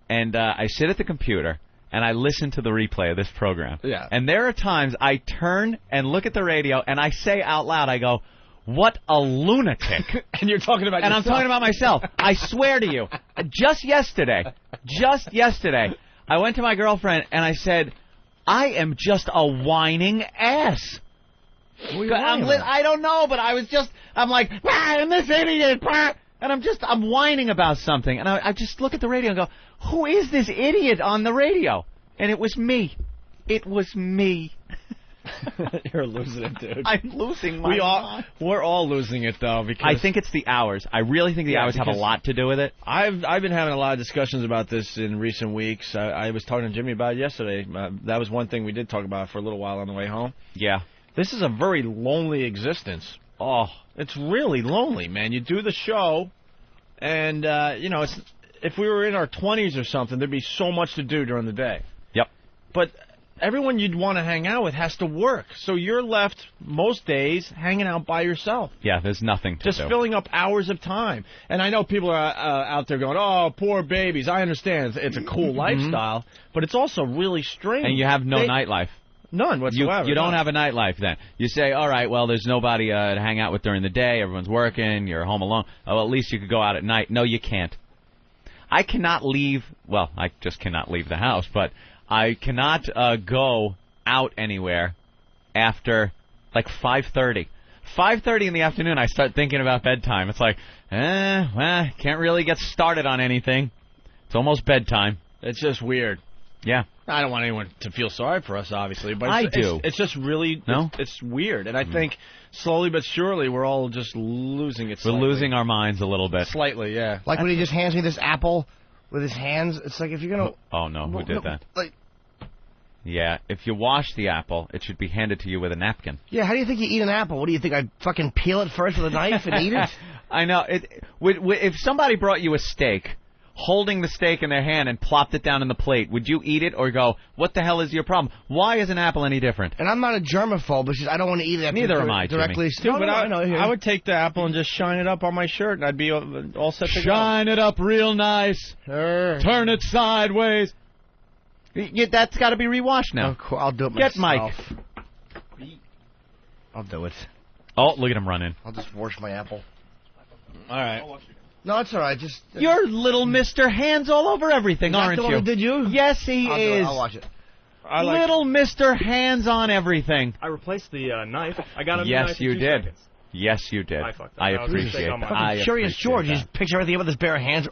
and I sit at the computer, and I listen to the replay of this program. Yeah. And there are times I turn and look at the radio, and I say out loud, I go, what a lunatic. And you're talking about And I'm yourself. talking about myself. I swear to you, just yesterday, I went to my girlfriend, and I said, I am just a whining ass. I don't know, but I'm like, and this idiot, and I'm whining about something, and I just look at the radio and go, who is this idiot on the radio? And it was me. It was me. You're losing it, dude. I'm losing my mind. We're all losing it, though, because I think it's the hours. I really think the hours have a lot to do with it. I've been having a lot of discussions about this in recent weeks. I was talking to Jimmy about it yesterday. That was one thing we did talk about for a little while on the way home. Yeah. This is a very lonely existence. Oh, it's really lonely, man. You do the show, and, if we were in our 20s or something, there'd be so much to do during the day. Yep. But everyone you'd want to hang out with has to work. So you're left most days hanging out by yourself. Yeah, there's nothing to do. Just filling up hours of time. And I know people are out there going, oh, poor babies. I understand. It's a cool lifestyle, but it's also really strange. And you have no nightlife. None whatsoever. You don't have a nightlife then. You say, all right, well, there's nobody to hang out with during the day. Everyone's working. You're home alone. Oh, well, at least you could go out at night. No, you can't. I cannot leave. Well, I just cannot leave the house, but I cannot go out anywhere after like 5:30. 5:30 in the afternoon, I start thinking about bedtime. It's like, can't really get started on anything. It's almost bedtime. It's just weird. Yeah. I don't want anyone to feel sorry for us, obviously, but I do. It's just really, it's weird, and I think slowly but surely we're all just losing it. Slightly. We're losing our minds a little bit. Slightly, yeah. Like when he just hands me this apple with his hands. It's like if you're gonna. Oh no, who did that? Like. Yeah, if you wash the apple, it should be handed to you with a napkin. Yeah, how do you think you eat an apple? What do you think? I fucking peel it first with a knife and eat it? I know. If somebody brought you a steak, holding the steak in their hand and plopped it down in the plate, would you eat it or go, what the hell is your problem? Why is an apple any different? And I'm not a germaphobe, but I don't want to eat it. Neither am I, directly. Jimmy. Dude, I would take the apple and just shine it up on my shirt, and I'd be all set to go. Shine it up real nice. Turn it sideways. That's got to be rewashed now. Oh, cool. I'll do it myself. Get Mike. I'll do it. Oh, look at him running. I'll just wash my apple. All right. No, it's all right. You're little Mr. Hands all over everything, aren't the one you? who did you? Yes, he is. I'll watch it. Little Mr. Hands on everything. I replaced the knife. I got him. Yes, you did. Seconds. Yes, you did. I appreciate that. Curious George. He just picks everything up with his bare hands.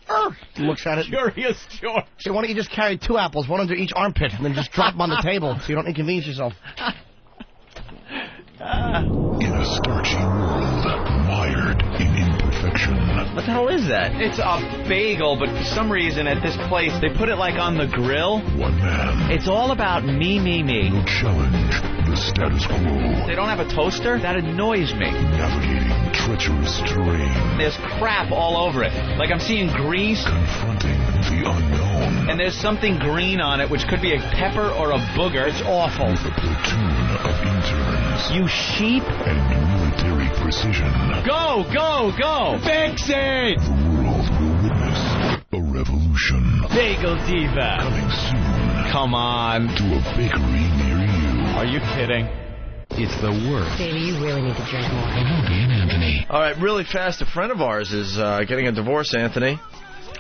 Looks at it. Curious George. So why don't you just carry 2 apples, one under each armpit, and then just drop them on the table so you don't inconvenience yourself? In a starchy world, mired in imperfection. What the hell is that? It's a bagel, but for some reason at this place they put it like on the grill. One man. It's all about me. Will challenge the status quo. They don't have a toaster? That annoys me. Navigating treacherous terrain. There's crap all over it. Like I'm seeing grease. Confronting the unknown. And there's something green on it, which could be a pepper or a booger. It's awful. With a platoon of interns. You sheep. And military precision. Go! Fix it! The world will witness a revolution. Bagel Diva. Coming soon. Come on. To a bakery near you. Are you kidding? It's the worst. Baby, you really need to drink more. Opie and Anthony. All right, really fast, a friend of ours is getting a divorce, Anthony.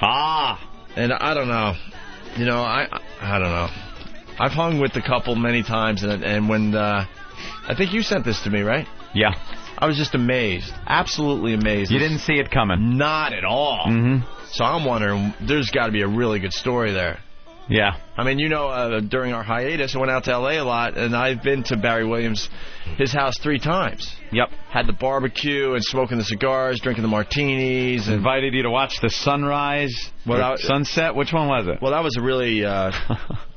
And I don't know. You know, I don't know. I've hung with the couple many times, and when I think you sent this to me, right? Yeah. I was just amazed. Absolutely amazed. You didn't see it coming. Not at all. Mm-hmm. So I'm wondering, there's got to be a really good story there. Yeah. I mean, you know, during our hiatus, I went out to L.A. a lot, and I've been to Barry Williams, his house 3 times. Yep. Had the barbecue and smoking the cigars, drinking the martinis. And invited you to watch the sunrise, sunset. Which one was it? Well, that was a really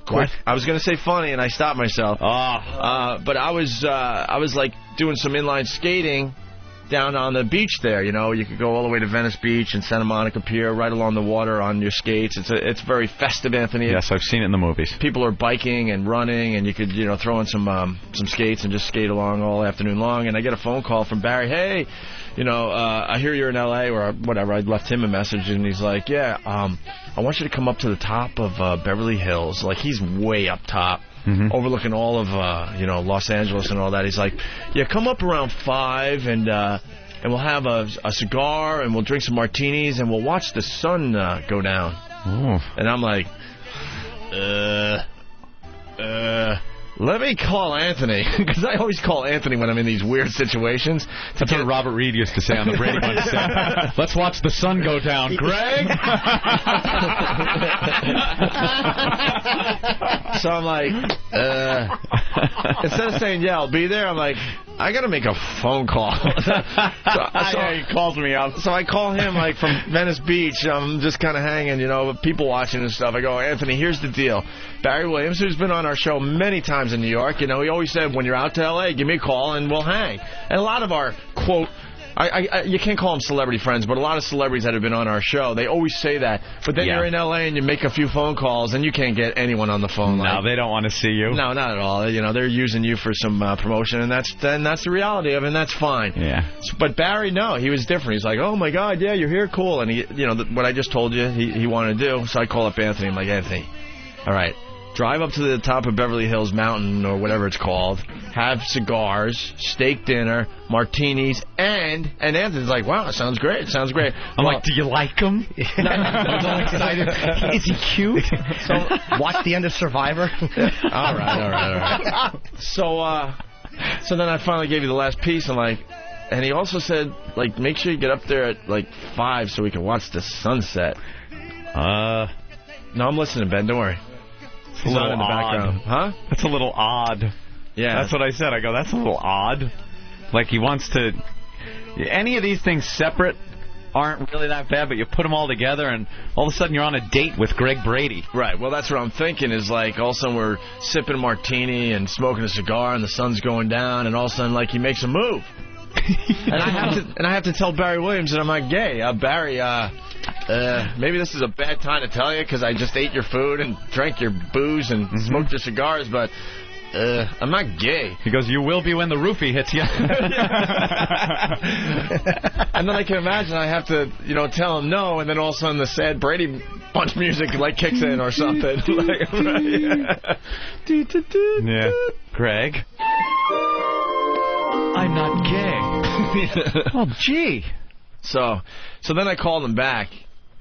quick. I was going to say funny, and I stopped myself. But I was like doing some inline skating down on the beach there. You know, you could go all the way to Venice Beach and Santa Monica Pier, right along the water on your skates. It's very festive, Anthony. Yes, I've seen it in the movies. People are biking and running, and you could throw in some skates and just skate along all afternoon long. And I get a phone call from Barry. Hey, I hear you're in L.A. or whatever. I left him a message, and he's like, yeah, I want you to come up to the top of Beverly Hills. Like, he's way up top. Mm-hmm. Overlooking all of Los Angeles and all that. He's like, yeah, come up around 5 and we'll have a cigar and we'll drink some martinis and we'll watch the sun go down. Ooh. And I'm like, let me call Anthony, because I always call Anthony when I'm in these weird situations. That's what Robert Reed used to say on the Brady Bunch set. Let's watch the sun go down, Greg. So I'm like, instead of saying, yeah, I'll be there, I'm like, I got to make a phone call. so he calls me up. So I call him, like, from Venice Beach. I'm just kind of hanging, you know, people watching and stuff. I go, Anthony, here's the deal. Barry Williams, who's been on our show many times in New York, you know, he always said, when you're out to L.A., give me a call and we'll hang. And a lot of our, quote, you can't call them celebrity friends, but a lot of celebrities that have been on our show, they always say that. But then you're in L.A. and you make a few phone calls, and you can't get anyone on the phone. No, they don't want to see you. No, not at all. You know, they're using you for some promotion, and that's the reality of it, and that's fine. Yeah. But Barry, no, he was different. He's like, oh, my God, yeah, you're here, cool. And, he, you know, what I just told you he wanted to do. So I call up Anthony. I'm like, Anthony, all right, drive up to the top of Beverly Hills Mountain or whatever it's called, have cigars, steak dinner, martinis, and Anthony's like, wow, that sounds great. Sounds great. I'm like, do you like him? I'm so excited. Is he cute? So watch the end of Survivor. All right. So then I finally gave you the last piece, and he also said, like, make sure you get up there at, like, 5 so we can watch the sunset. No, I'm listening, Ben. Don't worry. It's a little in the background. Huh? That's a little odd. Yeah. That's what I said. I go, that's a little odd. Like he wants to... Any of these things separate aren't really that bad, but you put them all together and all of a sudden you're on a date with Greg Brady. Right. Well, that's what I'm thinking is like all of a sudden we're sipping a martini and smoking a cigar and the sun's going down and all of a sudden like he makes a move. and I have to tell Barry Williams that I'm not gay. Barry, maybe this is a bad time to tell you because I just ate your food and drank your booze and smoked your cigars, but I'm not gay. He goes, you will be when the roofie hits you. And then I can imagine I have to, you know, tell him no, and then all of a sudden the sad Brady Bunch music like kicks in or something. Like, yeah. Greg, I'm not gay. Oh, gee. So then I called him back.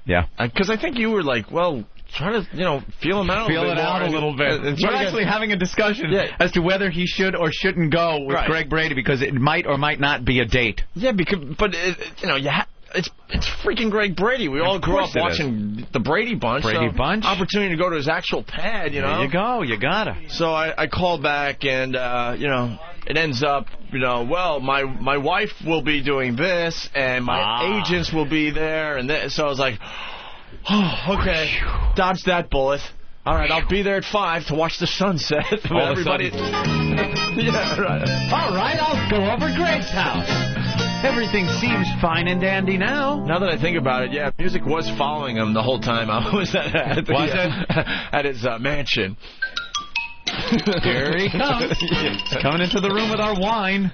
Yeah. Because I think you were like, well, try to, you know, feel him out a little bit. We're actually having a discussion as to whether he should or shouldn't go with Greg Brady because it might or might not be a date. Yeah, but you know, it's freaking Greg Brady. We all grew up watching the Brady Bunch. Bunch. Opportunity to go to his actual pad, you know. There you go. You gotta. So I called back and, you know, it ends up, you know, well, my wife will be doing this and my agents will be there. And so I was like, oh, okay, dodge that bullet. All right, I'll be there at 5 to watch the sunset. Everybody. Yeah, right. All right, I'll go over Greg's house. Everything seems fine and dandy now. Now that I think about it, yeah, music was following him the whole time I was at his mansion. Here he comes. Coming into the room with our wine.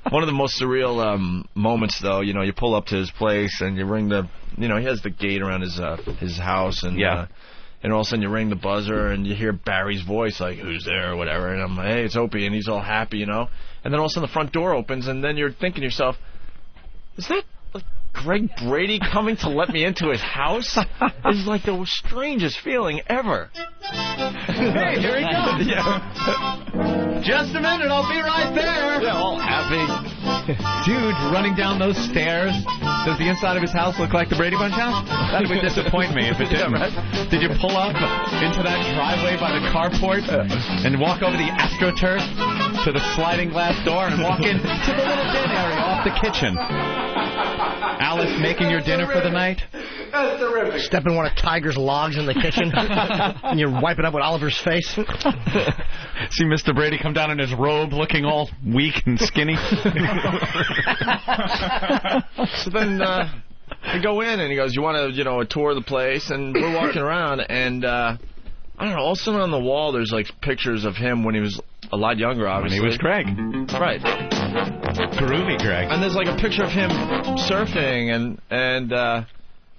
One of the most surreal moments, though, you know, you pull up to his place and you ring the, you know, he has the gate around his house and and all of a sudden you ring the buzzer and you hear Barry's voice like, who's there or whatever, and I'm like, hey, it's Opie, and he's all happy, you know, and then all of a sudden the front door opens and then you're thinking to yourself, is that Greg Brady coming to let me into his house? It's like the strangest feeling ever. Hey, here he comes. Yeah. Just a minute, I'll be right there. Yeah, all happy. Dude, running down those stairs. Does the inside of his house look like the Brady Bunch house? That would disappoint me if it didn't. Yeah, right? Did you pull up into that driveway by the carport and walk over the AstroTurf to the sliding glass door and walk into the little den area off the kitchen? Alice making your dinner for the night? That's terrific. Step in one of Tiger's logs in the kitchen, and you're wiping up with Oliver's face. See Mr. Brady come down in his robe looking all weak and skinny. So then we go in, and he goes, you want to, you know, a tour of the place? And we're walking around, and I don't know, all of a sudden on the wall there's, like, pictures of him when he was a lot younger, obviously. When he was Greg. Right. Groovy Greg. And there's, like, a picture of him surfing, and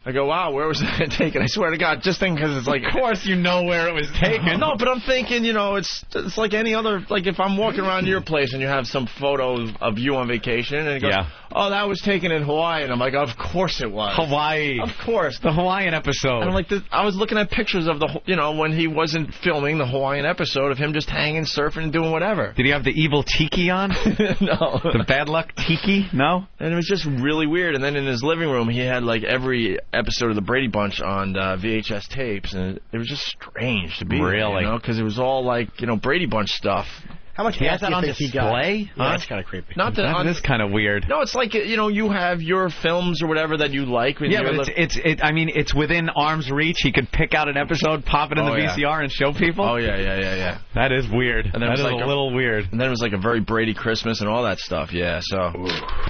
I go, wow, where was that taken? I swear to God, just thinking because it's like... Of course you know where it was taken. No, but I'm thinking, it's like any other... Like if I'm walking around your place and you have some photo of you on vacation and it goes, oh, that was taken in Hawaii. And I'm like, of course it was. Hawaii. Of course. The Hawaiian episode. And I'm like, I was looking at pictures of when he wasn't filming the Hawaiian episode of him just hanging, surfing, and doing whatever. Did he have the evil tiki on? No. The bad luck tiki? No? And it was just really weird. And then in his living room, he had like every episode of the Brady Bunch on VHS tapes, and it was just strange to be really, because it was all like Brady Bunch stuff. How much he has that on display? Yeah, that's kind of creepy. That is kind of weird. No, it's like you have your films or whatever that you like. Yeah, but it's within arm's reach. He could pick out an episode, pop it in the VCR, and show people. Oh yeah. That is weird. And then that is like a little weird. And then it was like a very Brady Christmas and all that stuff. Yeah. So,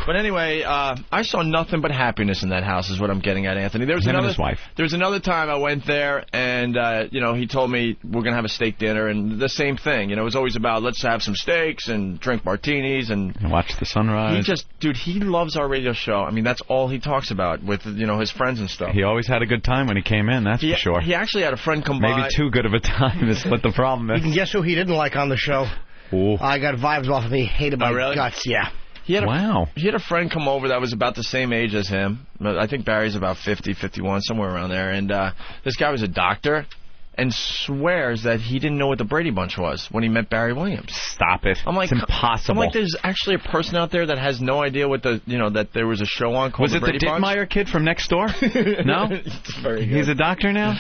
but anyway, I saw nothing but happiness in that house. Is what I'm getting at, Anthony. There was Him and his wife. There was another time I went there, and he told me we're gonna have a steak dinner, and the same thing. It was always about let's have some steaks and drink martinis and watch the sunrise. He loves our radio show. I mean, that's all he talks about with his friends and stuff. He always had a good time when he came in, that's for sure. He actually had a friend come by. Maybe too good of a time is what the problem is. You can guess who he didn't like on the show? Ooh. I got vibes off of me. Hated my guts, yeah. He had a friend come over that was about the same age as him. I think Barry's about 50, 51, somewhere around there. And this guy was a doctor. And swears that he didn't know what the Brady Bunch was when he met Barry Williams. Stop it. I'm like, it's impossible. I'm like, there's actually a person out there that has no idea what that there was a show on called the Brady Bunch. Was it the Dittmeyer kid from next door? No? Very good. He's a doctor now?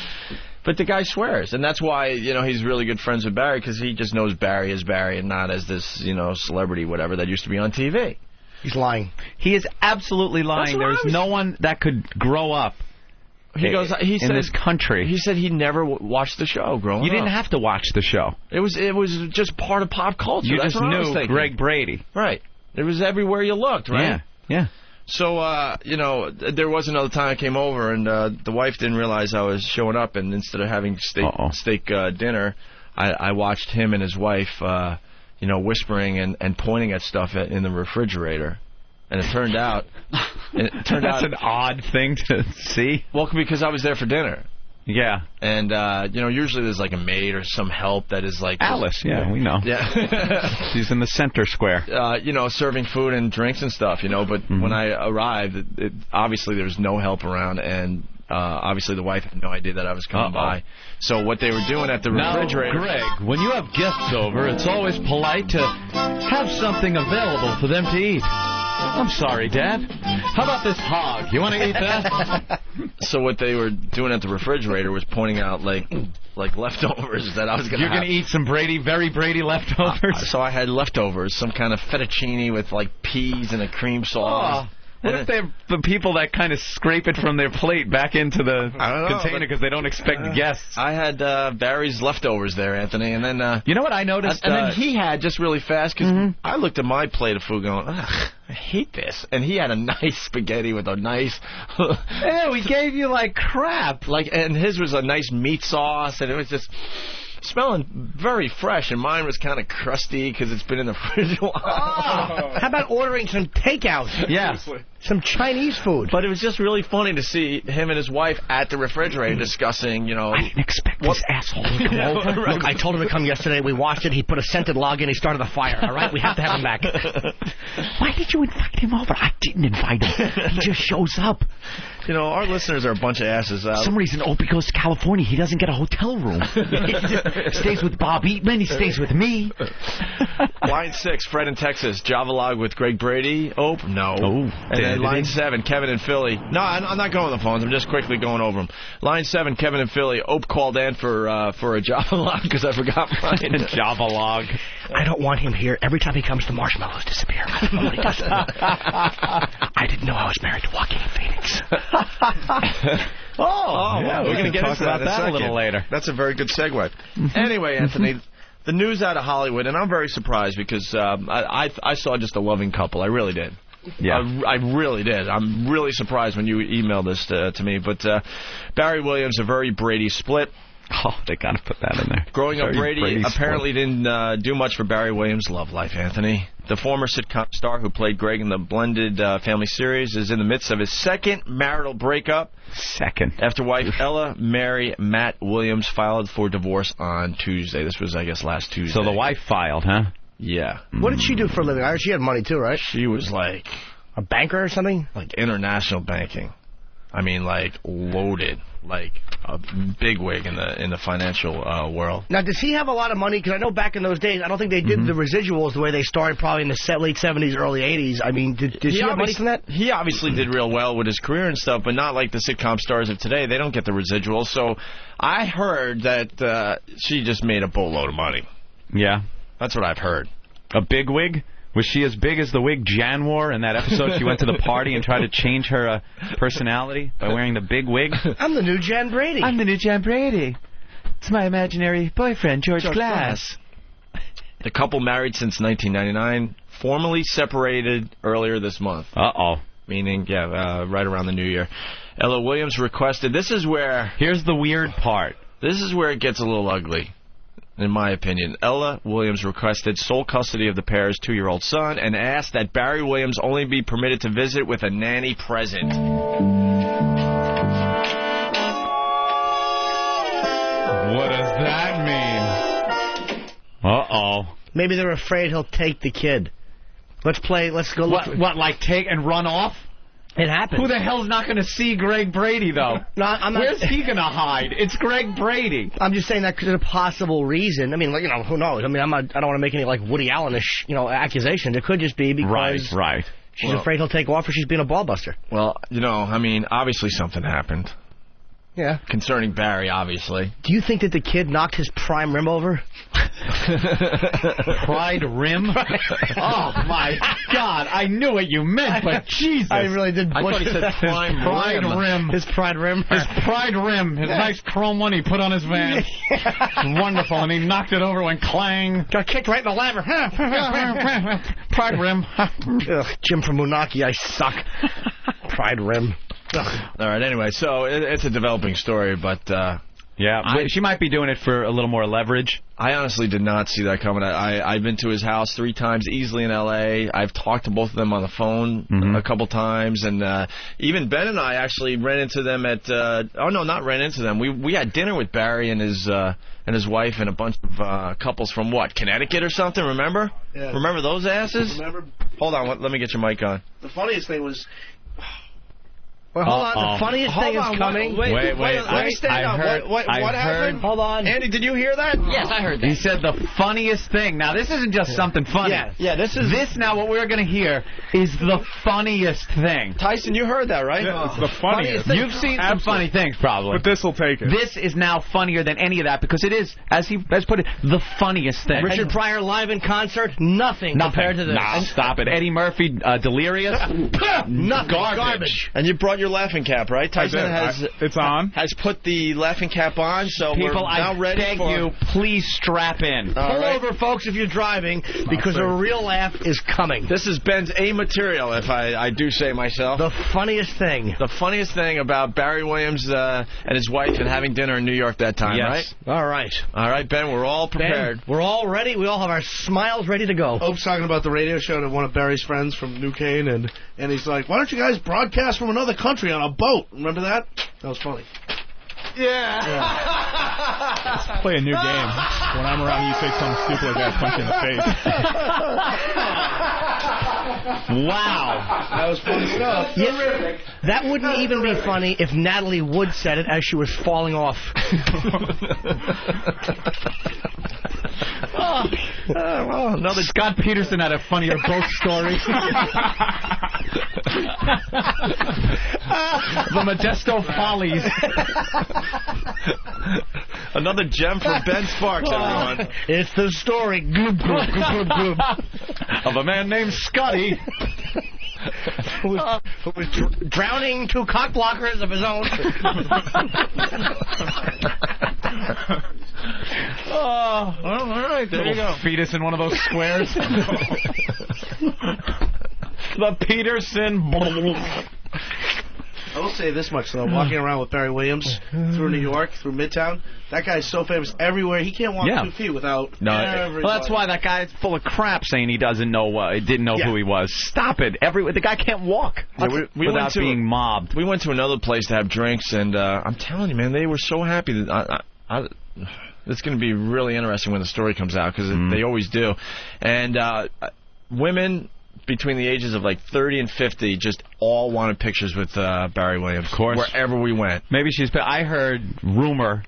But the guy swears, and that's why, he's really good friends with Barry, because he just knows Barry as Barry and not as this, celebrity, whatever, that used to be on TV. He's lying. He is absolutely lying. There's no one that could grow up in this country. He said he never watched the show growing up. You didn't have to watch the show. It was just part of pop culture. You just knew Greg Brady. Right. It was everywhere you looked, right? Yeah. So, there was another time I came over, and the wife didn't realize I was showing up, and instead of having steak dinner, I watched him and his wife, whispering and pointing at stuff in the refrigerator. And it turned out... That's an odd thing to see. Well, because I was there for dinner. Yeah. And, usually there's like a maid or some help that is like... Alice, we know. Yeah. She's in the center square. Serving food and drinks and stuff, but when I arrived, obviously there was no help around, and obviously the wife had no idea that I was coming by. So what they were doing at the refrigerator... Now, Greg, when you have guests over, it's always polite to have something available for them to eat. I'm sorry, Dad. How about this hog? You want to eat that? So what they were doing at the refrigerator was pointing out like leftovers that I was going to You're going to eat some very Brady leftovers? So I had leftovers, some kind of fettuccine with like peas and a cream sauce. What if they're the people that kind of scrape it from their plate back into the container because they don't expect guests? I had Barry's leftovers there, Anthony, and then... you know what I noticed? And then he had, just really fast, because I looked at my plate of food going, ugh, I hate this. And he had a nice spaghetti with a nice... Ew, he gave you like crap. And his was a nice meat sauce, and it was just... smelling very fresh, and mine was kind of crusty because it's been in the fridge a while. How about ordering some takeout? Yeah. Some Chinese food. But it was just really funny to see him and his wife at the refrigerator discussing, I didn't expect this asshole to come over. Right. Look, I told him to come yesterday. We watched it. He put a scented log in. He started a fire. All right? We have to have him back. Why did you invite him over? I didn't invite him. He just shows up. Our listeners are a bunch of asses. For some reason, Opie goes to California. He doesn't get a hotel room. He stays with Bob Eatman. He stays with me. Line 6, Fred in Texas. Java log with Greg Brady. No. Oh, and then line 7, Kevin in Philly. No, I'm not going on the phones. I'm just quickly going over them. Line 7, Kevin in Philly. Ope called in for a Java log because I forgot mine. Java log. I don't want him here. Every time he comes, the marshmallows disappear. I don't know what he does. I didn't know I was married to Joaquin Phoenix. Yeah, we're going to talk about that a little later. That's a very good segue. Anyway, Anthony, the news out of Hollywood, and I'm very surprised because I saw just a loving couple. I really did. Yeah, I really did. I'm really surprised when you emailed this to me. But Barry Williams, a very Brady split. Oh, they got to put that in there. Growing up, Brady apparently didn't do much for Barry Williams' love life, Anthony. the former sitcom star who played Greg in the Blended Family series, is in the midst of his second marital breakup. After wife Ella Mary Matt Williams filed for divorce on Tuesday. This was, I guess, last Tuesday. So the wife filed, huh? Yeah. What did she do for a living? She had money too, right? She was like a banker or something? Like international banking. I mean, like loaded, like a bigwig in the financial world. Now, does he have a lot of money? Because I know back in those days, I don't think they did the residuals the way they started probably in the late 70s, early 80s. I mean, did she have money from that? He obviously did real well with his career and stuff, but not like the sitcom stars of today. They don't get the residuals. So I heard that she just made a boatload of money. Yeah. That's what I've heard. A bigwig? Was she as big as the wig Jan wore in that episode? She went to the party and tried to change her personality by wearing the big wig? I'm the new Jan Brady. I'm the new Jan Brady. It's my imaginary boyfriend, George Glass. The couple married since 1999, formally separated earlier this month. Uh-oh. Meaning, right around the new year. Ella Williams requested, this is where... Here's the weird part. This is where it gets a little ugly. In my opinion, Ella Williams requested sole custody of the pair's 2-year-old son and asked that Barry Williams only be permitted to visit with a nanny present. What does that mean? Uh-oh. Maybe they're afraid he'll take the kid. Let's go look. What, like take and run off? It happens. Who the hell's not going to see Greg Brady, though? No, I'm not. Where's he going to hide? It's Greg Brady. I'm just saying that there's a possible reason. I mean, like, who knows? I mean, I don't want to make any, like, Woody Allen-ish, accusations. It could just be because right. she's afraid he'll take off or she's being a ballbuster. Well, I mean, obviously something happened. Yeah. Concerning Barry, obviously. Do you think that the kid knocked his prime rim over? Pride rim? Oh, my God. I knew what you meant, but Jesus. I really did. I thought he said prime rim. His pride rim. His pride rim. His nice chrome one he put on his van. It's wonderful. And he knocked it over, went clang. Got kicked right in the lever. Pride rim. Ugh, Jim from Moonaki, I suck. Pride rim. All right, anyway, so it's a developing story, but... she might be doing it for a little more leverage. I honestly did not see that coming. I've been to his house 3 times easily in L.A. I've talked to both of them on the phone a couple times, and even Ben and I actually ran into them at... not ran into them. We had dinner with Barry and his wife and a bunch of couples from, Connecticut or something, remember? Yeah. Remember those asses? Remember? Hold on, let me get your mic on. The funniest thing was... Well, hold on. The funniest thing is coming. Wait. Let me stand up. What happened? Hold on. Andy, did you hear that? Yes, I heard that. He said the funniest thing. Now, this isn't just something funny. Yeah, this is... This, now, what we're going to hear is the funniest thing. Tyson, you heard that, right? Yeah, it's the funniest. You've seen some funny things, probably. But this will take it. This is now funnier than any of that because it is, as he has put it, the funniest thing. Richard Pryor live in concert, nothing compared to this. Nah, stop it. Eddie Murphy, delirious. Nothing. Garbage. And you brought your laughing cap, right? Tyson has put the laughing cap on, so people, we're now ready beg you, please strap in. Pull over, folks, if you're driving, because a real laugh is coming. This is Ben's A material, if I do say myself. The funniest thing. The funniest thing about Barry Williams and his wife and having dinner in New York that time, right? All right. All right, Ben, we're all prepared. Ben, we're all ready. We all have our smiles ready to go. Oak's talking about the radio show to one of Barry's friends from New Cane, and he's like, why don't you guys broadcast from another country on a boat? Remember that? That was funny. Yeah. Let's play a new game. When I'm around, you say something stupid like that, punch you in the face. Wow. That was funny stuff. Yeah, that wouldn't even be funny if Natalie Wood said it as she was falling off. Well, another Scott Peterson had a funnier boat story. The Modesto Follies. Another gem from Ben Sparks, everyone. It's the story of a man named Scotty. who was drowning 2 cock blockers of his own. Oh, well, all right, there you go. Fetus in one of those squares. The Peterson. I will say this much, though. Walking around with Barry Williams through New York, through Midtown, that guy's so famous everywhere. He can't walk 2 feet without everybody. Well, that's why that guy's full of crap saying he didn't know who he was. Stop it. The guy can't walk without being mobbed. We went to another place to have drinks, and I'm telling you, man, they were so happy. That it's going to be really interesting when the story comes out, because they always do. And women between the ages of like 30 and 50 just all wanted pictures with Barry Williams. Of course. Wherever we went. Maybe I heard rumor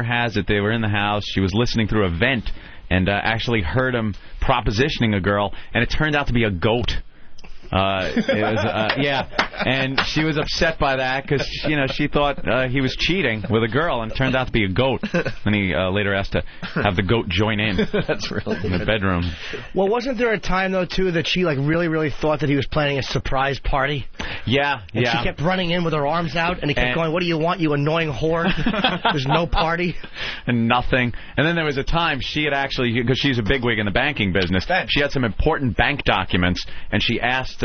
has it they were in the house. She was listening through a vent and actually heard him propositioning a girl, and it turned out to be a goat. And she was upset by that because she thought he was cheating with a girl, and it turned out to be a goat. And he later asked to have the goat join in. That's really in the bedroom. Well, wasn't there a time though too that she really thought that he was planning a surprise party? Yeah, and she kept running in with her arms out, and he kept going, "What do you want, you annoying whore? There's no party." And nothing. And then there was a time she had actually, because she's a bigwig in the banking business, she had some important bank documents, and she asked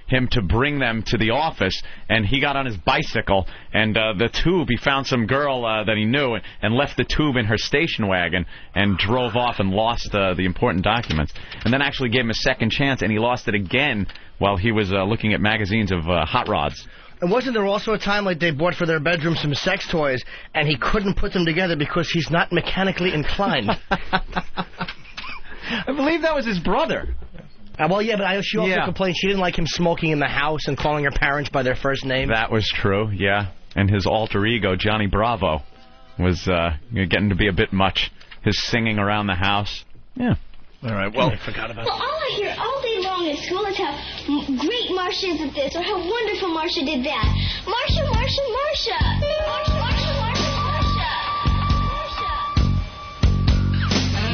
him to bring them to the office, and he got on his bicycle, and the tube, he found some girl that he knew and left the tube in her station wagon and drove off and lost the important documents, and then actually gave him a second chance, and he lost it again while he was looking at magazines of hot rods. And wasn't there also a time like they bought for their bedroom some sex toys, and he couldn't put them together because he's not mechanically inclined? I believe that was his brother. Well, yeah, but she also complained she didn't like him smoking in the house and calling her parents by their first name. That was true, yeah. And his alter ego, Johnny Bravo, was getting to be a bit much. His singing around the house. Yeah. All right, well, I forgot about Well, all I hear all day long in school is how great Marcia is at this, or how wonderful Marcia did that. Marcia, Marcia, Marcia! Marcia, Marcia, Marcia, Marcia!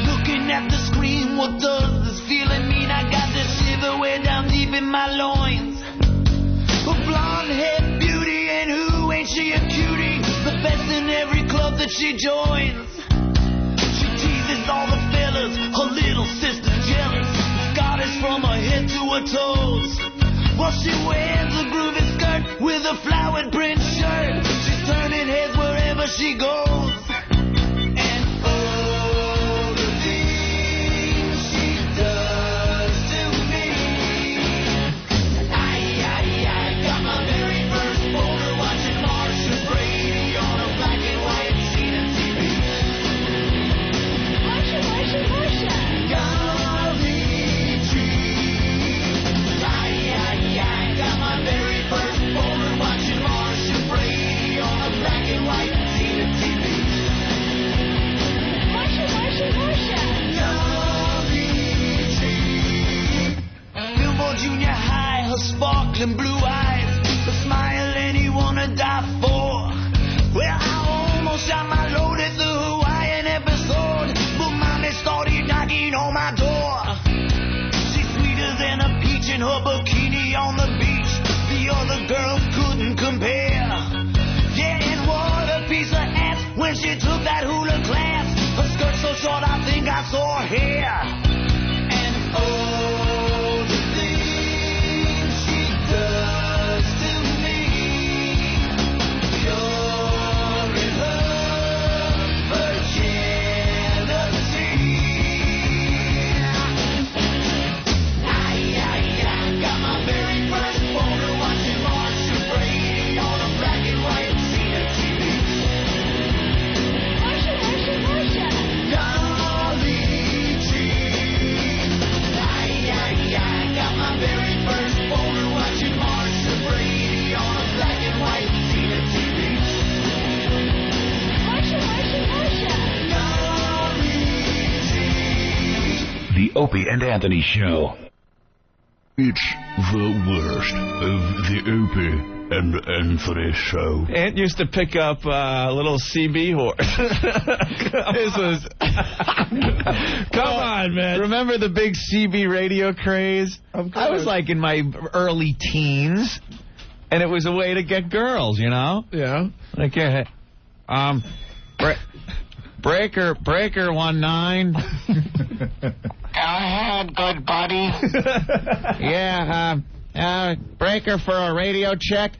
Looking at the screen, what does this feeling mean? I got this shiver way down deep in my loins. A blonde-haired beauty, and who ain't she a cutie? The best in every club that she joins. She teases all the fellas, her little sister jealous. Goddess from her head to her toes. Well, she wears a groovy skirt with a flowered print shirt. She's turning heads wherever she goes. Junior high, her sparkling blue eyes, the smile anyone would die for. Well, I almost shot my load at the Hawaiian episode, but mommy started knocking on my door. She's sweeter than a peach in her bikini on the beach. The other girls couldn't compare. Yeah, and what a piece of ass when she took that hula class. Her skirt so short I think I saw her hair. And The Opie and Anthony Show. It's the worst of the Opie and Anthony Show. Ant used to pick up a little CB horse. This was... Come on, man. Remember the big CB radio craze? I was like in my early teens, and it was a way to get girls, you know? Yeah. Like, Breaker 19. Go ahead, good buddy. Yeah, Breaker for a radio check.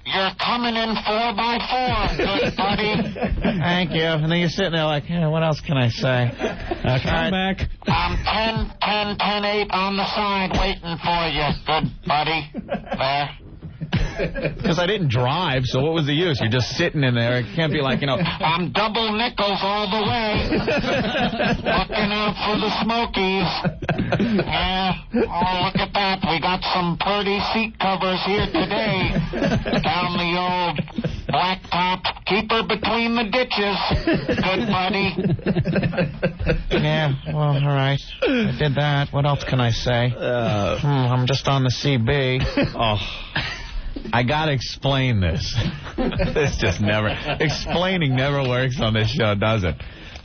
You're coming in 4x4, good buddy. Thank you. And then you're sitting there like, what else can I say? Come back. I'm 10-8 on the side waiting for you, good buddy. There. Because I didn't drive, so what was the use? You're just sitting in there. It can't be like, I'm double nickels all the way. Looking out for the Smokies. Yeah. Oh, look at that. We got some pretty seat covers here today. Down the old blacktop. Keep her between the ditches. Good buddy. Yeah, well, all right. I did that. What else can I say? I'm just on the CB. Oh. I gotta explain this. This just never... Explaining never works on this show, does it?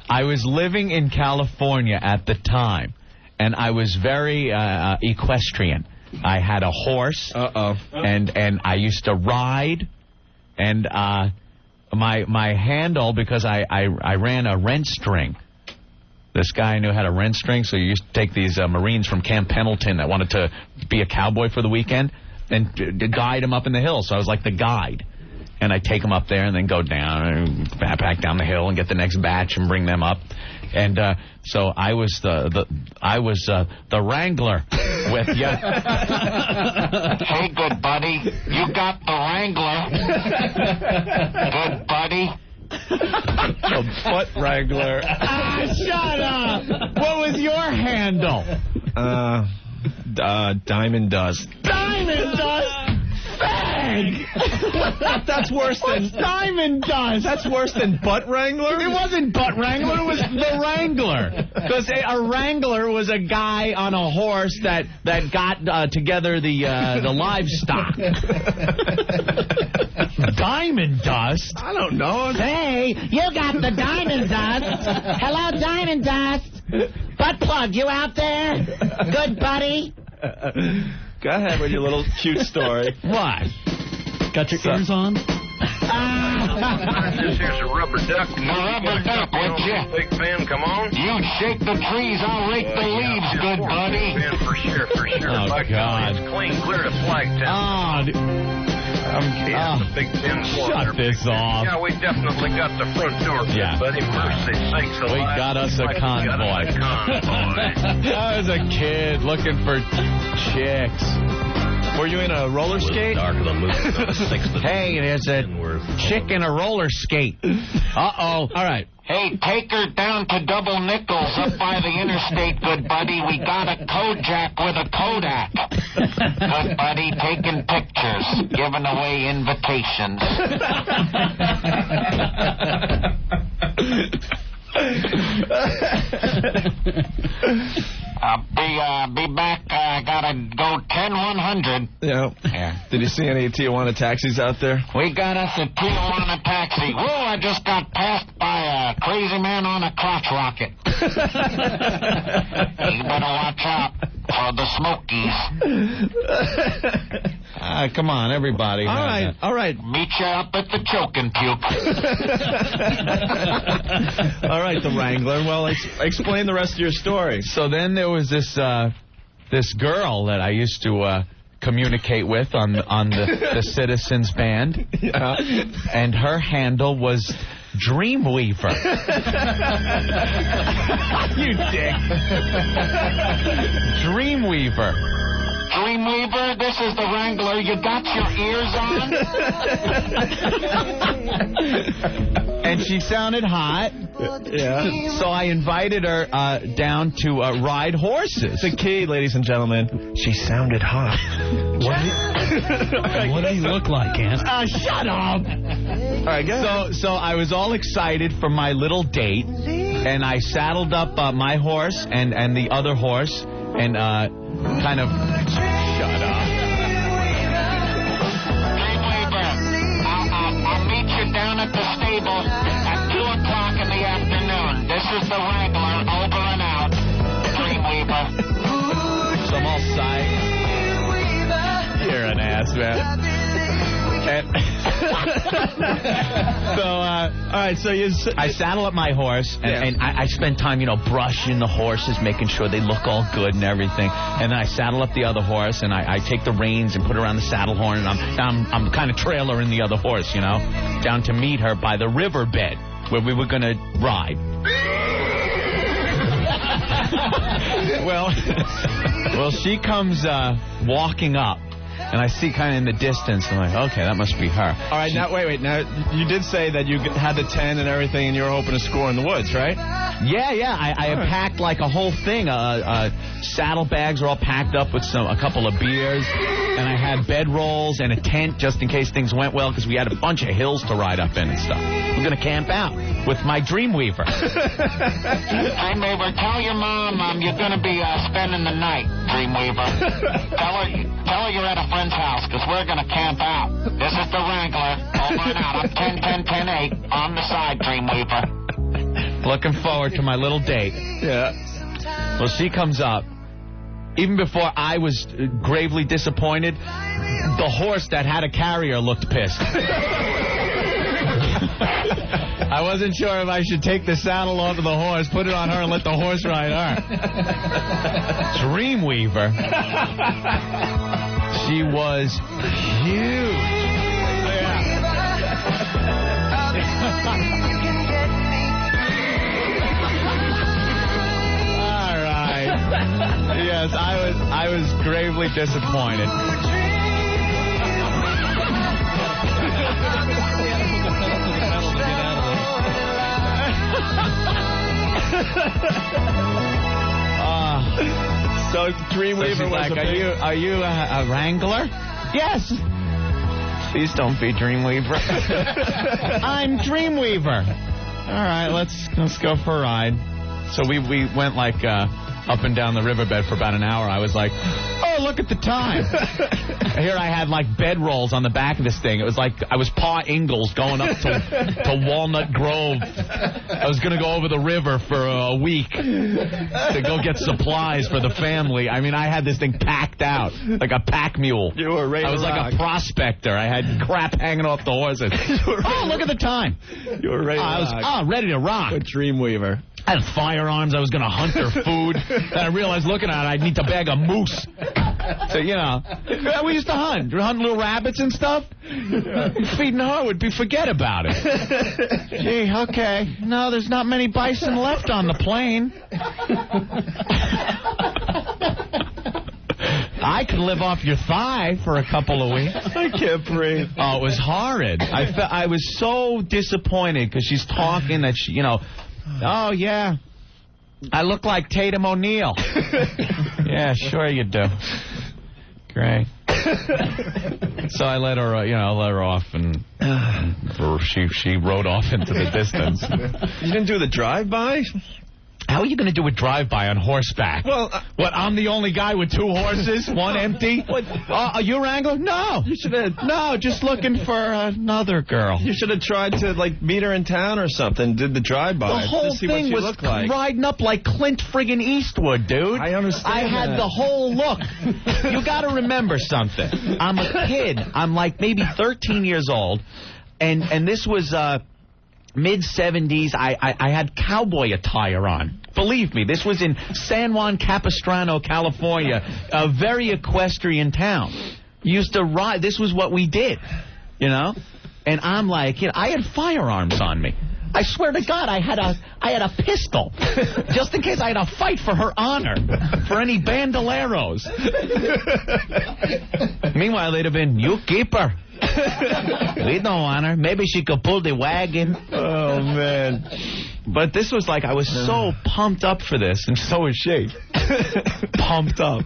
I was living in California at the time, and I was very equestrian. I had a horse. And I used to ride, and my handle, because I ran a rent string. This guy knew how to rent string, so you used to take these Marines from Camp Pendleton that wanted to be a cowboy for the weekend and guide him up in the hill. So I was like the guide. And I'd take them up there and then go down and back down the hill and get the next batch and bring them up. And so I was the wrangler with you. Hey, good buddy. You got the wrangler. Good buddy. The butt wrangler. Shut up! What was your handle? Diamond Dust. Diamond Dust? Fag! That's worse than... Diamond Dust? That's worse than Butt Wrangler? It wasn't Butt Wrangler, it was the Wrangler. Because a Wrangler was a guy on a horse that got together the livestock. Diamond Dust? I don't know. Hey, you got the Diamond Dust. Hello, Diamond Dust. Butt plug, you out there? Good buddy? Go ahead with your little cute story. What? Got your ears on? This here's a rubber duck. Rubber duck, would you? Big fan, come on. You shake the trees, I'll rake the leaves, good buddy. Fan for sure. Oh, God. It's clean, clear to Flagtown. Oh, Big 10 shut this off. Yeah, we definitely got the front door, Yeah. buddy. Mercy sakes alive. We got us a convoy. I was a kid looking for chicks. Were you in a roller skate? Hey, there's a chick in a roller skate. Uh-oh. All right. Hey, take her down to Double Nickels up by the interstate, good buddy. We got a Kojak with a Kodak. Good buddy, taking pictures, giving away invitations. Be back. I gotta go 10-100. Yeah. Did you see any Tijuana taxis out there? We got us a Tijuana taxi. Whoa, I just got passed by a crazy man on a crotch rocket. You better watch out for the Smokies. Come on, everybody. All right. Meet you up at the choking puke. All right, the Wrangler. Well, explain the rest of your story. So then there was this girl that I used to communicate with on the Citizens Band, and her handle was Dreamweaver. You dick. Dreamweaver. Dreamweaver, this is the Wrangler. You got your ears on? And she sounded hot. Yeah. So I invited her down to ride horses. The key, ladies and gentlemen, she sounded hot. What do you look like, Ant? Shut up. All right, go ahead. So I was all excited for my little date, and I saddled up my horse and the other horse, and kind of... Shut up. Dreamweaver, I'll meet you down at the stable at 2 o'clock in the afternoon. This is the Wrangler, over and out. Dreamweaver. So I'm all psyched. You're an ass, man. So All right, so I saddle up my horse, and I spend time, brushing the horses, making sure they look all good and everything. And then I saddle up the other horse, and I take the reins and put it around the saddle horn, and I'm kind of trailering the other horse, down to meet her by the riverbed where we were going to ride. Well, she comes walking up. And I see kind of in the distance, I'm like, okay, that must be her. All right, now, wait. Now, you did say that you had the 10 and everything, and you were hoping to score in the woods, right? Yeah. I had packed like a whole thing. Saddlebags were all packed up with a couple of beers. And I had bedrolls and a tent just in case things went well, because we had a bunch of hills to ride up in and stuff. We're going to camp out with my Dreamweaver. Dreamweaver, tell your mom you're going to be spending the night, Dreamweaver. Tell her you're at a friend's house, because we're going to camp out. This is the Wrangler. Over and out. I'm 10-10-10-8 on the side, Dreamweaver. Looking forward to my little date. Yeah. Well, she comes up. Even before I was gravely disappointed, the horse that had a carrier looked pissed. I wasn't sure if I should take the saddle off of the horse, put it on her, and let the horse ride her. Dreamweaver. She was huge. All right. Yes, I was gravely disappointed. So Dreamweaver was like, are you a Wrangler? Yes. Please don't be Dreamweaver. I'm Dreamweaver. All right, let's go for a ride. So we went like up and down the riverbed for about an hour. I was like, oh, look at the time. Here I had like bedrolls on the back of this thing. It was like I was Pa Ingalls going up to Walnut Grove. I was going to go over the river for a week to go get supplies for the family. I mean, I had this thing packed out like a pack mule. You were ready to rock. Like a prospector. I had crap hanging off the horses. Oh, look at the time. You were ready to rock. I was ready to rock. With Dreamweaver. I had firearms. I was going to hunt her food. Then I realized looking at it, I'd need to bag a moose. So, we used to hunt. Hunt little rabbits and stuff. Feeding her would be forget about it. Gee, okay. No, there's not many bison left on the plain. I could live off your thigh for a couple of weeks. I can't breathe. Oh, it was horrid. I was so disappointed because she's talking that she, oh, yeah. I look like Tatum O'Neal. Yeah, sure you do. Great. So I let her off, and she rode off into the distance. You didn't do the drive-by? How are you going to do a drive-by on horseback? Well, what, I'm the only guy with two horses, one empty? Are you Wrangler? No. You should have. No, just looking for another girl. You should have tried to, meet her in town or something, did the drive-by. The whole thing was riding up like Clint friggin' Eastwood, dude. I understand I had the whole look. You got to remember something. I'm a kid. I'm like maybe 13 years old, and this was... mid-70s, I had cowboy attire on. Believe me, this was in San Juan Capistrano, California, a very equestrian town. Used to ride. This was what we did, And I'm like, I had firearms on me. I swear to God, I had a pistol, just in case I had to fight for her honor, for any bandoleros. Meanwhile, they'd have been, you keep her. We don't want her. Maybe she could pull the wagon. Oh, man. But this was like, I was so pumped up for this, and so was she. Pumped up.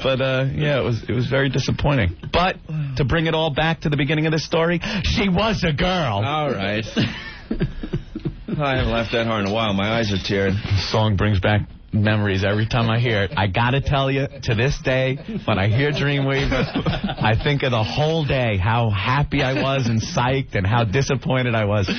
But, it was very disappointing. But, to bring it all back to the beginning of the story, she was a girl. All right. I haven't laughed that hard in a while. My eyes are tearing. The song brings back memories every time I hear it. I gotta tell you, to this day, when I hear Dreamweaver, I think of the whole day, how happy I was and psyched and how disappointed I was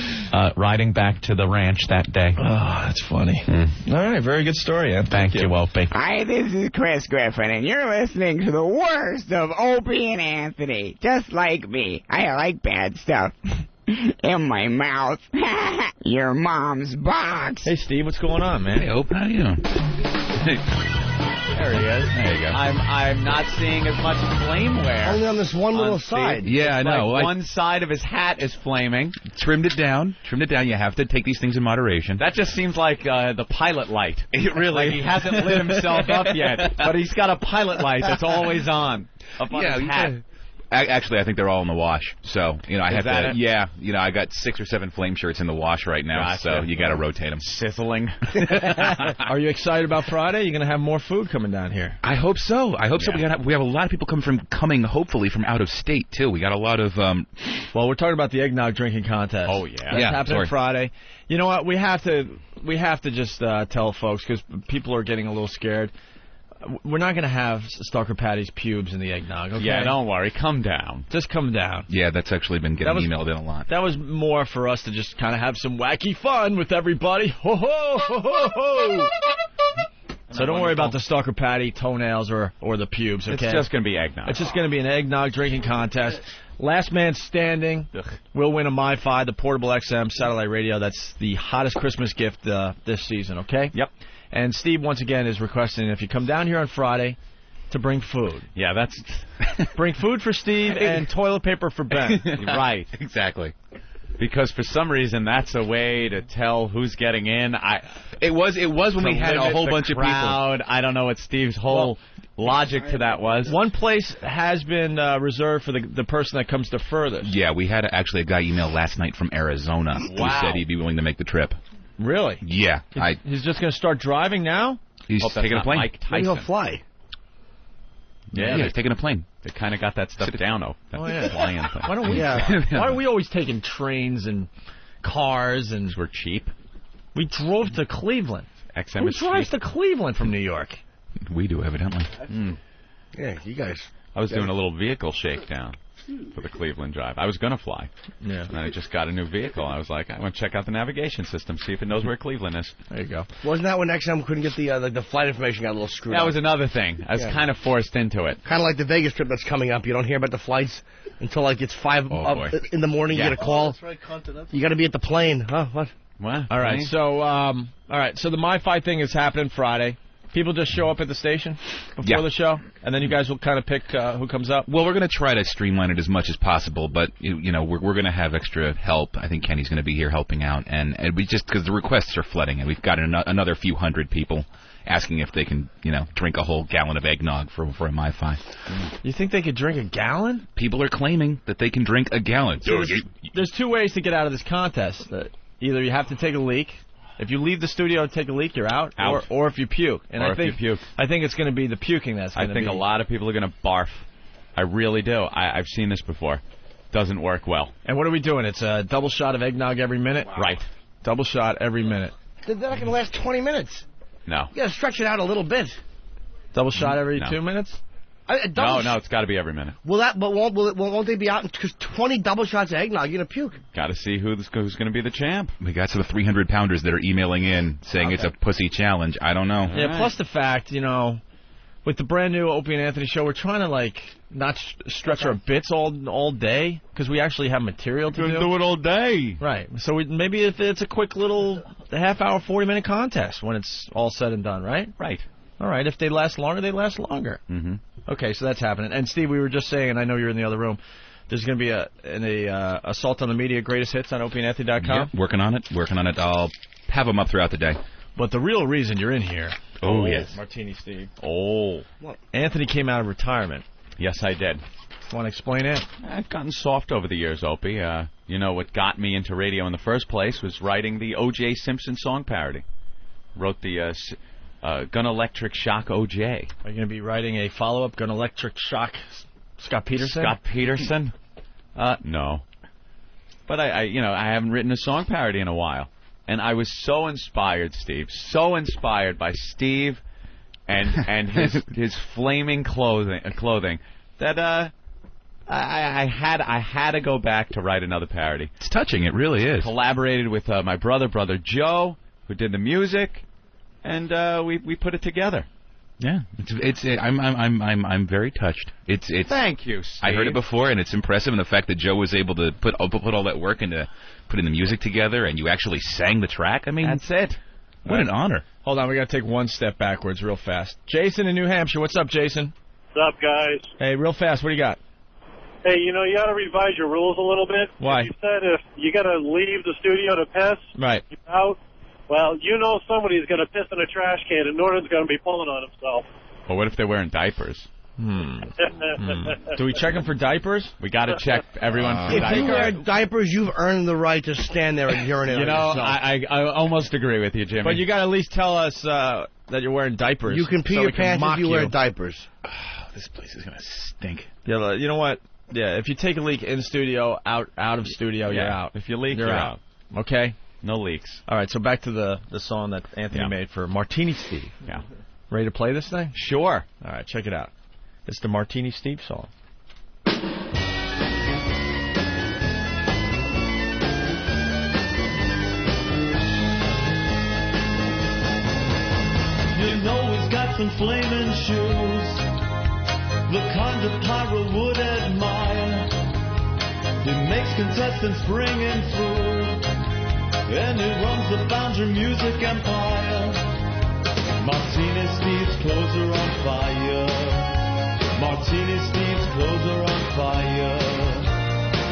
riding back to the ranch that day. Oh, that's funny. All right, very good story, Ed. Thank you, Opie. Hi, this is Chris Griffin, and you're listening to the worst of Opie and Anthony. Just like me. I like bad stuff. In my mouth. Your mom's box. Hey, Steve, what's going on, man? Hey, Ope, how you doing? There he is. There you go. I'm not seeing as much flame wear. Only on this one little side. Yeah, I know. Like one side of his hat is flaming. Trimmed it down. Trimmed it down. You have to take these things in moderation. That just seems like the pilot light. It really. Like he hasn't lit himself up yet, but he's got a pilot light that's always on up on his hat. Actually, I think they're all in the wash. So, I have to. It? Yeah, I got 6 or 7 flame shirts in the wash right now. Gotcha. So you got to rotate them. Sizzling. Are you excited about Friday? You're going to have more food coming down here. I hope so. So. We have a lot of people coming hopefully from out of state too. We got a lot of. Well, we're talking about the eggnog drinking contest. Oh yeah, that's happening Friday. You know what? We have to just tell folks because people are getting a little scared. We're not going to have Stalker Patty's pubes in the eggnog, okay? Yeah, don't worry. Come down. Just come down. Yeah, that's actually been getting emailed in a lot. That was more for us to just kind of have some wacky fun with everybody. Ho, ho, ho, ho, ho. So don't worry about the Stalker Patty toenails or the pubes, okay? It's just going to be eggnog. It's just going to be an eggnog drinking contest. Last man standing will win a MiFi, the portable XM satellite radio. That's the hottest Christmas gift this season, okay? Yep. And Steve, once again, is requesting if you come down here on Friday to bring food. Yeah, that's... Bring food for Steve and toilet paper for Ben. Right. Exactly. Because for some reason, that's a way to tell who's getting in. It was when we had a whole bunch of people. I don't know what Steve's whole logic to that was. One place has been reserved for the person that comes the furthest. Yeah, we had actually a guy email last night from Arizona who said he'd be willing to make the trip. Really? Yeah. He's just going to start driving now? He's taking a plane. Mike Tyson. Maybe he'll fly. Yeah, he's taking a plane. They kind of got that stuff down, though. Oh, yeah. Flying thing. Why don't we? Why are we always taking trains and cars and? We're cheap. We drove to Cleveland. XM Who is drives cheap. to Cleveland from New York? We do, evidently. Yeah, you guys. I was doing a little vehicle shakedown for the Cleveland drive. I was going to fly. Yeah. And I just got a new vehicle. I was like, I want to check out the navigation system, see if it knows where Cleveland is. There you go. Wasn't that when XM couldn't get the flight information got a little screwed up? That was another thing. I was kind of forced into it. Kind of like the Vegas trip that's coming up. You don't hear about the flights until like it's 5 in the morning. Yeah. You get a call. That's right, Continental. You got to be at the plane. Huh? What? What? All right. So so the MiFi thing is happening Friday. People just show up at the station before the show, and then you guys will kind of pick who comes up. Well, we're going to try to streamline it as much as possible, but we're going to have extra help. I think Kenny's going to be here helping out, and we just because the requests are flooding, and we've got another few hundred people asking if they can drink a whole gallon of eggnog for a MiFi. You think they could drink a gallon? People are claiming that they can drink a gallon. So there's 2 ways to get out of this contest. Either you have to take a leak. If you leave the studio and take a leak, you're out. Or if you puke. And I think it's going to be the puking that's going to be. I think a lot of people are going to barf. I really do. I've seen this before. Doesn't work well. And what are we doing? It's a double shot of eggnog every minute? Wow. Right. Double shot every minute. They're not going to last 20 minutes. No. You got to stretch it out a little bit. Double shot every 2 minutes? No, it's got to be every minute. Won't they be out? Because 20 double shots of eggnog, you're going to puke. Got to see who's going to be the champ. We got some 300-pounders that are emailing in saying it's a pussy challenge. I don't know. Yeah, plus the fact, with the brand new Opie and Anthony show, we're trying to, not stretch our bits all day because we actually have material to do. Do it all day. Right. So maybe if it's a quick little half-hour, 40-minute contest when it's all said and done, right? Right. All right. If they last longer, they last longer. Mm-hmm. Okay, so that's happening. And, Steve, we were just saying, and I know you're in the other room, there's going to be an Assault on the Media greatest hits on opieandanthony.com. Yeah, working on it. I'll have them up throughout the day. But the real reason you're in here... Oh, yes. Martini Steve. Oh. Anthony came out of retirement. Yes, I did. Want to explain it? I've gotten soft over the years, Opie. What got me into radio in the first place was writing the O.J. Simpson song parody. Wrote the Gun Electric Shock O.J. Are you going to be writing a follow-up Gun Electric Shock Scott Peterson? Scott Peterson? No. But I haven't written a song parody in a while. and I was so inspired, Steve, so inspired by Steve and his flaming clothing that I had to go back to write another parody. It's touching. It really is. Collaborated with my brother Joe, who did the music, and we put it together. Yeah, I'm very touched. It's Thank you, Steve. I heard it before, and it's impressive. And the fact that Joe was able to put all that work into putting the music together, and you actually sang the track. I mean, that's it. What an honor. Hold on, we got to take one step backwards real fast. Jason in New Hampshire, what's up, Jason? What's up, guys? Hey, real fast, what do you got? Hey, you got to revise your rules a little bit. Why? You said if you got to leave the studio to piss, right? You're out. Well, somebody's going to piss in a trash can, and Norton's going to be pulling on himself. Well, what if they're wearing diapers? Do we check them for diapers? We got to check everyone for if diapers. you wear diapers, you've earned the right to stand there and urinate. I almost agree with you, Jimmy. But you got to at least tell us that you're wearing diapers. You can pee so your pants if you wear diapers. Oh, this place is gonna stink. Yeah, you know what? Yeah, if you take a leak in studio, out of studio, you're out. If you leak, you're out. Okay? No leaks. All right, so back to the song that Anthony made for Martini Steve. Yeah. Ready to play this thing? Sure. All right, check it out. It's the Martini Steve song. He's got some flaming shoes, the kind of pyro would admire. He makes contestants bring in food, and he runs the Boundary Music Empire. Martini Steve's clothes are on fire. Martini Steve's clothes are on fire.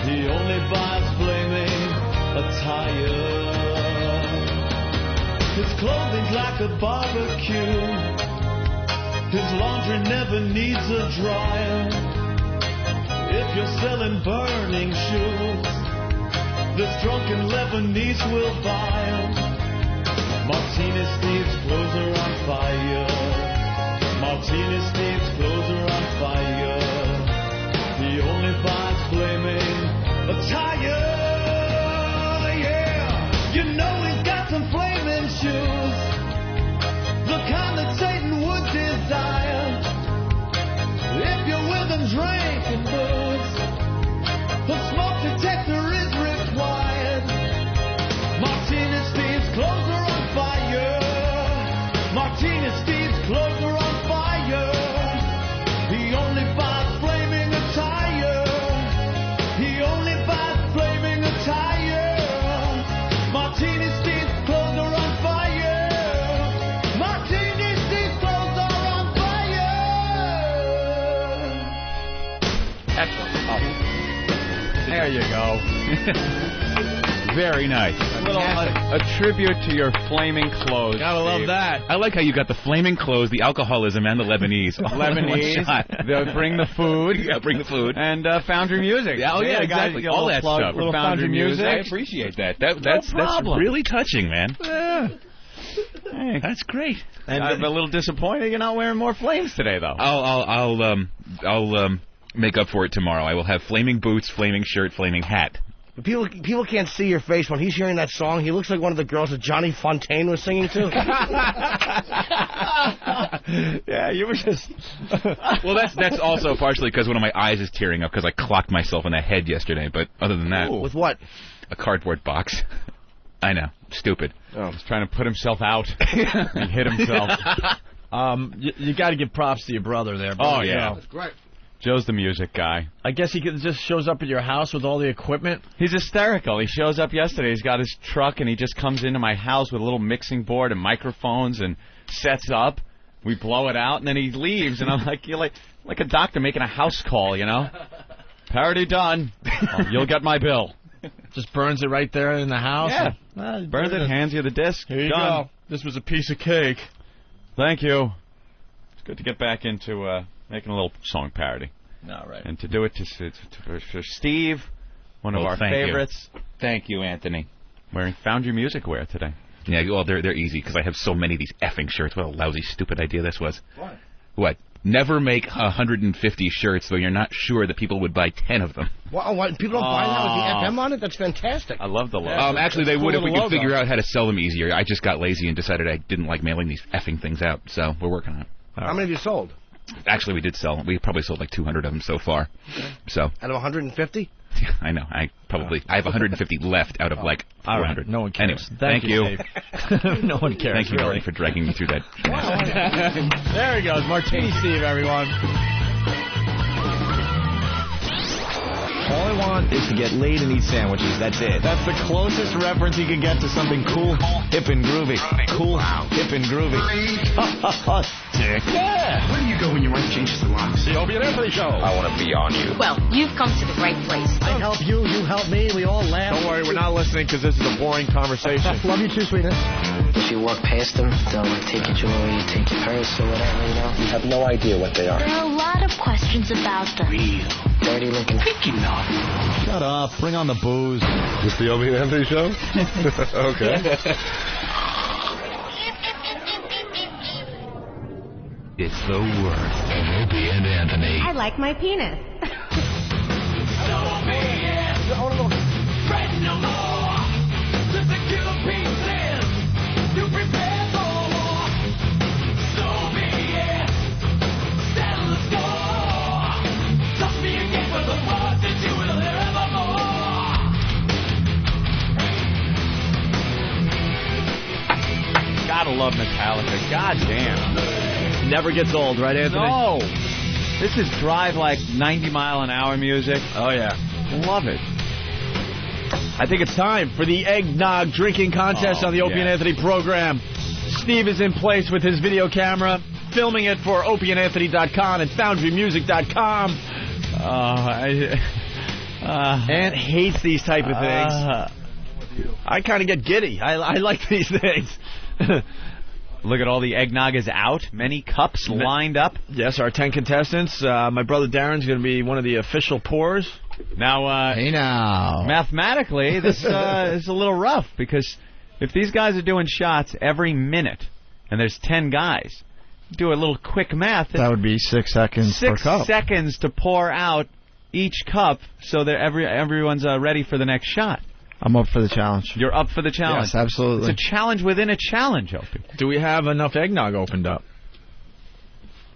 He only buys flaming attire. His clothing's like a barbecue. His laundry never needs a dryer. If you're selling burning shoes, this drunken Lebanese will buy 'em. Martini Steve's clothes are on fire. Martini Steve's clothes are on fire. He only buys flaming attire. Yeah, he's got some flaming shoes, the kind that Satan would desire. If you're with him drinking booze, the smoke detector is required. Martini Steve's clothes are on fire. Martini Steve's clothes are on fire. He only buys flaming attire. He only buys flaming attire. Martini Steve's clothes are on fire. Martini Steve's clothes are on fire. Excellent. There you go. Very nice. A tribute to your flaming clothes. Gotta love that. I like how you got the flaming clothes, the alcoholism, and the Lebanese. All in one shot. They'll bring the food. Yeah, bring the food. And Foundry Music. Yeah, exactly. All that stuff. Little Foundry Music. I appreciate that. That's really touching, man. Yeah. Hey, that's great. And I'm a little disappointed you're not wearing more flames today, though. I'll make up for it tomorrow. I will have flaming boots, flaming shirt, flaming hat. People can't see your face when he's hearing that song. He looks like one of the girls that Johnny Fontaine was singing to. Yeah, you were just. Well, that's also partially because one of my eyes is tearing up because I clocked myself in the head yesterday. But other than that, with what? A cardboard box. I know, stupid. Oh, he's trying to put himself out. He hit himself. You got to give props to your brother there. Oh yeah, that's great. Joe's the music guy. I guess he just shows up at your house with all the equipment. He's hysterical. He shows up yesterday. He's got his truck, and he just comes into my house with a little mixing board and microphones and sets up. We blow it out, and then he leaves, and I'm like, you're like a doctor making a house call, Parody done. You'll get my bill. Just burns it right there in the house? Yeah. Burns it, hands you the disc. Here you done. go. This was a piece of cake. Thank you. It's good to get back into making a little song parody. All right. And to do it for Steve, one of our favorites. Thank you, Anthony. Wearing Foundry Music wear today. Yeah, well, they're easy because I have so many of these effing shirts. What a lousy, stupid idea this was. What? What? Never make 150 shirts, though you're not sure that people would buy 10 of them. Wow, what, people don't buy that with the FM on it? That's fantastic. I love the logo. Actually, they would if we could logo. figure out how to sell them easier. I just got lazy and decided I didn't like mailing these effing things out, so we're working on it. How many have you sold? Actually, we did sell. We probably sold like 200 of them so far. So Out of 150? I know. I have 150 left out of like 400. All right. No one cares. Anyways, thank you. Steve. No one cares. Thank you, really. Melanie, for dragging me through that. There he goes. Martini Steve, everyone. All I want is to get laid and eat sandwiches. That's it. That's the closest reference you can get to something cool, hip, and groovy. Cool, hip, and groovy. Dick. Yeah. Where do you go when your wife changes the locks? The Opie and Anthony Show. I want to be on you. Well, you've come to the right place. I help you, you help me, we all laugh. Don't worry, we're not listening because this is a boring conversation. Love you too, sweetness. If you walk past them, they'll take your jewelry, take your purse or whatever, you know. You have no idea what they are. There are a lot of questions about them. Real. Dirty looking. Think you know. Shut up. Bring on the booze. Is this the Opie and Anthony Show? Okay. It's the worst of Opie and Anthony. I like my penis. Gotta love Metallica. God damn. Never gets old, right, Anthony? No. This is drive like 90-mile-an-hour music. Oh, yeah. Love it. I think it's time for the eggnog drinking contest on the Opie and Anthony program. Steve is in place with his video camera, filming it for opieandanthony.com and foundrymusic.com. Ant hates these type of things. I kind of get giddy. I like these things. Look at all the eggnog is out. Many cups lined up. Yes, our 10 contestants. My brother Darren's going to be one of the official pourers. Now, hey now. Mathematically, this is a little rough because if these guys are doing shots every minute and there's 10 guys, do a little quick math. That would be 6 seconds per cup. 6 seconds to pour out each cup so that everyone's ready for the next shot. I'm up for the challenge. You're up for the challenge? Yes, absolutely. It's a challenge within a challenge, Opie. Do we have enough eggnog opened up?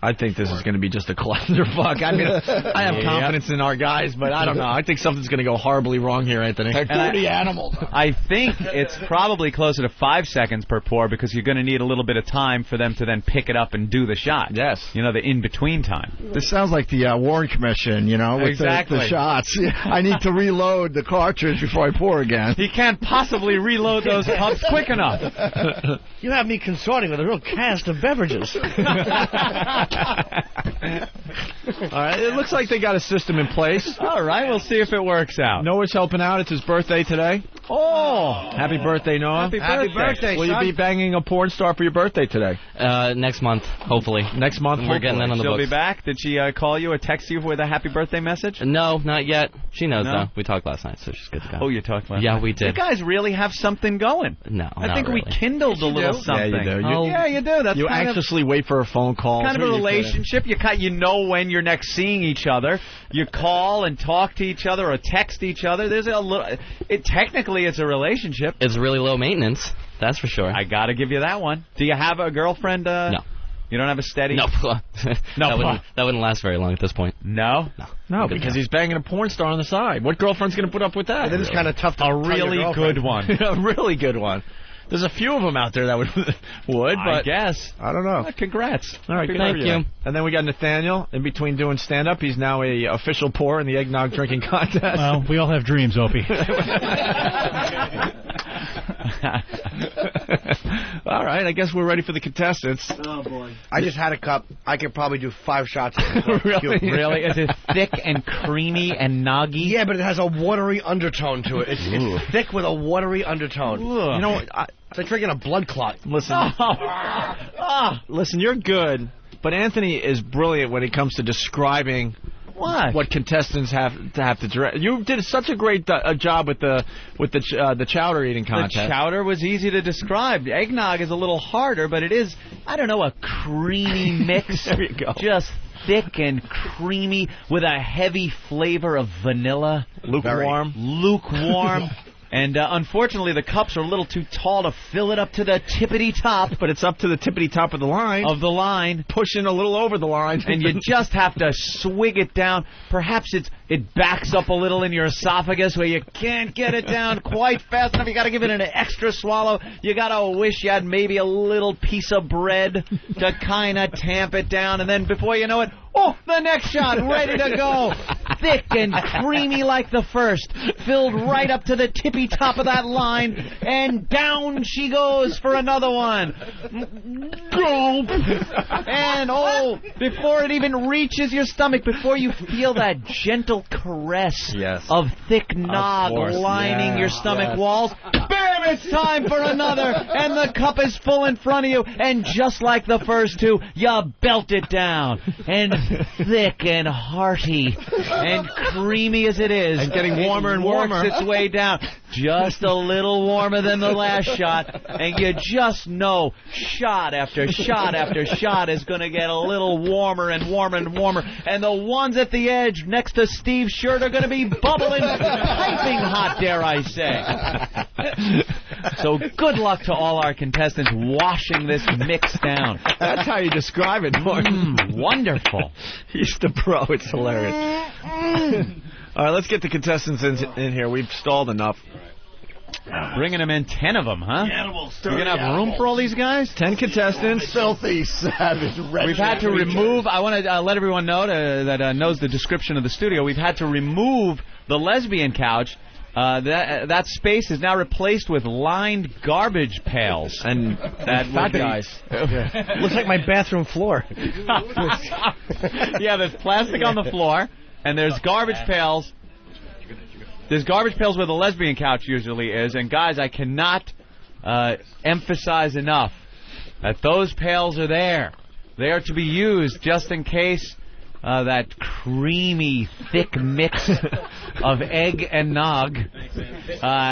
I think this is going to be just a clusterfuck. I mean, I have confidence in our guys, but I don't know. I think something's going to go horribly wrong here, Anthony. They're dirty animals. I think it's probably closer to 5 seconds per pour because you're going to need a little bit of time for them to then pick it up and do the shot. Yes. You know, the in-between time. This sounds like the Warren Commission, you know, with Exactly. the shots. I need to reload the cartridge before I pour again. He can't possibly reload those cups quick enough. You have me consorting with a real cast of beverages. All right, it looks like they got a system in place. All right, we'll see if it works out. Noah's helping out. It's his birthday today. Oh! Happy birthday, Noah. Happy birthday, Will you be banging a porn star for your birthday today? Next month, hopefully. Next month, We're getting that on the She'll books. be back. Did she call you or text you with a happy birthday message? No, not yet. She knows, No? though. We talked last night, so she's good to go. Oh, you talked last Yeah, night. we did. You guys really have something going. No, I think not we really. kindled a little something. Yeah, you do. Yeah, you do. That's You kind anxiously wait for a phone call. kind of a relationship. You know when you're next seeing each other. You call and talk to each other or text each other. There's a little. Technically, it's a relationship. It's really low maintenance, that's for sure. I got to give you that one. Do you have a girlfriend? No. You don't have a steady? No. that wouldn't last very long at this point. No? No, because he's banging a porn star on the side. What girlfriend's going to put up with that? It is kind of tough to A tell your really girlfriend. good one. A really good one. There's a few of them out there that would, but I guess. I don't know. Congrats. All right, good Thank for you. And then we got Nathaniel in between doing stand-up. He's now a official pour in the eggnog drinking contest. Well, we all have dreams, Opie. All right, I guess we're ready for the contestants. Oh, boy. I just had a cup. I could probably do 5 shots of it. Really? Is it thick and creamy and noggy? Yeah, but it has a watery undertone to it. It's thick with a watery undertone. You know, it's like drinking a blood clot. Listen, listen, you're good, but Anthony is brilliant when it comes to describing what contestants have to dress. You did such a great job with the chowder eating contest. The chowder was easy to describe. Eggnog is a little harder, but it is, I don't know, a creamy mix. There you go. Just thick and creamy with a heavy flavor of vanilla. Lukewarm. And unfortunately, the cups are a little too tall to fill it up to the tippity top. But it's up to the tippity top of the line. Pushing a little over the line. And you just have to swig it down. Perhaps it backs up a little in your esophagus where you can't get it down quite fast enough. You got to give it an extra swallow. You got to wish you had maybe a little piece of bread to kind of tamp it down. And then before you know it, the next shot, ready to go. Thick and creamy like the first. Filled right up to the tippy top of that line. And down she goes for another one. Gulp. And, before it even reaches your stomach, before you feel that gentle caress of thick nog lining your stomach walls, bam, it's time for another. And the cup is full in front of you. And just like the first two, you belt it down. And thick and hearty and creamy as it is, and getting warmer and warmer, works its way down, just a little warmer than the last shot, and you just know shot after shot after shot is going to get a little warmer and warmer and warmer, and the ones at the edge next to Steve's shirt are going to be bubbling, piping hot, dare I say. So good luck to all our contestants washing this mix down. That's how you describe it, Norton. Wonderful. He's the pro. It's hilarious. All right, let's get the contestants in here. We've stalled enough. Bringing them in, 10 of them, huh? You're going to have room for all these guys? 10 contestants. Filthy, savage, wretched. We've had to remove, I want to let everyone know that knows the description of the studio, we've had to remove the lesbian couch. That space is now replaced with lined garbage pails. And fat guys. Looks like my bathroom floor. Yeah, there's plastic on the floor, and there's garbage pails. There's garbage pails where the lesbian couch usually is. And, guys, I cannot emphasize enough that those pails are there. They are to be used just in case that creamy, thick mix of egg and nog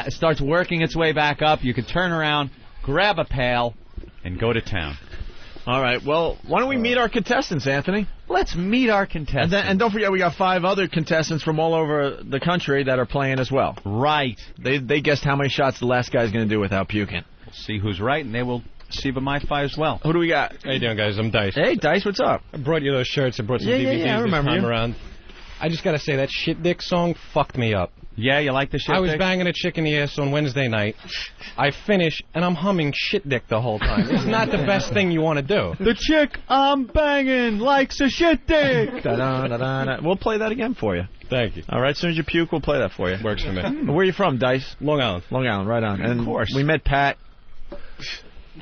starts working its way back up. You can turn around, grab a pail, and go to town. All right. Well, why don't we meet our contestants, Anthony? Let's meet our contestants. And don't forget, we got 5 other contestants from all over the country that are playing as well. Right. They guessed how many shots the last guy's going to do without puking. We'll see who's right, and they will see my five as well. Who do we got? How you doing, guys? I'm Dice. Hey, Dice, what's up? I brought you those shirts. I brought some DVDs I remember this time around. I just got to say, that Shit Dick song fucked me up. Yeah, you like the Shit Dick? I was banging a chick in the ass on Wednesday night. I finish, and I'm humming Shit Dick the whole time. It's not the best thing you want to do. The chick I'm banging likes a shit dick. We'll play that again for you. Thank you. All right, as soon as you puke, we'll play that for you. Works for me. Where are you from, Dice? Long Island. Long Island, right on. And of course. We met Pat.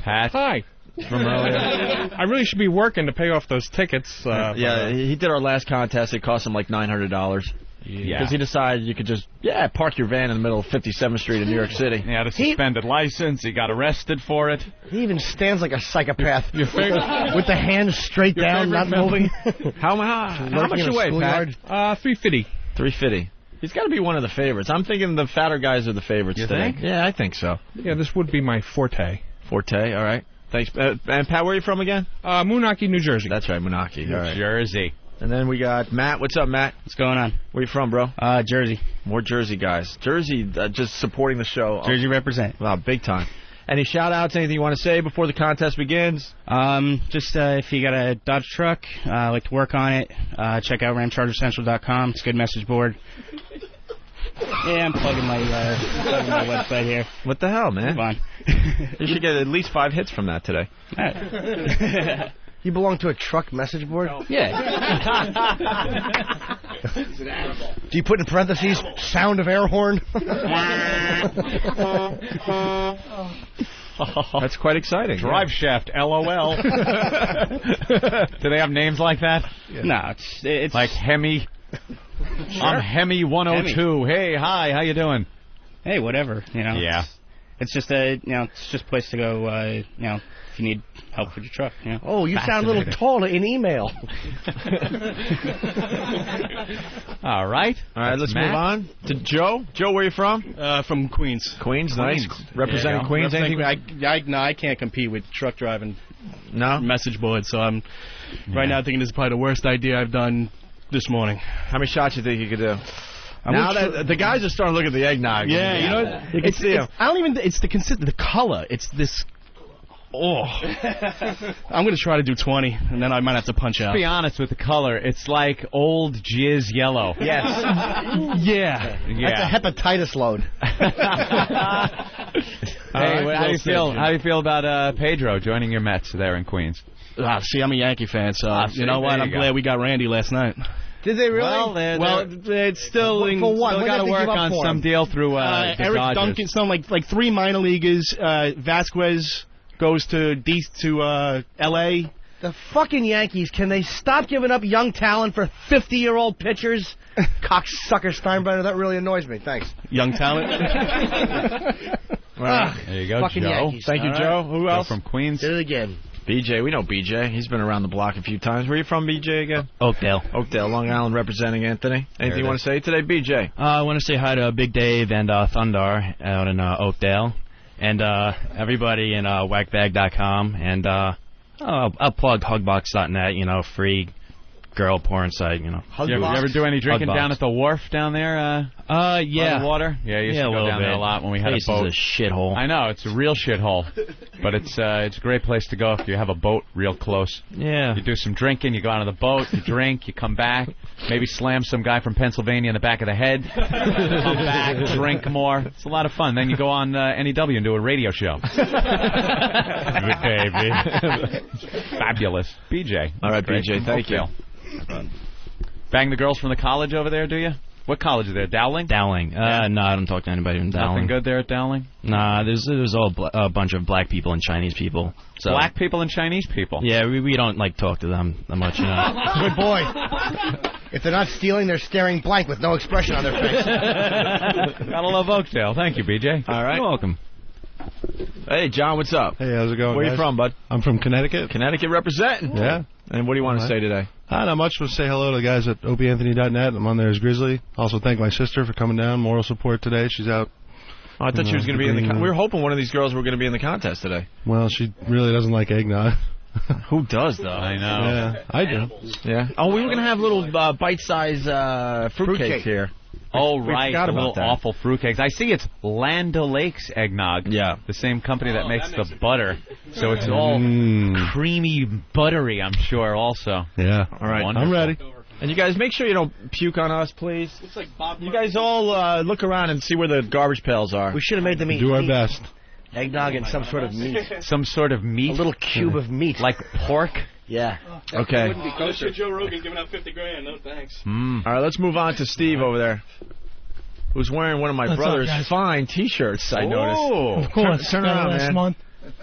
Hi. From earlier. I really should be working to pay off those tickets. He did our last contest. It cost him like $900. Yeah. Because he decided you could just, park your van in the middle of 57th Street in New York City. He had a suspended license. He got arrested for it. He even stands like a psychopath. With the hands straight down, not moving. How much you weigh, Pat? 350. 350. He's got to be one of the favorites. I'm thinking the fatter guys are the favorites today. Think? Yeah, I think so. Yeah, this would be my forte. Forte, all right. Thanks. And Pat, where are you from again? Moonachie, New Jersey. That's right, Moonachie. All right. Jersey. And then we got Matt. What's up, Matt? What's going on? Where you from, bro? Jersey. More Jersey guys. Jersey, just supporting the show. Jersey represent. Wow, big time. Any shout-outs, anything you want to say before the contest begins? Just if you got a Dodge truck, like to work on it, check out RamChargerCentral.com. It's a good message board. Yeah, I'm plugging my website here. What the hell, man? Come on. You should get at least 5 hits from that today. You belong to a truck message board? Yeah. Do you put in parentheses, sound of air horn? That's quite exciting. Drive shaft, LOL. Do they have names like that? Yeah. No, it's like Hemi. Sure. I'm Hemi 102. Hemi. Hey, hi, how you doing? Hey, whatever, you know. Yeah. It's just a place to go. If you need help with your truck. Oh, you sound a little taller in email. All right. Let's move on to Joe. Joe, where are you from? From Queens. Queens, nice. Representing Queens. Anything? I can't compete with truck driving. No message board. So I'm right now thinking this is probably the worst idea I've done this morning. How many shots do you think you could do? Now that the guys are starting to look at the eggnog. Yeah, you know, you can see them. I don't even. It's the color. It's this. Oh, I'm gonna try to do 20, and then I might have to punch out. Be honest with the color. It's like old jizz yellow. Yes. Yeah. That's a hepatitis load. Hey, how do you feel? How do you feel about Pedro joining your Mets there in Queens? See, I'm a Yankee fan, so you know what? I'm glad we got Randy last night. Did they really? Well, it's still for what? Still got to work on some deal through the Eric Dodgers. Duncan, some like 3 minor leaguers. Vasquez goes to L.A. The fucking Yankees, can they stop giving up young talent for 50-year-old pitchers? Cocksucker Steinbrenner, that really annoys me. Thanks. Young talent. There you go, fucking Joe. Yankees. Thank you, Joe. Who else? From Queens. Did it again. BJ, we know BJ. He's been around the block a few times. Where are you from, BJ, again? Oakdale. Oakdale, Long Island, representing Anthony. Anything you want to say today, BJ? I want to say hi to Big Dave and Thundar out in Oakdale, and everybody in whackbag.com, and I'll plug hugbox.net, free girl porn site, You ever do any drinking down at the wharf down there? Yeah. By the water? Yeah, you used to a go little down there a lot when we had a boat. It's a shithole. I know, it's a real shithole. But it's a great place to go if you have a boat real close. Yeah. You do some drinking, you go out on the boat, you drink, you come back, maybe slam some guy from Pennsylvania in the back of the head, come back, drink more. It's a lot of fun. Then you go on NEW and do a radio show. Good baby. Fabulous. BJ. All right, BJ, thank you. Bang the girls from the college over there, do you? What college is there? Dowling? Dowling. No, I don't talk to anybody from Dowling. Nothing good there at Dowling? Nah, there's all a bunch of black people and Chinese people. So. Black people and Chinese people? Yeah, we don't talk to them that much, Good boy. If they're not stealing, they're staring blank with no expression on their face. Gotta love Oakdale. Thank you, BJ. All right. You're welcome. Hey, John, what's up? Hey, how's it going, Where guys? you from, bud? I'm from Connecticut. Connecticut representing. Yeah. And what do you want to say today? Not much. We'll say hello to the guys at opieanthony.net. I'm on there as Grizzly. Also thank my sister for coming down. Moral support today. She's out. Oh, I thought she was going to be in the we were hoping one of these girls were going to be in the contest today. Well, she really doesn't like eggnog. Who does, though? I know. Yeah, I do. Yeah. Oh, we were going to have little bite-sized fruitcakes here. Oh, We right, forgot the about little that. awful fruitcakes. I see it's Land O'Lakes eggnog. Yeah. The same company that makes the butter. So it's all creamy, buttery, I'm sure, also. Yeah. All right. Wonderful. I'm ready. And you guys, make sure you don't puke on us, please. You guys all look around and see where the garbage pails are. We should have made them eat Do our meat. best. Eggnog and some sort of meat. Some sort of meat? A little cube of meat. Like pork? Yeah. Okay. Kosher Joe Rogan giving out $50,000. No thanks. All right, let's move on to Steve over there, who's wearing one of my What's up, brother's guys? fine T-shirts. I noticed. Of course. Turn Got it around, last man. month.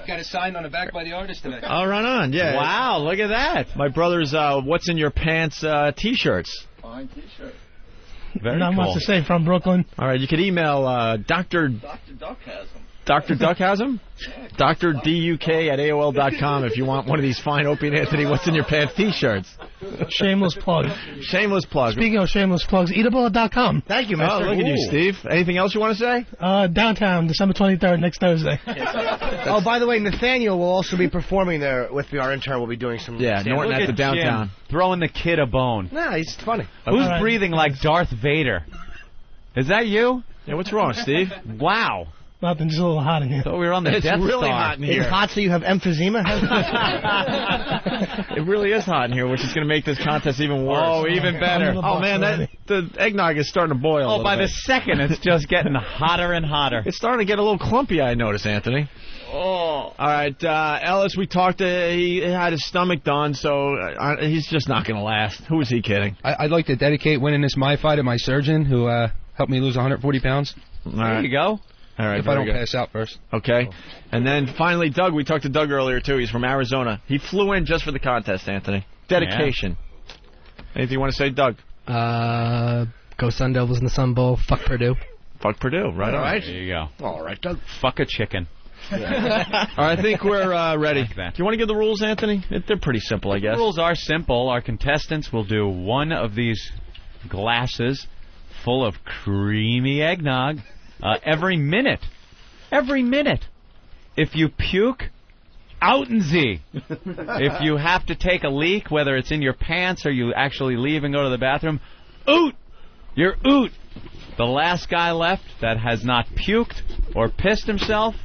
Got it signed on the back by the artist today. Oh, right on. Yeah. Wow, look at that. My brother's What's in Your Pants T-shirts. Fine T-shirt. Very Not cool. much to say from Brooklyn. All right, you can email Dr. Duck has them. Dr. Duck has them? Dr. DUK at AOL.com if you want one of these fine Opie and Anthony What's in Your Pants T-shirts. Shameless plug. Shameless plug. Speaking of shameless plugs, eatable.com. Thank you, Oh, mister. look at you, Steve. Anything else you want to say? Downtown, December 23rd, next Thursday. Oh, by the way, Nathaniel will also be performing there with me. Our intern will be doing some... Yeah, stand-up. Norton Look at the Jim downtown. throwing the kid a bone. Nah, he's funny. Who's All right. breathing like Darth Vader? Is that you? Yeah, what's wrong, Steve? Wow. Nothing, just a little hot in here. Thought we were on the It's Death really Star. hot in It's here. hot so you have emphysema? It really is hot in here, which is going to make this contest even worse. Oh, even better. Oh, man, the eggnog is starting to boil. Oh, by the second, it's just getting hotter and hotter. It's starting to get a little clumpy, I notice, Anthony. Oh. All right, Ellis, we talked to, he had his stomach done, so he's just not going to last. Who is he kidding? I'd like to dedicate winning this my fight to my surgeon who helped me lose 140 pounds. All There right. you go. All right, If I very don't good. pass out first. Okay. And then finally, Doug, we talked to Doug earlier, too. He's from Arizona. He flew in just for the contest, Anthony. Dedication. Anything you want to say, Doug? Go Sun Devils in the Sun Bowl. Fuck Purdue. Fuck Purdue, right on. Right. There you go. All right, Doug. Fuck a chicken. All right, I think we're ready. Do you want to give the rules, Anthony? They're pretty simple, I guess. The rules are simple. Our contestants will do one of these glasses full of creamy eggnog every minute. Every minute. If you puke, outen Sie. If you have to take a leak, whether it's in your pants or you actually leave and go to the bathroom, oot. You're oot. The last guy left that has not puked or pissed himself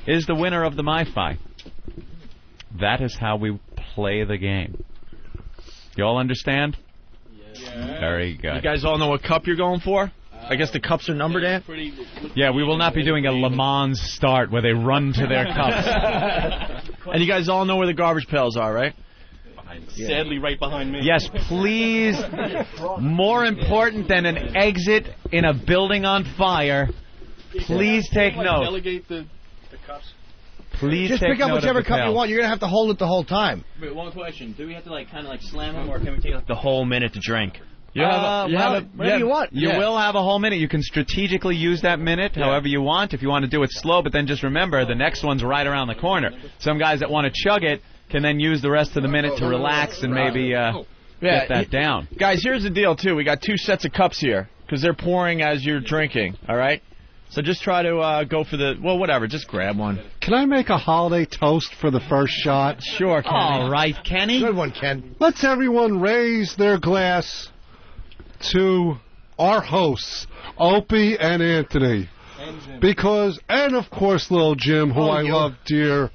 is the winner of the MiFi. That is how we play the game. You all understand? Yeah. Very good. You guys all know what cup you're going for? I guess the cups are numbered, Ant? Yeah, we will not be doing a Le Mans start where they run to their cups. And you guys all know where the garbage pails are, right? Sadly, right behind me. Yes, please. More important than an exit in a building on fire, please take note. Delegate the cups. Please just take pick up note whichever of the cup you pails. want. You're gonna have to hold it the whole time. Wait, one question. Do we have to kind of slam them, or can we take The whole minute to drink. Whatever you want. You will have a whole minute. You can strategically use that minute however you want. If you want to do it slow, but then just remember the next one's right around the corner. Some guys that want to chug it can then use the rest of the minute to relax and maybe get that down. Guys, here's the deal, too. We got 2 sets of cups here because they're pouring as you're drinking, all right? So just try to go for the, well, whatever, just grab one. Can I make a holiday toast for the first shot? Sure, Kenny. All right, Kenny. Good one, Ken. Let's everyone raise their glass to our hosts, Opie and Anthony. Because, and of course, little Jim, who I love dear.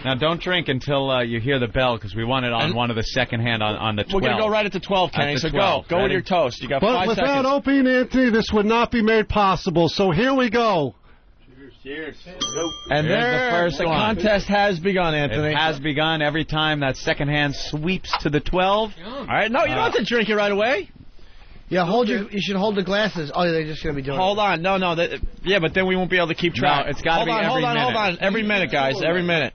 Now, don't drink until you hear the bell, because we want it on one of the second hand on the 12. We're going to go right at the 12, Kenny, so 12. go with your toast. You got but 5 without seconds. Opie and Anthony, this would not be made possible. So here we go. Cheers. And There's the the contest has begun, Anthony. It has begun every time that second hand sweeps to the 12. All right, no, you don't have to drink it right away. Yeah, you should hold the glasses. Oh, they're just going to be doing Hold on. No. Yeah, but then we won't be able to keep track. No, it's got to be every minute. Hold on. Every minute, guys. Every minute.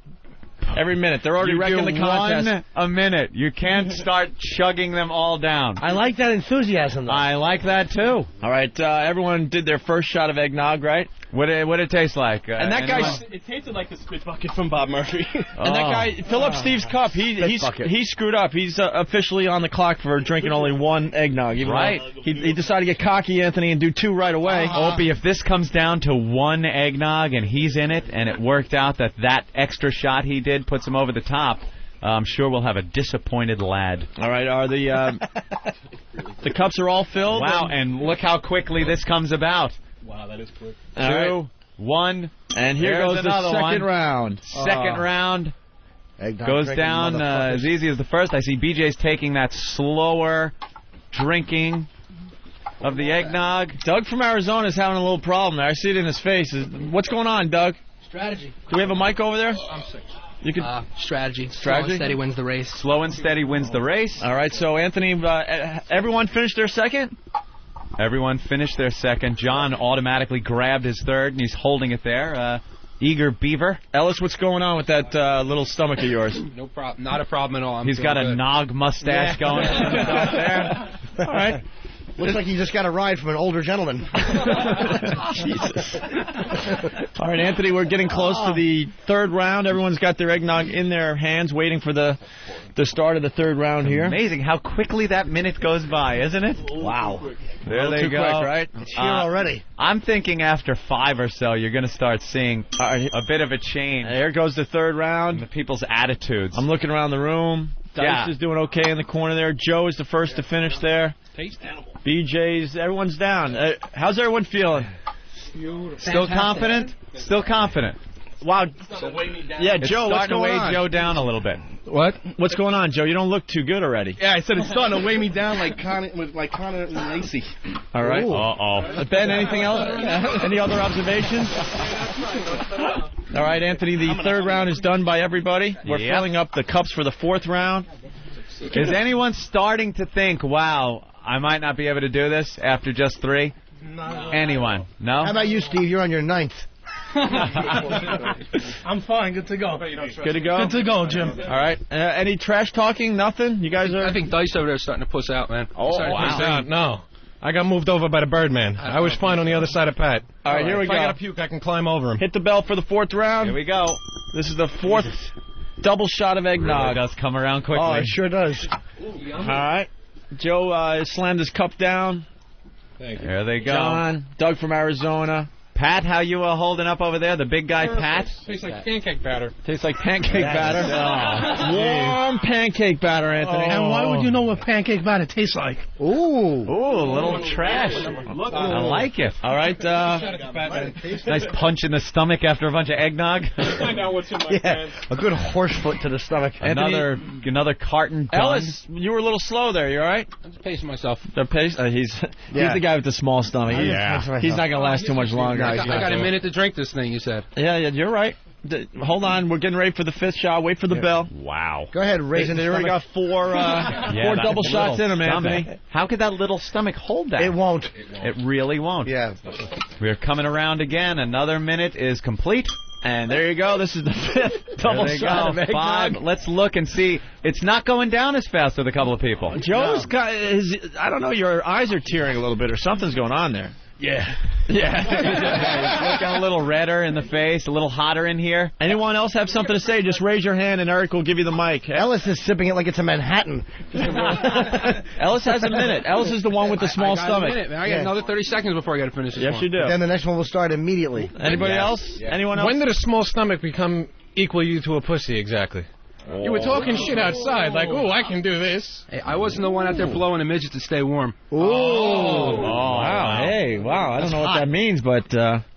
Every minute. They're already wrecking the contest. One a minute. You can't start chugging them all down. I like that enthusiasm, though. I like that, too. All right, everyone did their first shot of eggnog, right? What did it taste like? And that guy... It tasted like the spit bucket from Bob Murphy. And that guy, fill up Steve's cup. He screwed up. He's officially on the clock for drinking only one eggnog. Right. He decided to get cocky, Anthony, and do 2 right away. Opie, if this comes down to one eggnog and he's in it, and it worked out that extra shot he did puts him over the top, I'm sure we'll have a disappointed lad. All right, are the cups are all filled? Wow, and look how quickly this comes about. Wow, that is quick. 2, 1, and here goes the second round. Second round Eggnog goes down as easy as the first. I see BJ's taking that slower drinking of the eggnog. Doug from Arizona is having a little problem there. I see it in his face. What's going on, Doug? Strategy. Do we have a mic over there? I'm sick. You can strategy. Slow and steady wins the race. Slow and steady wins the race. All right, so Anthony, everyone finished their second? Everyone finished their second. John automatically grabbed his third, and he's holding it there. Eager beaver. Ellis, what's going on with that little stomach of yours? No problem. Not a problem at all. He's got a nog mustache going out there. All right. Looks like he just got a ride from an older gentleman. Jesus. All right, Anthony, we're getting close to the third round. Everyone's got their eggnog in their hands waiting for the start of the third round here. Amazing how quickly that minute goes by, isn't it? Wow. There they too go. quick, right? It's here already. I'm thinking after 5 or so, you're going to start seeing a bit of a change. There goes the third round. In the people's attitudes. I'm looking around the room. Dice is doing okay in the corner there. Joe is the first to finish there. Taste animal. BJ's, everyone's down. How's everyone feeling? Still confident? Still confident. Wow. Yeah, It's Joe, what's starting to going weigh on? Joe down a little bit. What? What's going on, Joe? You don't look too good already. Yeah, I said it's starting to weigh me down like Connor and Lacey. All right. Uh-oh. Ben, anything else? Any other observations? All right, Anthony, the third round is done by everybody. We're filling up the cups for the fourth round. Is anyone starting to think, wow, I might not be able to do this after just 3? No. Anyone? No? How about you, Steve? You're on your 9th. I'm fine. Good to go. Good to go? Good to go, Jim. All right. Any trash talking? Nothing? You guys are... I think Dice over there is starting to puss out, man. Oh, wow. No. I got moved over by the Birdman. I was fine on the other side of Pat. All right, here we if go. I got to puke, I can climb over him. Hit the bell for the 4th round. Here we go. This is the 4th double shot of eggnog. It does come around quickly. Oh, it sure does. All right. Joe slammed his cup down. Thank you. There they go. John, Doug from Arizona. Pat, how you holding up over there? The big guy, Pat? Tastes like pancake batter. Tastes like pancake batter. Oh, warm pancake batter, Anthony. And why would you know what pancake batter tastes like? Ooh, a little trash. I like it. All right. Nice punch in the stomach after a bunch of eggnog. Find out what's in my can. A good horse foot to the stomach. Another carton done. Ellis, you were a little slow there. You all right? I'm just pacing myself. The pace. He's the guy with the small stomach. He's not gonna last too much longer. I got a minute to drink this thing, you said. Yeah, you're right. Hold on, we're getting ready for the 5th shot. Wait for the bell. Wow. Go ahead, raise it. They already got 4 double shots in him, Anthony. How could that little stomach hold that? It won't. It really won't. Yeah. We're coming around again. Another minute is complete. And there you go. This is the 5th double shot of eggnog. 5. Let's look and see. It's not going down as fast with a couple of people. Joe's got I don't know, your eyes are tearing a little bit or something's going on there. Yeah. He's looking a little redder in the face, a little hotter in here. Anyone else have something to say? Just raise your hand and Eric will give you the mic. Ellis is sipping it like it's a Manhattan. Ellis has a minute. Ellis is the one with the small stomach. I got another 30 seconds before I got to finish this one. Yes, you do. Then the next one will start immediately. Anybody else? Anyone else? When did a small stomach become equal you to a pussy exactly? You were talking shit outside, like, "Ooh, I can do this." Hey, I wasn't the one out there blowing a midget to stay warm. Wow. Hey, wow. I don't know what that means, but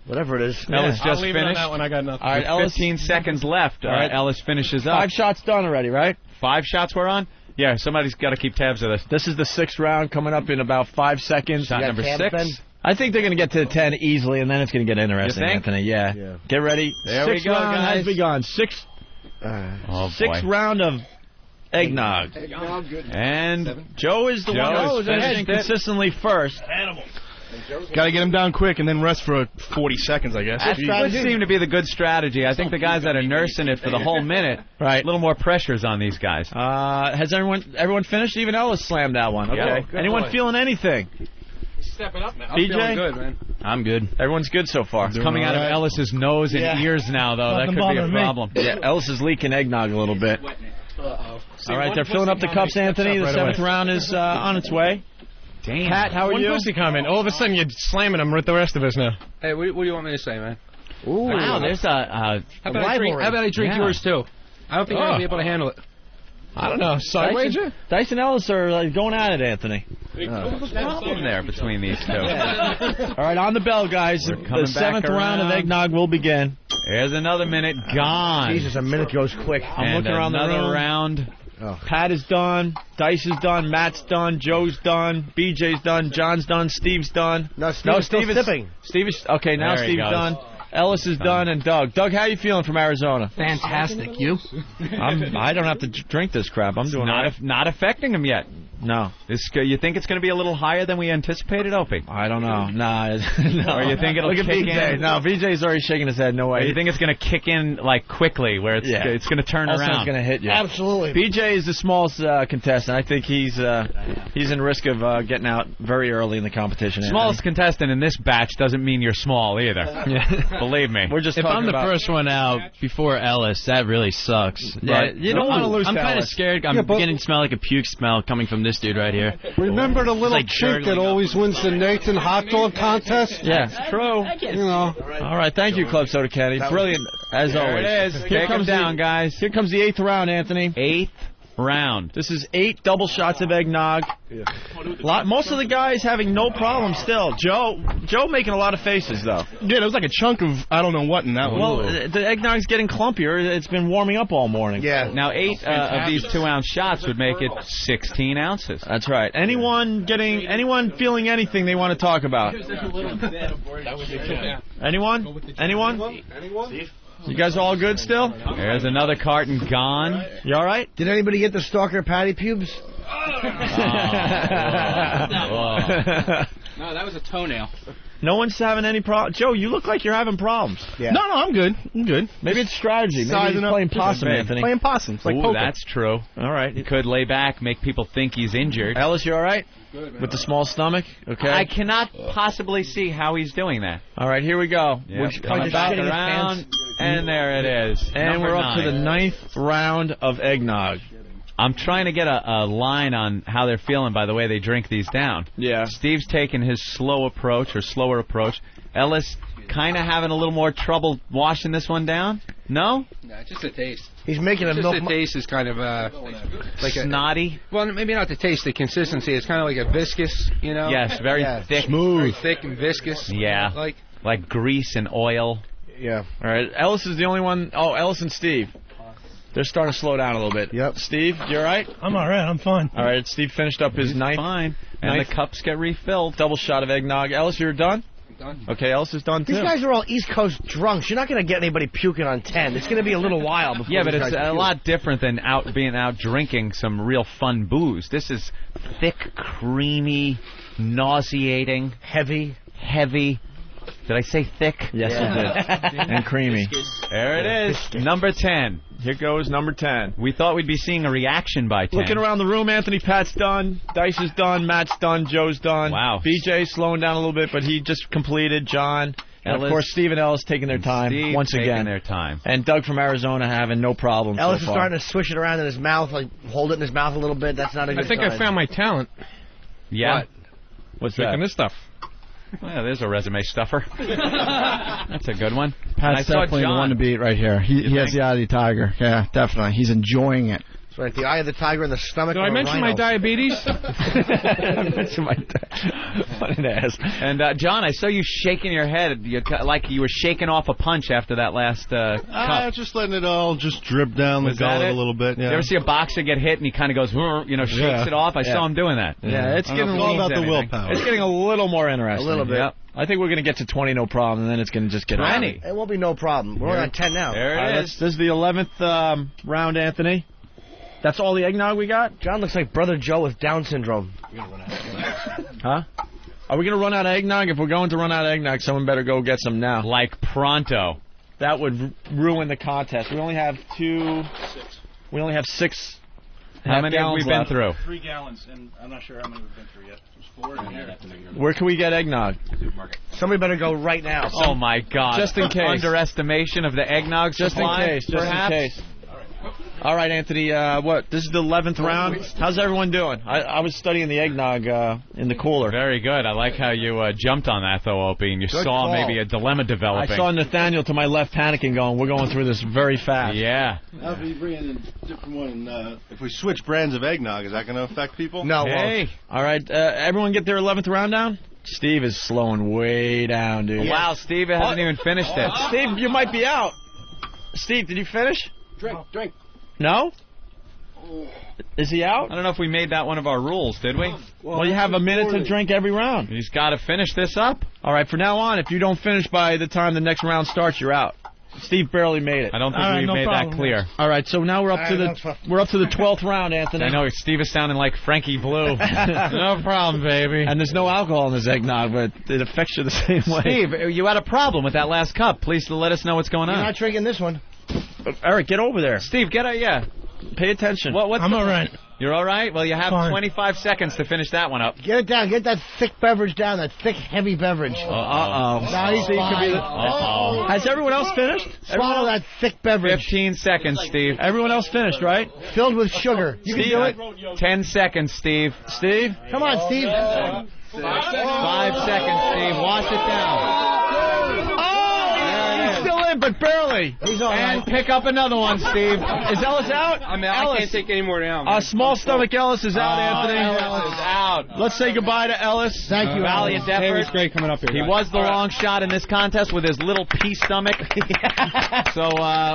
whatever it is. Ellis I'll just leave it on finished. that one. I got nothing. All right, Ellis, 15 seconds left. All right, Ellis finishes up. 5 shots done already, right? 5 shots we're on? Yeah, somebody's got to keep tabs of this. This is the 6th round coming up in about 5 seconds. Shot number 6. I think they're going to get to 10 easily, and then it's going to get interesting, You think? Anthony. Yeah. Get ready. There we 6th go, round guys. has begun. 6th round of eggnog. And Joe is the one who's finishing consistently first. Got to get him down quick and then rest for 40 seconds, I guess. That would seem to be the good strategy. I think the guys that are nursing it for the whole minute, a little more pressure's on these guys. Has everyone finished? Even Ellis slammed that one. Okay. Yeah. Anyone feeling anything? Stepping up now. I'm feeling good, man. I'm good. Everyone's good so far. It's coming out of Ellis's nose and ears now, though. That could be a problem. Yeah, Ellis is leaking eggnog a little bit. All right, they're filling up the cups, Anthony. The 7th round is on its way. Damn. Pat, how are One you? pussy comment. All of a sudden, you're slamming them with the rest of us now. Hey, what do you want me to say, man? Ooh. Wow, there's How about I drink yours, too? I don't think I'm going to be able to handle it. I don't know. Side wager? Dice and Ellis are going at it, Anthony. What's the problem there between these two? All right, on the bell, guys. The coming 7th back round of around. eggnog will begin. There's another minute gone. Jesus, a minute goes quick. I'm looking around the room. Another round. Pat is done. Dice is done. Matt's done. Joe's done. BJ's done. John's done. Steve's done. No, Steve Steve is sipping. Steve is okay. Now There he Steve's goes. done. Ellis is done, and Doug. Doug, how you feeling from Arizona? Fantastic. You? I don't have to drink this crap. I'm doing all right. Not affecting him yet. No. You think it's going to be a little higher than we anticipated, Opie? I don't know. Nah. No. Or you think it'll Look at kick BJ. in? No, BJ's already shaking his head. No way. Or you think it's going to kick in like quickly, where it's going to turn Also, around? it's going to hit you. Absolutely. BJ is the smallest contestant. I think he's in risk of getting out very early in the competition. Smallest contestant in this batch doesn't mean you're small either. Believe me. We're just If talking I'm the about first one out before Ellis, that really sucks. Yeah, you don't want to lose I'm to kind of Ellis. scared. I'm beginning to smell like a puke smell coming from this dude right here. Remember the little like chick that gurgling always wins the Nathan hot dog contest? Yeah, true. You know. All right, thank you, Club Soda Caddy. Brilliant, as There always. it is. Take him down, guys. Here comes the 8th round, Anthony. 8th round. This is 8 double shots of eggnog. Most of the guys having no problem still. Joe making a lot of faces, though. Yeah, there was like a chunk of I don't know what in that one. Well, the eggnog's getting clumpier. It's been warming up all morning. Yeah. Now, 8 of these 2-ounce shots would make it 16 ounces. That's right. Anyone feeling anything they want to talk about? Anyone? You guys all good still? There's another carton gone. You all right? Did anybody get the stalker patty pubes? No, that was a toenail. No one's having any problem. Joe, you look like you're having problems. No, I'm good. I'm good. Maybe it's strategy. Maybe he's playing possum, Anthony. Playing possum. It's like Ooh, poker. that's true. All right. He could lay back, make people think he's injured. Ellis, you all right? Good, man. With the small stomach? Okay. I cannot possibly see how he's doing that. All right, here we go. Yep. We're Coming back around, and there it is. And Number we're up to the 9. 9th round of eggnog. I'm trying to get a line on how they're feeling by the way they drink these down. Yeah. Steve's taking his slower approach. Ellis kind of having a little more trouble washing this one down. No? No, just a taste. He's making a Just milk. the taste is kind of like Snotty. Well, maybe not the taste, the consistency. It's kind of like a viscous, you know. Yes, very thick. Very thick and viscous. Yeah. Like grease and oil. Yeah. All right, Ellis is the only one. Oh, Ellis and Steve. They're starting to slow down a little bit. Yep. Steve, you all right? I'm all right. I'm fine. All right, Steve finished up his ninth. Fine. And the cups get refilled. Double shot of eggnog. Ellis, you're done? Done. Okay, Ellis is done too. These guys are all East Coast drunks. You're not going to get anybody puking on 10. It's going to be a little while before. Yeah, but these it's guys a puke. lot different than being out drinking some real fun booze. This is thick, creamy, nauseating, heavy. Did I say thick? Yes, you did. And creamy. There it is. Number 10. Here goes number 10. We thought we'd be seeing a reaction by 10. Looking around the room, Anthony, Pat's done. Dice is done. Matt's done. Joe's done. Wow. BJ's slowing down a little bit, but he just completed. John. And, of Ellis. course, Steve and Ellis taking their time Steve once taking again. their time. And Doug from Arizona having no problem Ellis so is far. starting to swish it around in his mouth, like hold it in his mouth a little bit. That's not a good I think sign. I found my talent. Yeah. What's Making that? this stuff. Well, there's a resume stuffer. That's a good one. And I Pat's saw definitely the John. one to beat right here. He has the eye of the tiger. Yeah, definitely. He's enjoying it. That's right. The eye of the tiger in the stomach. Did of I a mention my rhino. diabetes? What an ass. And John, I saw you shaking your head like you were shaking off a punch after that last cup. Just letting it all just drip down the Was that gullet it? a little bit. Yeah. You ever see a boxer get hit and he kind of goes, shakes it off? I saw him doing that. Yeah, it's getting all about the willpower. It's getting a little more interesting. A little bit. Yep. I think we're going to get to 20, no problem, and then it's going to just get 20. It won't be no problem. We're only on 10 now. There it is. This is the 11th round, Anthony. That's all the eggnog we got? John looks like Brother Joe with Down syndrome. Huh? Are we going to run out of eggnog? If we're going to run out of eggnog, someone better go get some now. Like pronto. That would ruin the contest. We only have 6. How many have we been left. through? 3 gallons, and I'm not sure how many we've been through yet. There's 4 in here. Where can we get eggnog? Somebody better go right now. Oh, my God. Just in case. Underestimation of the eggnog Just supply, in case. Just perhaps? in case. All right, Anthony. What? This is the 11th round. How's everyone doing? I was studying the eggnog in the cooler. Very good. I like how you jumped on that, though, Opie, and you Good saw call. maybe a dilemma I developing. saw Nathaniel to my left panicking, going, "We're going through this very fast." Yeah. I'll be bringing a different one. If we switch brands of eggnog, is that going to affect people? No. Hey. All right. Everyone get their 11th round down? Steve is slowing way down, dude. Wow, Steve hasn't even finished it. Steve, you might be out. Steve, did you finish? Drink. No? Is he out? I don't know if we made that one of our rules, did we? Well, you have a minute to drink every round. He's got to finish this up. All right, from now on, if you don't finish by the time the next round starts, you're out. Steve barely made it. I don't think All right, we no made problem. that clear. All right, so now we're up to we're up to the 12th round, Anthony. I know Steve is sounding like Frankie Blue. No problem, baby. And there's no alcohol in this eggnog, but it affects you the same way. Steve, you had a problem with that last cup. Please let us know what's going You're on. not drinking this one. Eric, get over there. Steve, get out. Yeah. Pay attention. What's I'm the- all right. You're all right? Well, you have Fine. 25 seconds to finish that one up. Get it down. Get that thick beverage down. That thick, heavy beverage. Uh-oh. No, he's fine. Uh-oh. Has everyone else finished? Swallow that thick beverage. 15 seconds, Steve. Everyone else finished, right? Filled with sugar. You can do it. 10 seconds, Steve. Steve? Come on, Steve. 5 seconds, Steve. Wash it down. He's still in, but barely. He's all And right. pick up another one, Steve. Is Ellis out? I Ellis. can't take any more down. Small stomach Ellis is out, Anthony. Ellis is out. Let's say goodbye to Ellis. Thank you, Valiant Ellis. effort. It was great coming up here. He guys. was the long shot in this contest with his little pea stomach. So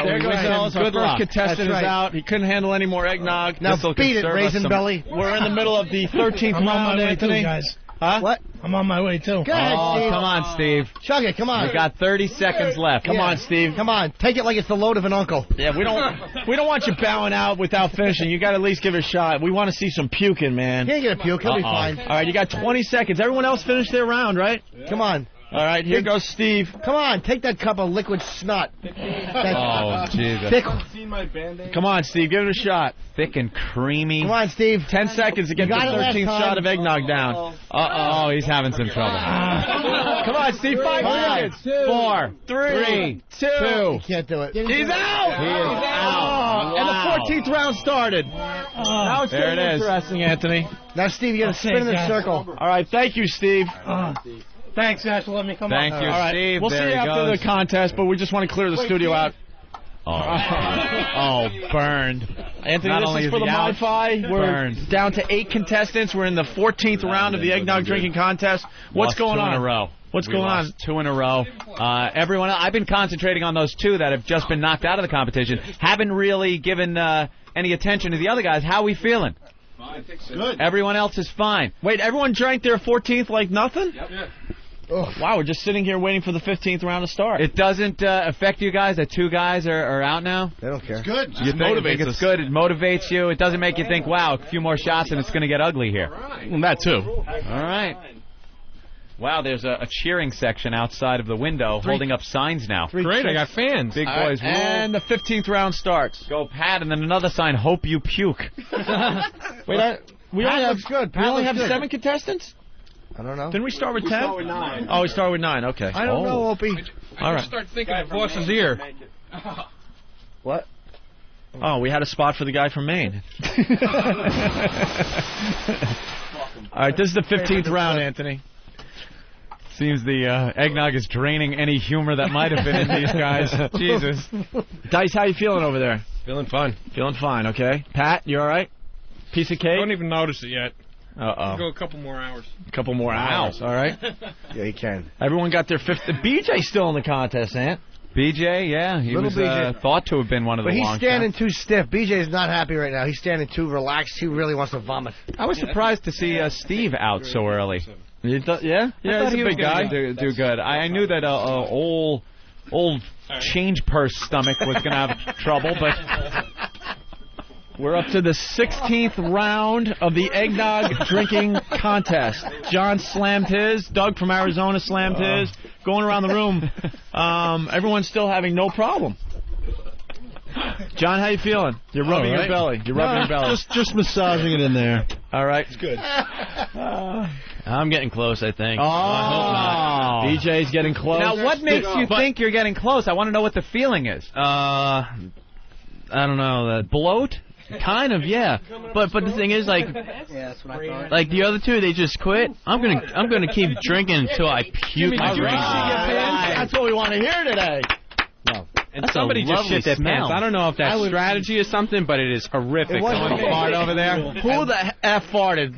There we goes wish him Ellis. Our good first luck. contestant That's right. is out. He couldn't handle any more eggnog. Now This'll beat it, serve us Raisin some- Belly. We're in the middle of the 13th I'm on round, my way Anthony. too, guys. Huh? What? I'm on my way too. Go ahead, Oh, Steve. come on, Steve. Chug it. Come on. We got 30 seconds left. Come on, Steve. Come on. Take it like it's the load of an uncle. Yeah, we don't want you bowing out without finishing. You got to at least give it a shot. We want to see some puking, man. He ain't gonna puke. He'll be fine. All right, you got 20 seconds. Everyone else finished their round, right? Come on. All right, here goes Steve. Come on, take that cup of liquid snot. Oh, Jesus. Thick. Come on, Steve, give it a shot. Thick and creamy. Come on, Steve. 10 seconds to get the You got it last 13th time. shot of eggnog down. Oh, he's having some trouble. Come on, Steve, 5 seconds. 4, 3, 2. You can't do it. He's out! He is out. And the 14th round started. Now it's There getting it is. interesting, Anthony. Now, Steve, you got to spin in the circle. All right, thank you, Steve. Thanks, guys, for letting me come Thank on. you, All right, Steve. we'll There see you he after goes. the contest, but we just want to clear the studio out. Oh, burned. Anthony, Not this only is is for he the out, MiFi. We're burned. down to 8 contestants. We're in the 14th round of the eggnog drinking contest. What's Lost going 2 on? in a row. What's We going on? lost 2 in a row. Everyone, I've been concentrating on those 2 that have just been knocked out of the competition. Haven't really given any attention to the other guys. How are we feeling? Good. Everyone else is fine. Wait, everyone drank their 14th like nothing? Yeah. Wow, we're just sitting here waiting for the 15th round to start. It doesn't affect you guys that 2 guys are out now? They don't care. It's good. You think it's good? It motivates you. It doesn't make you think, wow, a few more shots and it's going to get ugly here. Well, that too. All right. Wow, there's a cheering section outside of the window holding up signs now. Great, I got fans. Big boys rule. And the 15th round starts. Go Pat, and then another sign, hope you puke. Wait, we Pat only have looks good. we Pat only looks have good. 7 contestants? I don't know. Didn't we start with 10? start with 9. Oh, we started with 9. Okay. I don't know, Opie. All right. Start thinking of boss's ear. What? Oh, we had a spot for the guy from Maine. All right, this is the 15th round, Anthony. Seems the eggnog is draining any humor that might have been in these guys. Jesus. Dice, how you feeling over there? Feeling fun. Feeling fine, okay. Pat, you all right? Piece of cake? Don't even notice it yet. Uh-oh. Go a couple more hours. A couple more hours, all right? Yeah, you can. Everyone got their 5th. BJ's still in the contest, Ant. BJ, yeah, he Little was BJ. thought to have been one of But the he's long standing shots. too stiff. BJ's not happy right now. He's standing too relaxed. He really wants to vomit. I was surprised to see Steve out so early. Yeah? I thought he's he a was big guy. gonna do good. I knew that old change purse stomach was going to have trouble, but We're up to the 16th round of the eggnog drinking contest. John slammed his. Doug from Arizona slammed his. Going around the room, everyone's still having no problem. John, how you feeling? You're rubbing your belly. You're rubbing your belly. Just massaging it in there. All right. It's good. I'm getting close, I think. Oh, BJ's getting close. now what makes you think you're getting close? I want to know what the feeling is. I don't know. That bloat? Kind of, yeah. But the thing is, like the other 2, they just quit. I'm gonna keep drinking until I puke my brains out. That's what we want to hear today. And somebody just shit their pants. I don't know if that's strategy or something, but it is horrific. Someone fart over there. Who the F farted?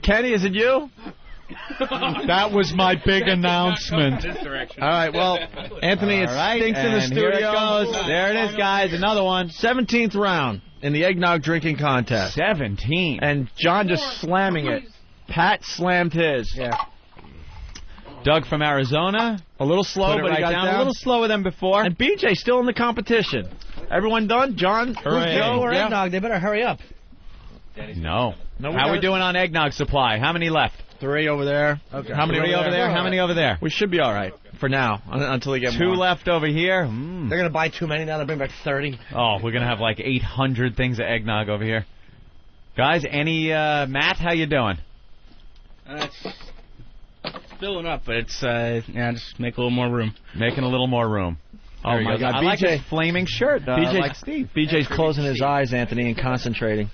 Kenny, is it you? That was my big announcement. All right, well, Anthony, it stinks in the and studio. here it goes. There it is, guys. Another one. 17th round in the eggnog drinking contest. 17. And John just slamming it. Pat slammed his. Yeah. Doug from Arizona. A little slow, Put it but right he got down. down. A little slower than before. And BJ still in the competition. Everyone done? John? Who's Joe or eggnog? They better hurry up. No. No, we How got we doing on eggnog supply? How many left? 3 over there. Okay. How many Three over there? How many over there? We should be all right for now until we get 2 more. left over here. They're going to buy too many now. They'll bring back 30. Oh, we're going to have like 800 things of eggnog over here. Guys, any, Matt, how you doing? It's filling up, but it's, just make a little more room. Making a little more room. Oh, There he my goes. God. I like his flaming shirt. Like Steve. BJ's closing his eyes, Anthony, and concentrating.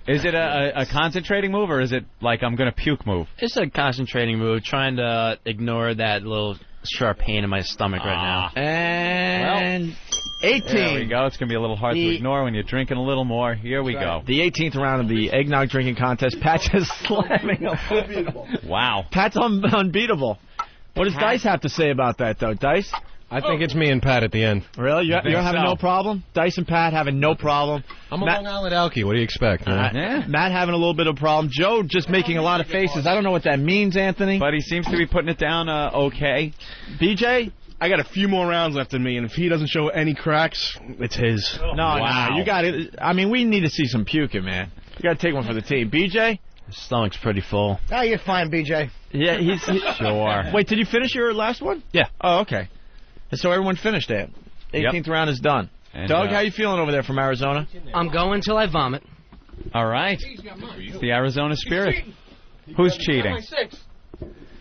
Is it a concentrating move, or is it like I'm going to puke move? It's a concentrating move, trying to ignore that little sharp pain in my stomach right now. And 18. There we go. It's going to be a little hard to ignore when you're drinking a little more. Here we go. The 18th round of the eggnog drinking contest. Pat's just slamming him. Wow. Pat's unbeatable. What does Dice have to say about that, though? Dice? I think it's me and Pat at the end. Really? You're having no problem? Dice and Pat having no problem? I'm a Long Island Alky. What do you expect? Yeah. Matt having a little bit of a problem. Joe just making a lot of faces. I don't know what that means, Anthony. But he seems to be putting it down okay. BJ? I got a few more rounds left in me, and if he doesn't show any cracks, it's his. No, you got it. I mean, we need to see some puking, man. You got to take one for the team. BJ? His stomach's pretty full. Oh, you're fine, BJ. Yeah, he's Sure. Wait, did you finish your last one? Yeah. Oh, okay. And so everyone finished it. 18th round is done. And, Doug, how you feeling over there from Arizona? I'm going till I vomit. All right. It's the Arizona Spirit. Who's cheating?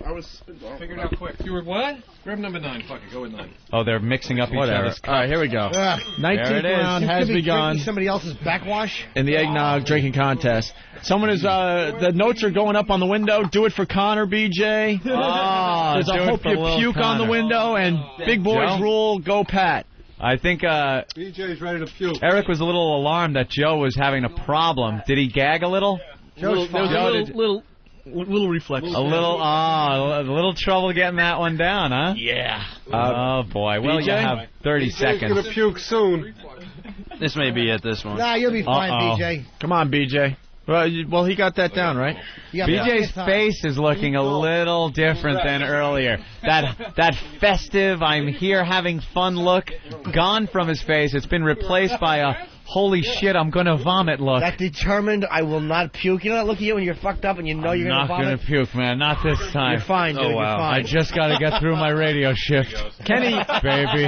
I was figured out quick. You were what? Grab number 9. Fuck it, go with 9. Oh, they're mixing up each Whatever. other's cups. All right, here we go. 19th round has begun Somebody else's backwash. in the eggnog drinking contest. Someone is, the notes are going up on the window. Do it for Connor, BJ. Oh, There's do a it hope for you Lil puke on the Connor. window, and big boys Joe? rule, go Pat. I think BJ's ready to puke. Eric was a little alarmed that Joe was having a problem. Did he gag a little? There was a little reflex. A little trouble getting that one down, huh? Yeah. Oh, boy. Well, BJ? you have 30 BJ's seconds. gonna puke soon. This may be it, this one. Nah, you'll be fine, Uh-oh. BJ. Come on, BJ. Well, he got that down, right? Yeah, BJ's face is looking a little different than earlier. That festive, I'm here having fun look, gone from his face. It's been replaced by a holy shit, I'm gonna vomit look. That determined, I will not puke. You know that look at you when you're fucked up and you know you're not gonna vomit? gonna puke, man. Not this time. You're fine, dude. Oh, wow. You're fine. I just gotta get through my radio shift. Kenny, baby.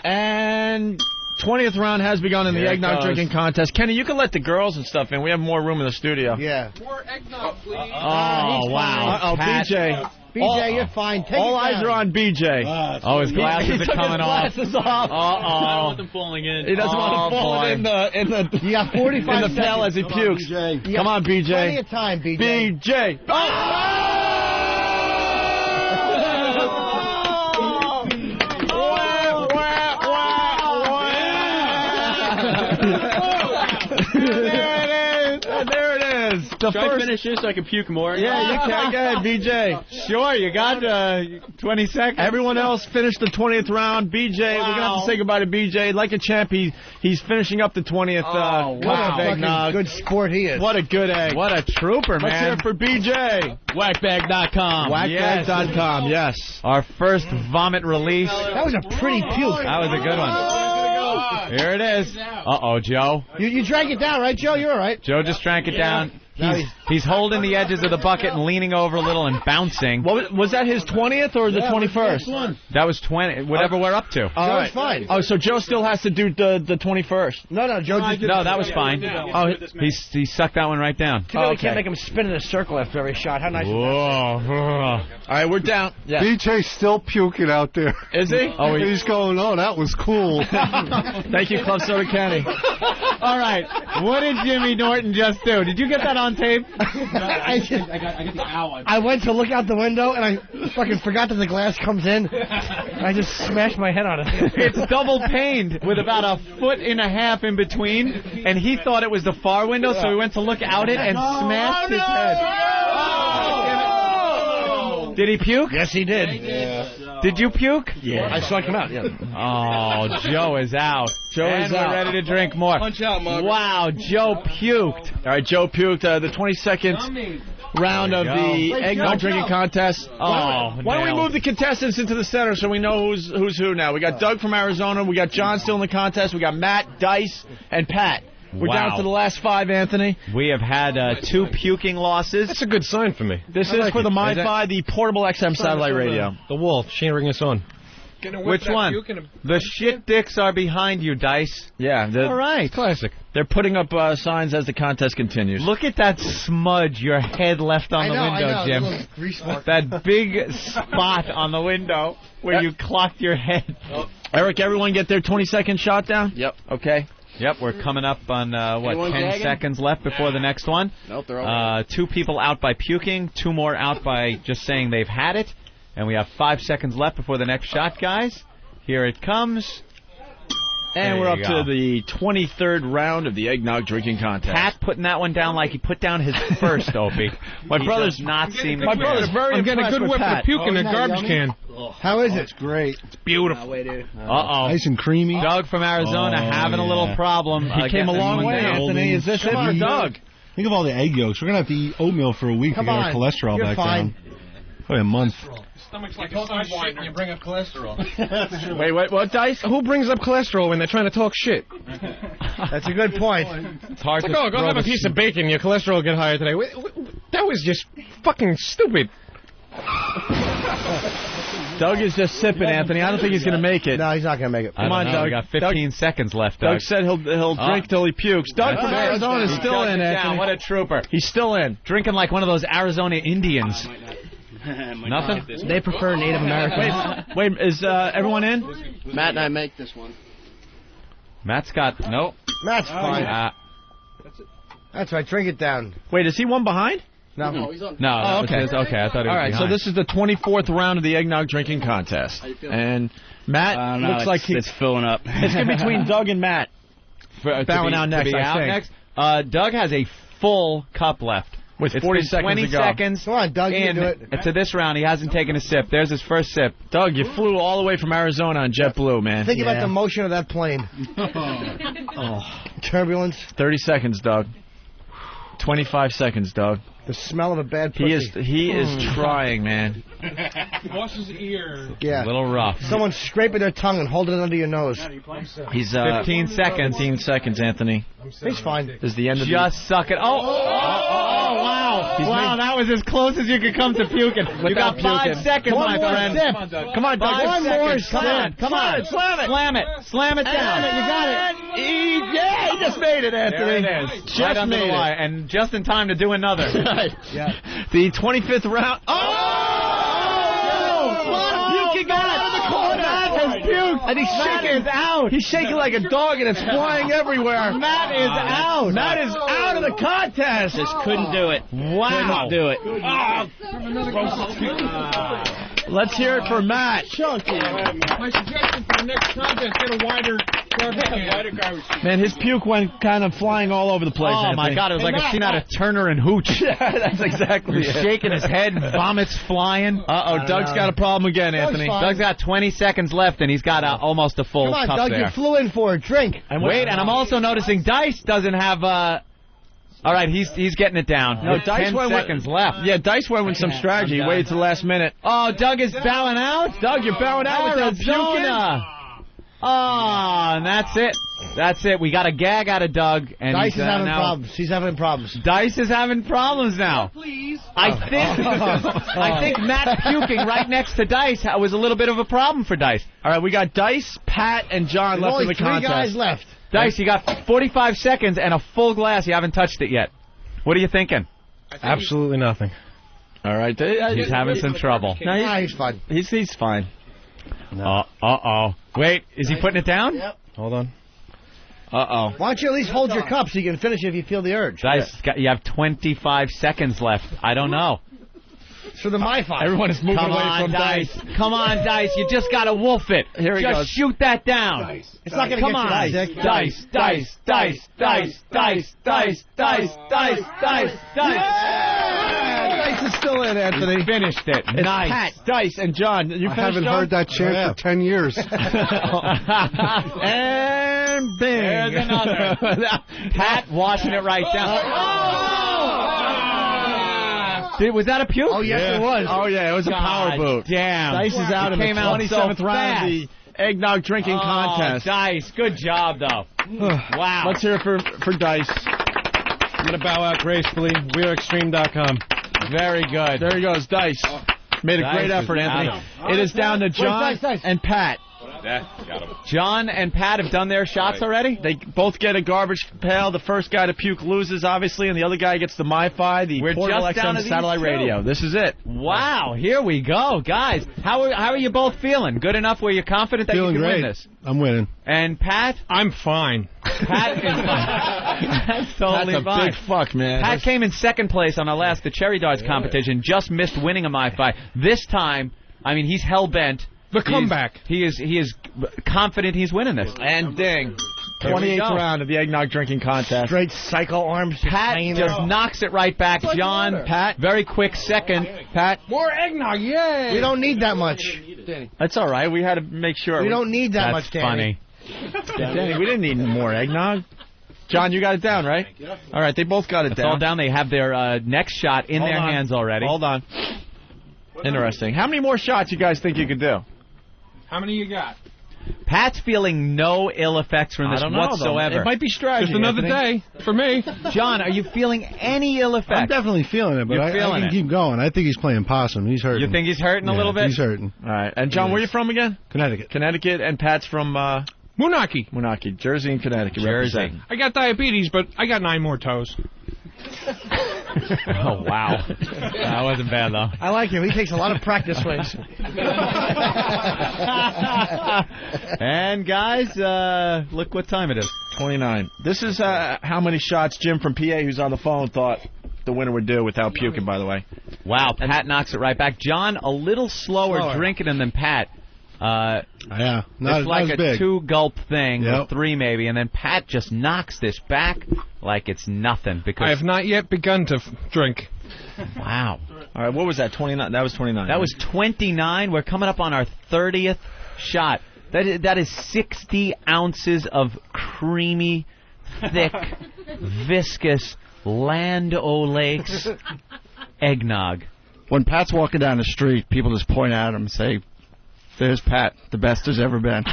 And 20th round has begun in the Here it eggnog goes. drinking contest. Kenny, you can let the girls and stuff in. We have more room in the studio. Yeah. More eggnog, please. Oh, wow. Uh-oh, Pat. BJ. BJ, you're fine. Take All it eyes down. are on BJ. Oh, his glasses he are took coming his off. glasses off. I don't Uh-oh. want them falling in. He doesn't want to fall boy. in the You got 45 in the pail as he pukes. You got Come on, Plenty BJ. of time, BJ. BJ. There it is. The Try to first. finish this so I can puke more. Yeah, you can. Go ahead, BJ. Sure, you got 20 seconds. Everyone else finished the 20th round. BJ, we're going to have to say goodbye to BJ. Like a champ, he's finishing up the 20th What cup of a eggnog. fucking good sport he is. What a good egg. What a trooper, Let's hear man. it for BJ. Whackbag.com. Whackbag.com, yes. Our first vomit release. That was a pretty puke. That was a good one. Here it is. Uh-oh, Joe. You drank it down, right, Joe? You're all right. Joe just drank it down. Now He's holding the edges of the bucket and leaning over a little and bouncing. What was that his 20th or the 21st? That was 20, whatever we're up to. All Joe's fine. Oh, so Joe still has to do the 21st. No, Joe just did No, that was fine. Oh, He sucked that one right down. Too bad we okay. can't make him spin in a circle after every shot. How nice is that? Whoa. all right, we're down. Yeah. BJ's still puking out there. Is he? Oh, he's going, oh, that was cool. Thank you, Club Soda Kenny. All right. What did Jimmy Norton just do? Did you get that on tape? I got the owl. I went to look out the window and I fucking forgot that the glass comes in. I just smashed my head on it. It's double paned with about a foot and a half in between, and he thought it was the far window, so he went to look out it and smashed his head. Did he puke? Yes, he did. Did you puke? Yeah. I saw it come out, yeah. Oh, Joe is out. Joe and is we're out. ready to drink more. Punch out, Margaret. Wow, Joe puked. All right, Joe puked the 22nd round of There the you go. eggnog drinking contest. Oh, Why don't we nailed. move the contestants into the center so we know who's who now? We got Doug from Arizona. We got John still in the contest. We got Matt, Dice, and Pat. We're Wow. down to the last 5, Anthony. We have had 2 puking losses. That's a good sign for me. This is for the MiFi, the portable XM satellite radio. The wolf. She ain't ringing us on. Which one? The shit dicks are behind you, Dice. Yeah, All right. Classic. they're putting up signs as the contest continues. Look at that smudge your head left on the window, Jim. Little grease mark. That big spot on the window where you clocked your head. Eric, everyone get their 20-second shot down? Yep. Okay. Yep, we're coming up on, Anyone 10 gagging? seconds left before the next one. Nope, they're all 2 people out by puking, 2 more out by just saying they've had it. And we have 5 seconds left before the next shot, guys. Here it comes. And There we're up you to go. the 23rd round of the eggnog drinking contest. Pat putting that one down like he put down his first, Opie. My He brother's does not seem to my care. brother's very I'm getting a impressed good with whip of Pat. puke in a garbage can. How is it? It's great. It's beautiful. Uh-oh. Nice and creamy. Doug from Arizona having a little problem. He came a long way, Anthony. Is this it for Doug? Think of all the egg yolks. We're going to have to eat oatmeal for a week Come to get our on. cholesterol You're back fine. down. Probably a month. Stomach's like a shit and you bring up cholesterol. Wait, what, Dice? Who brings up cholesterol when they're trying to talk shit? That's a good point. It's hard It's to like, oh, go throw have a the piece of bacon. Your cholesterol will get higher today. That was just fucking stupid. Doug is just sipping, Anthony. I don't think he's going to make it. No, he's not going to make it. Come on, Doug. We got 15 seconds left, Doug. Doug said he'll drink till he pukes. Doug from Arizona is still in, Anthony. What a trooper. He's still in. Drinking like one of those Arizona Indians. Nothing? They prefer Native Americans. Wait, is everyone in? Matt and I make this one. Matt's got... Nope. Matt's fine. That's right. Drink it down. Wait, is he one behind? No, he's on. No, okay. I thought he was All right, behind. so this is the 24th round of the eggnog drinking contest. And Matt looks like it's filling up. It's in between Doug and Matt. Bowing out next, I think. Doug has a full cup left. With It's 40 been seconds 20 to go. seconds. Come on, Doug, you can do it. To this round, he hasn't taken a sip. There's his first sip. Doug, you flew all the way from Arizona on JetBlue, man. Think about the motion of that plane. Turbulence. 30 seconds, Doug. 25 seconds, Doug. The smell of a bad pussy. He is trying, man. Wash his ear. Yeah. A little rough. Someone's scraping their tongue and holding it under your nose. He's 15 seconds. 15 seconds, Anthony. He's fine. This is the end of Just suck it. Wow. Wow, that was as close as you could come to puking. You got 5 seconds, my friend. Come on, Doug. 5 seconds. Come on. Slam it. Slam it. Slam it down. You got it. He just made it, Anthony. There it is. Just Right under made the wire. it. And just in time to do another. Yeah. The 25th round. Puking out of the corner. Matt has puked. And he's shaking. Out. He's shaking like a dog, and it's flying everywhere. Matt is out. Matt is out of the contest. Just couldn't do it. Wow. Couldn't do it. Let's hear it for Matt. My suggestion for the next contest: get a wider garbage can. Man, his puke went kind of flying all over the place. Oh, my Anthony. God. It was like a scene out of Turner and Hooch. Yeah, that's exactly He's it. shaking his head, vomits flying. Doug's got a problem again, Anthony. Doug's got 20 seconds left, and he's got almost a full Come on, cup Doug, there. you flew in for it. Drink. And wait, and I'm also noticing Dice doesn't have... All right, he's getting it down. No, There's Dice 10 went seconds left. Yeah, Dice went with some strategy. He waited to the last minute. Oh, Doug is bowing out? Doug, you're bowing out without puking? Arizona. Oh, and that's it. That's it. We got a gag out of Doug. And Dice is having now, problems. He's having problems. Dice is having problems now. Please. I think Matt puking right next to Dice was a little bit of a problem for Dice. All right, we got Dice, Pat, and John There's left in only the 3 contest. guys left. Dice, you got 45 seconds and a full glass. You haven't touched it yet. What are you thinking? Absolutely nothing. All right. He's having some trouble. No, he's fine. He's fine. Uh-oh. Wait, is he putting it down? Yep. Hold on. Uh-oh. Why don't you at least hold your cup so you can finish it if you feel the urge? Dice, you have 25 seconds left. I don't know. It's for the MiFi. Everyone is moving Come away on, from Dice. Come on, Dice. You just got to wolf it. Here he just goes. shoot that down. It's not going to Come get on. you sick. Dice, Dice, Dice, Dice, Dice, Dice, Dice, Dice, Dice, Dice. Dice is still in, Anthony. Finished it. It's Nice. Pat, Dice, and John. You I finished, haven't John? heard that chant for 10 years. And bing. There's another. Pat washing it right down. Was that a puke? Oh, yes, it was. Oh, yeah, it was a power boot. Damn. Dice is out in the Came out 27th so round of the eggnog drinking contest. Dice, good job, though. Wow. Let's hear it for Dice. I'm going to bow out gracefully. WeAreExtreme.com. Very good. There he goes, Dice. Made a Dice great effort, is Anthony. out. It is down to John Dice. and Pat. John and Pat have done their shots already? They both get a garbage pail. The first guy to puke loses, obviously, and the other guy gets the MiFi, the We're portable just down XM to these satellite two. radio. This is it. Wow, here we go. Guys, how are you both feeling? Good enough where you're confident that Feeling you can great. win this? I'm winning. And Pat? I'm fine. Pat is fine. That's totally That's a fine. big fuck, man. Pat came in second place on the Cherry Darts competition, just missed winning a MiFi. This time, I mean, he's hell-bent. The comeback. He is confident he's winning this. And ding. There we 28th go. round of the eggnog drinking contest. Straight psycho arms. Pat hanging just there. knocks it right back. John, Pat, very quick second. Pat, More eggnog, yay! We don't need that much. that's all right. We had to make sure. We don't need that That's much, Danny. funny. Danny, we didn't need more eggnog. John, you got it down, right? All right, they both got it It's down. all down. They have their next shot in Hold their on. hands already. Hold on. Interesting. How many more shots you guys think you could do? How many you got? Pat's feeling no ill effects from this I don't know, whatsoever. though. It might be strategy. Just another day for me. John, are you feeling any ill effects? I'm definitely feeling it, but You're I feeling can it. keep going. I think he's playing possum. He's hurting. You think he's hurting a little bit? He's hurting. All right. And John, where are you from again? Connecticut. Connecticut, and Pat's from Moonachie. Jersey and Connecticut. Represent. I got diabetes, but I got 9 more toes. Oh, wow. That wasn't bad, though. I like him. He takes a lot of practice swings. And, guys, look what time it is. 29. This is how many shots Jim from PA, who's on the phone, thought the winner would do without puking, by the way. Wow, Pat knocks it right back. John, a little slower drinking than Pat. Not it's like as a big. 2-gulp thing, Yep. or 3 maybe, and then Pat just knocks this back like it's nothing. Because I have not yet begun to drink. Wow. All right, what was that? 29. That was 29. That was 29. We're coming up on our 30th shot. That is 60 ounces of creamy, thick, viscous Land O'Lakes eggnog. When Pat's walking down the street, people just point at him and say, "There's Pat, the best there's ever been."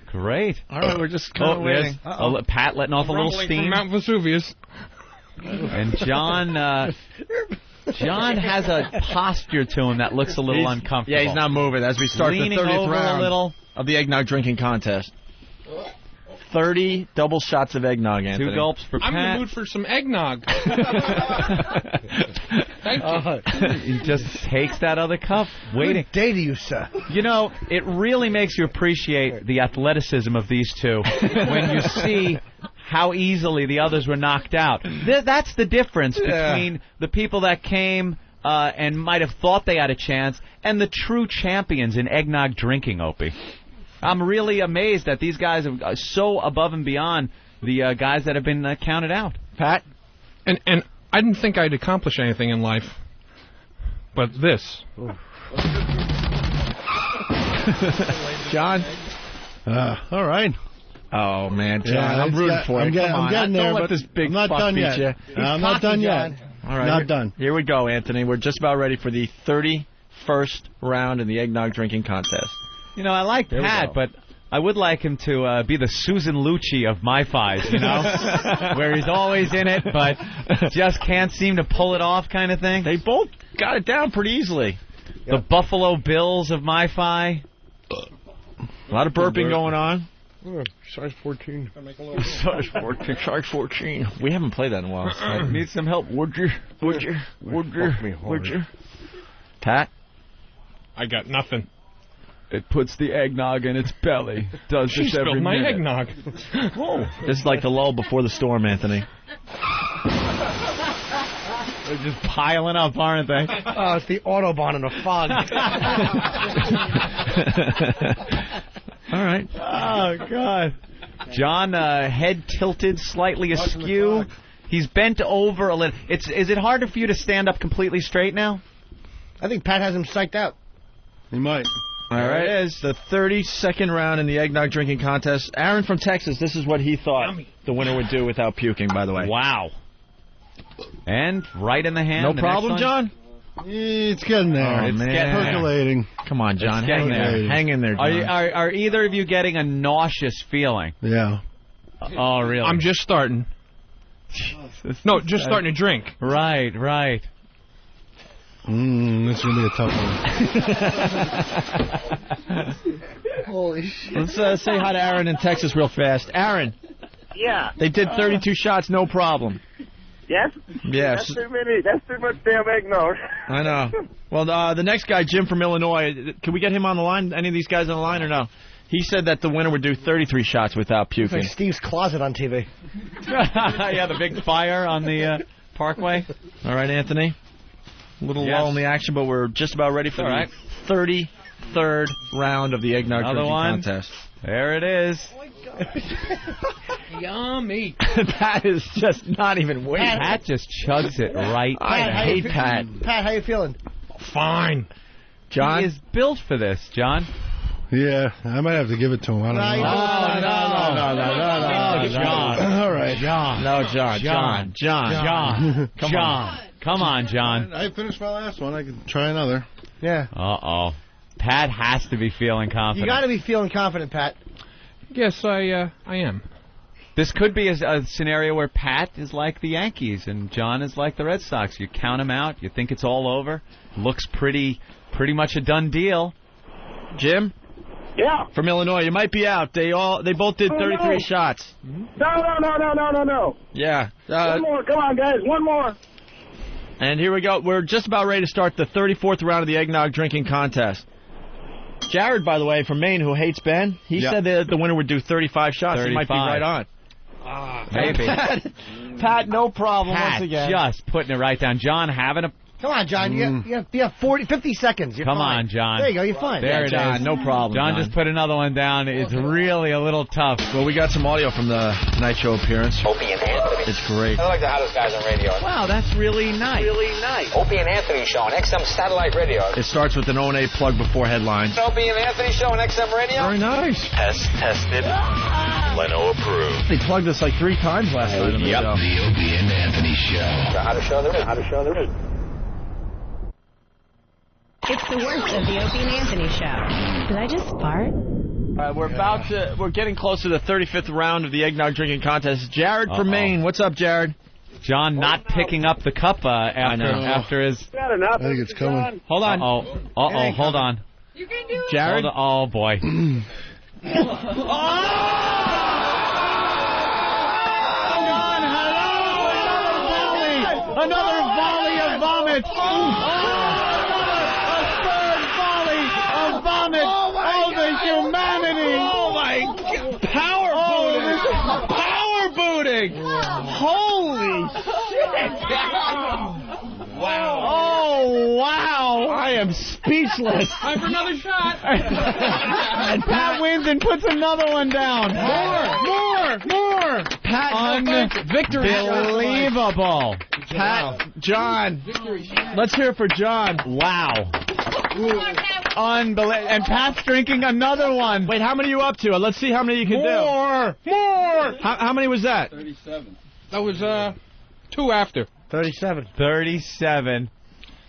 Great. All right, we're just kind of waiting. Pat letting off a little Rumbling steam. from Mount Vesuvius. And John has a posture to him that looks a little uncomfortable. Yeah, he's not moving as we start Leaning the 30th over round a little. of the eggnog drinking contest. 30 double shots of eggnog, Anthony. 2 gulps for I'm in the Pat. mood for some eggnog. Thank you. He just takes that other cup, waiting. Good day to you, sir. You know, it really makes you appreciate the athleticism of these two when you see how easily the others were knocked out. That's the difference between the people that came and might have thought they had a chance and the true champions in eggnog drinking, Opie. I'm really amazed that these guys are so above and beyond the guys that have been counted out. Pat? And I didn't think I'd accomplish anything in life. But this. John? All right. Oh, man, John, Yeah, I'm rooting for you. Come I'm on. getting there, Don't let but this big I'm not fuck done beat yet. you. I'm not done yet. All right, Not done. Here we go, Anthony. We're just about ready for the 31st round in the eggnog drinking contest. You know, I like There we Pat, go. but I would like him to be the Susan Lucci of my fives, you know, where he's always in it, but just can't seem to pull it off kind of thing. They both got it down pretty easily. The Buffalo Bills of my fi. A lot of burping going on. Size 14. Size 14. Size 14. We haven't played that in a while. I need some help, would you? Would you? Would you? Pat? I got nothing. It puts the eggnog in its belly. Does She this every spilled my minute. eggnog. Whoa. This is like the lull before the storm, Anthony. They're just piling up, aren't they? Oh, it's the Autobahn in a fog. All right. Oh, God. John, head tilted slightly askew. He's bent over a little. Is it harder for you to stand up completely straight now? I think Pat has him psyched out. He might. All right. It is the 32nd round in the eggnog drinking contest. Aaron from Texas, this is what he thought the winner would do without puking, by the way. Wow. And right in the hand. No the problem, next one. John? It's getting there. Oh, It's man. percolating. Come on, John. It's Hang getting there. there. Hang in there, John. Are either of you getting a nauseous feeling? Yeah. Oh, really? I'm just starting. No, just starting to drink. Right. This is going to be a tough one. Holy shit. Let's say hi to Aaron in Texas real fast. Aaron, Yeah. they did 32 shots, no problem. Yes? Yes. That's too many. That's too much damn eggnog. I know. Well, the next guy, Jim from Illinois, can we get him on the line? Any of these guys on the line or no? He said that the winner would do 33 shots without It's puking. like Steve's closet on TV. Yeah, the big fire on the Parkway. All right, Anthony. A little Yes. lull in the action, but we're just about ready for All right. the 33rd round of the eggnog Another drinking one. contest. There it is. Yummy. That is just not even waiting. Pat just chugs it right. I hate Pat. Pat, how you feeling? Fine. John? He is built for this, John. Yeah, I might have to give it to him. I don't know. No, John. All right. No, John. John. Come on. John. Come on, John. I finished my last one. I can try another. Yeah. Uh-oh. Pat has to be feeling confident. You got to be feeling confident, Pat. Yes, I am. This could be a scenario where Pat is like the Yankees and John is like the Red Sox. You count them out. You think it's all over. Looks pretty much a done deal. Jim? Yeah. From Illinois, you might be out. They both did 33 shots. No. Yeah. One more. Come on, guys. One more. And here we go. We're just about ready to start the 34th round of the eggnog drinking contest. Jared, by the way, from Maine, who hates Ben, he said that the winner would do 35 shots. 35. He might be right on. Maybe. Pat, no problem Pat once again. just putting it right down. John having a... Come on, John. You have 50 seconds. You're Come fine. on, John. There you go. You're fine. There it John, is. no problem. John just put another one down. It's really a little tough. Well, we got some audio from the Tonight Show appearance. Opie and Anthony. It's great. They're like the hottest guys on radio. Wow, that's really nice. Opie and Anthony Show on XM Satellite Radio. It starts with an O&A plug before headlines. Opie and Anthony Show on XM Radio. Very nice. Tested. Leno approved. They plugged us like 3 times last night. Yep. The Opie and Anthony Show. The hottest show there is. It's the worst of the Opie and Anthony Show. Did I just fart? We're getting close to the 35th round of the eggnog drinking contest. Jared from Maine. What's up, Jared? John not picking up the cup after his... Got enough. I think it's coming. Hold on. Hold on. You can do it. Jared? Oh, boy. Another volley of vomit. A third volley of vomit. Oh, the humanity. Oh, my God. Power booting. Holy shit. Wow. Oh, wow. I am speechless. Time for another shot. And Pat wins and puts another one down. More. Pat, victory. Unbelievable. Pat, John. Let's hear it for John. Wow. Unbelievable. And Pat's drinking another one. Wait, how many are you up to? Let's see how many you can do. More. How many was that? 37. That was 2 after. 37. 37.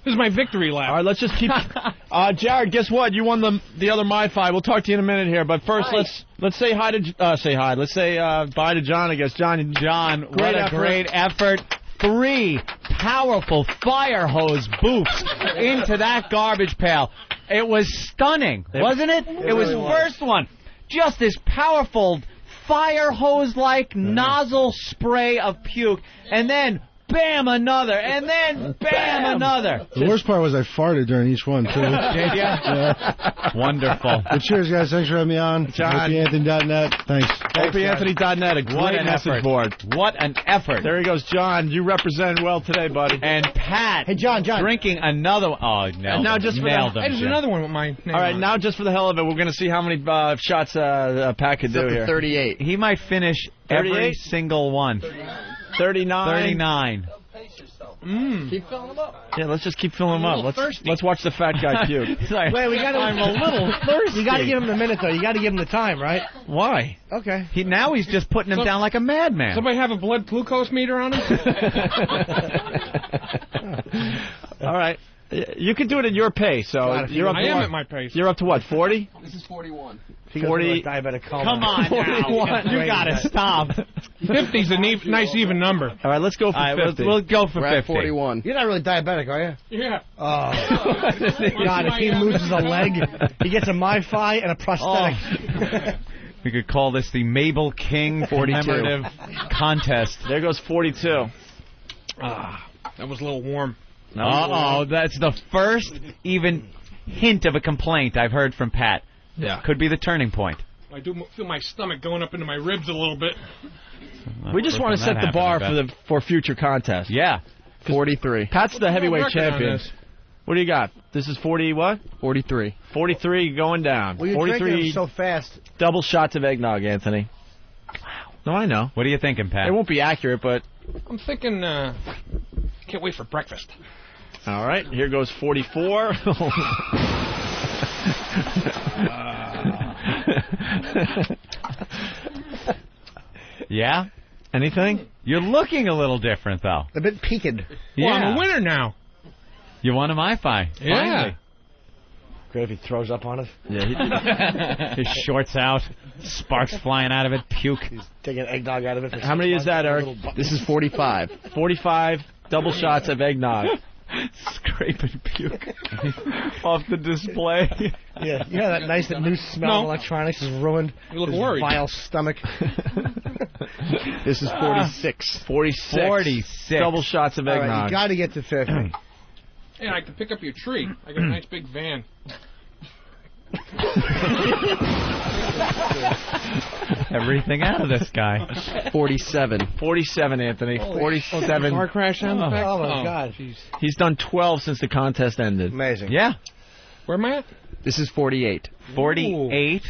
This is my victory lap. All right, let's just keep. Jared, guess what? You won the other MiFi. We'll talk to you in a minute here, but first let's say hi to say hi. Let's say bye to John. I guess John, what a great effort. 3 powerful fire hose boots into that garbage pail. It was stunning, wasn't it? It was first one. Just this powerful fire hose-like nozzle spray of puke, and then bam, another, and then bam, another. The worst part was I farted during each one, too. Did you? Yeah. Wonderful. But cheers, guys. Thanks for having me on. John. OpieAnthony.net. Thanks. OpieAnthony.net, a great message board. What an effort. There he goes, John. You represent well today, buddy. And Pat. Hey, John. Drinking another one. Oh, no. Now just for There's another one with my name. All right, on now just for the hell of it, we're going to see how many shots Pat could do here. 38. He might finish 38? every single one. 39. Keep filling them up. Yeah, let's just keep filling them up. Thirsty. Let's watch the fat guy puke. Like, Wait, I'm a little thirsty. You got to give him the minute, though. You got to give him the time, right? Why? Okay. Now he's just putting him down like a madman. Somebody have a blood glucose meter on him? All right. You can do it at your pace. So you're up. I am at my pace. You're up to what? 40? This is 41. 40. Diabetic coma. Come on now. You got to stop. 50's a nice even number. All right, let's go for 50. We'll go for We're 50. at 41. You're not really diabetic, are you? Yeah. Oh. God, if he loses a leg, he gets a MiFi and a prosthetic. We could call this the Mabel King commemorative contest. There goes 42. That was a little warm. Uh-oh, that's the first even hint of a complaint I've heard from Pat. Yeah. Could be the turning point. I do feel my stomach going up into my ribs a little bit. We just want to set the bar for future contests. Yeah. 43. Pat's the heavyweight working on champion. this. What do you got? This is 40 what? 43. 43 going down. Well, you're 43 drinking them so fast. double shots of eggnog, Anthony. Wow. No, I know. What are you thinking, Pat? It won't be accurate, but... I'm thinking, can't wait for breakfast. All right, here goes 44. Yeah? Anything? You're looking a little different, though. A bit peaked. Well, I'm a winner now. You won a MiFi. Yeah. Finally. Great if he throws up on it. Yeah. His shorts out, sparks flying out of it, puke. He's taking eggnog out of it. For How many is that, Eric? This is 45. 45 double shots of eggnog. Scraping puke off the display. Yeah, that nice, that new smell of electronics is ruined. You look His worried. Vile stomach. This is 46. 46. Double shots of All eggnog. right, you got to get to 50. Hey, I can pick up your tree. I got a nice big van. Everything out of this guy. 47. 47, Anthony. 47. Car crash sound effect? Oh, my God. He's done 12 since the contest ended. Amazing. Yeah. Where am I at? This is 48. 48.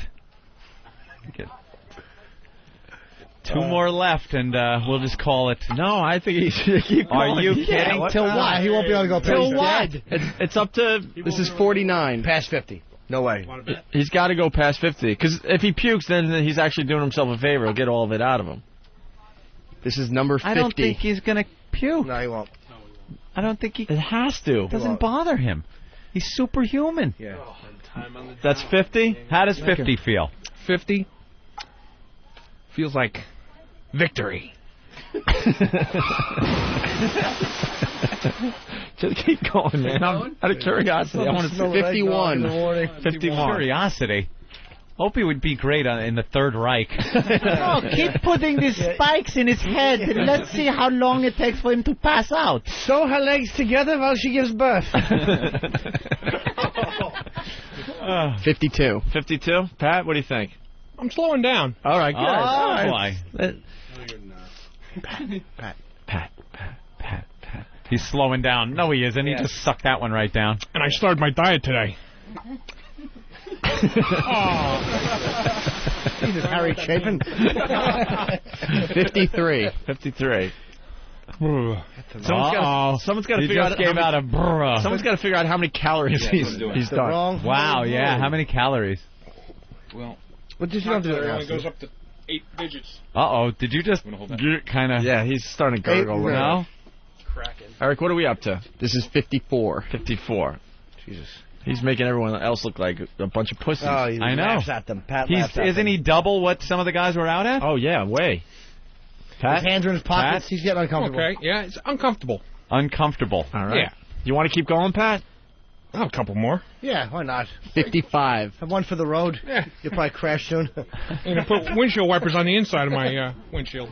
Two more left, and we'll just call it. No, I think he should keep going. Are you kidding? Till what? He won't be able to go Till past what? It's up to... This is 49. Past 50. No way. He's got to go past 50. Because if he pukes, then he's actually doing himself a favor. He'll get all of it out of him. This is number 50. I don't think he's going to puke. No, he won't. I don't think he... It has to. It doesn't bother him. He's superhuman. Yeah. That's 50? How does 50 feel? 50 feels like victory. Just keep going, man. Out of curiosity, I want to see 51. 51. Curiosity. Opie would be great in the Third Reich. No, keep putting these spikes in his head and let's see how long it takes for him to pass out. Sew her legs together while she gives birth. 52. 52? Pat, what do you think? I'm slowing down. All right, good. Oh, boy. Pat. He's slowing down. No, he isn't. He just sucked that one right down. And I started my diet today. Jesus, Harry Chapin. 53. 53. Someone's got to figure out. Gave out a brr. Someone's got to figure out how many calories he's done. Wrong. Wow, yeah. How many calories? Well, What did you have to do? it only goes up to 8 digits. Uh-oh. Did you just kind of... Yeah, he's starting to gurgle. No? Cracking. Eric, what are we up to? This is 54. 54. Jesus. He's making everyone else look like a bunch of pussies. Oh, he I know. laughs at them. Pat laughs at Isn't them. he double what some of the guys were out at? Oh, yeah, way. His hands are in his pockets. Pat? He's getting uncomfortable. Okay, yeah, it's uncomfortable. Uncomfortable. All right. Yeah. You want to keep going, Pat? Oh, a couple more. Yeah, why not? 55. Have one for the road. Yeah. You'll probably crash soon. I'm going to put windshield wipers on the inside of my windshield.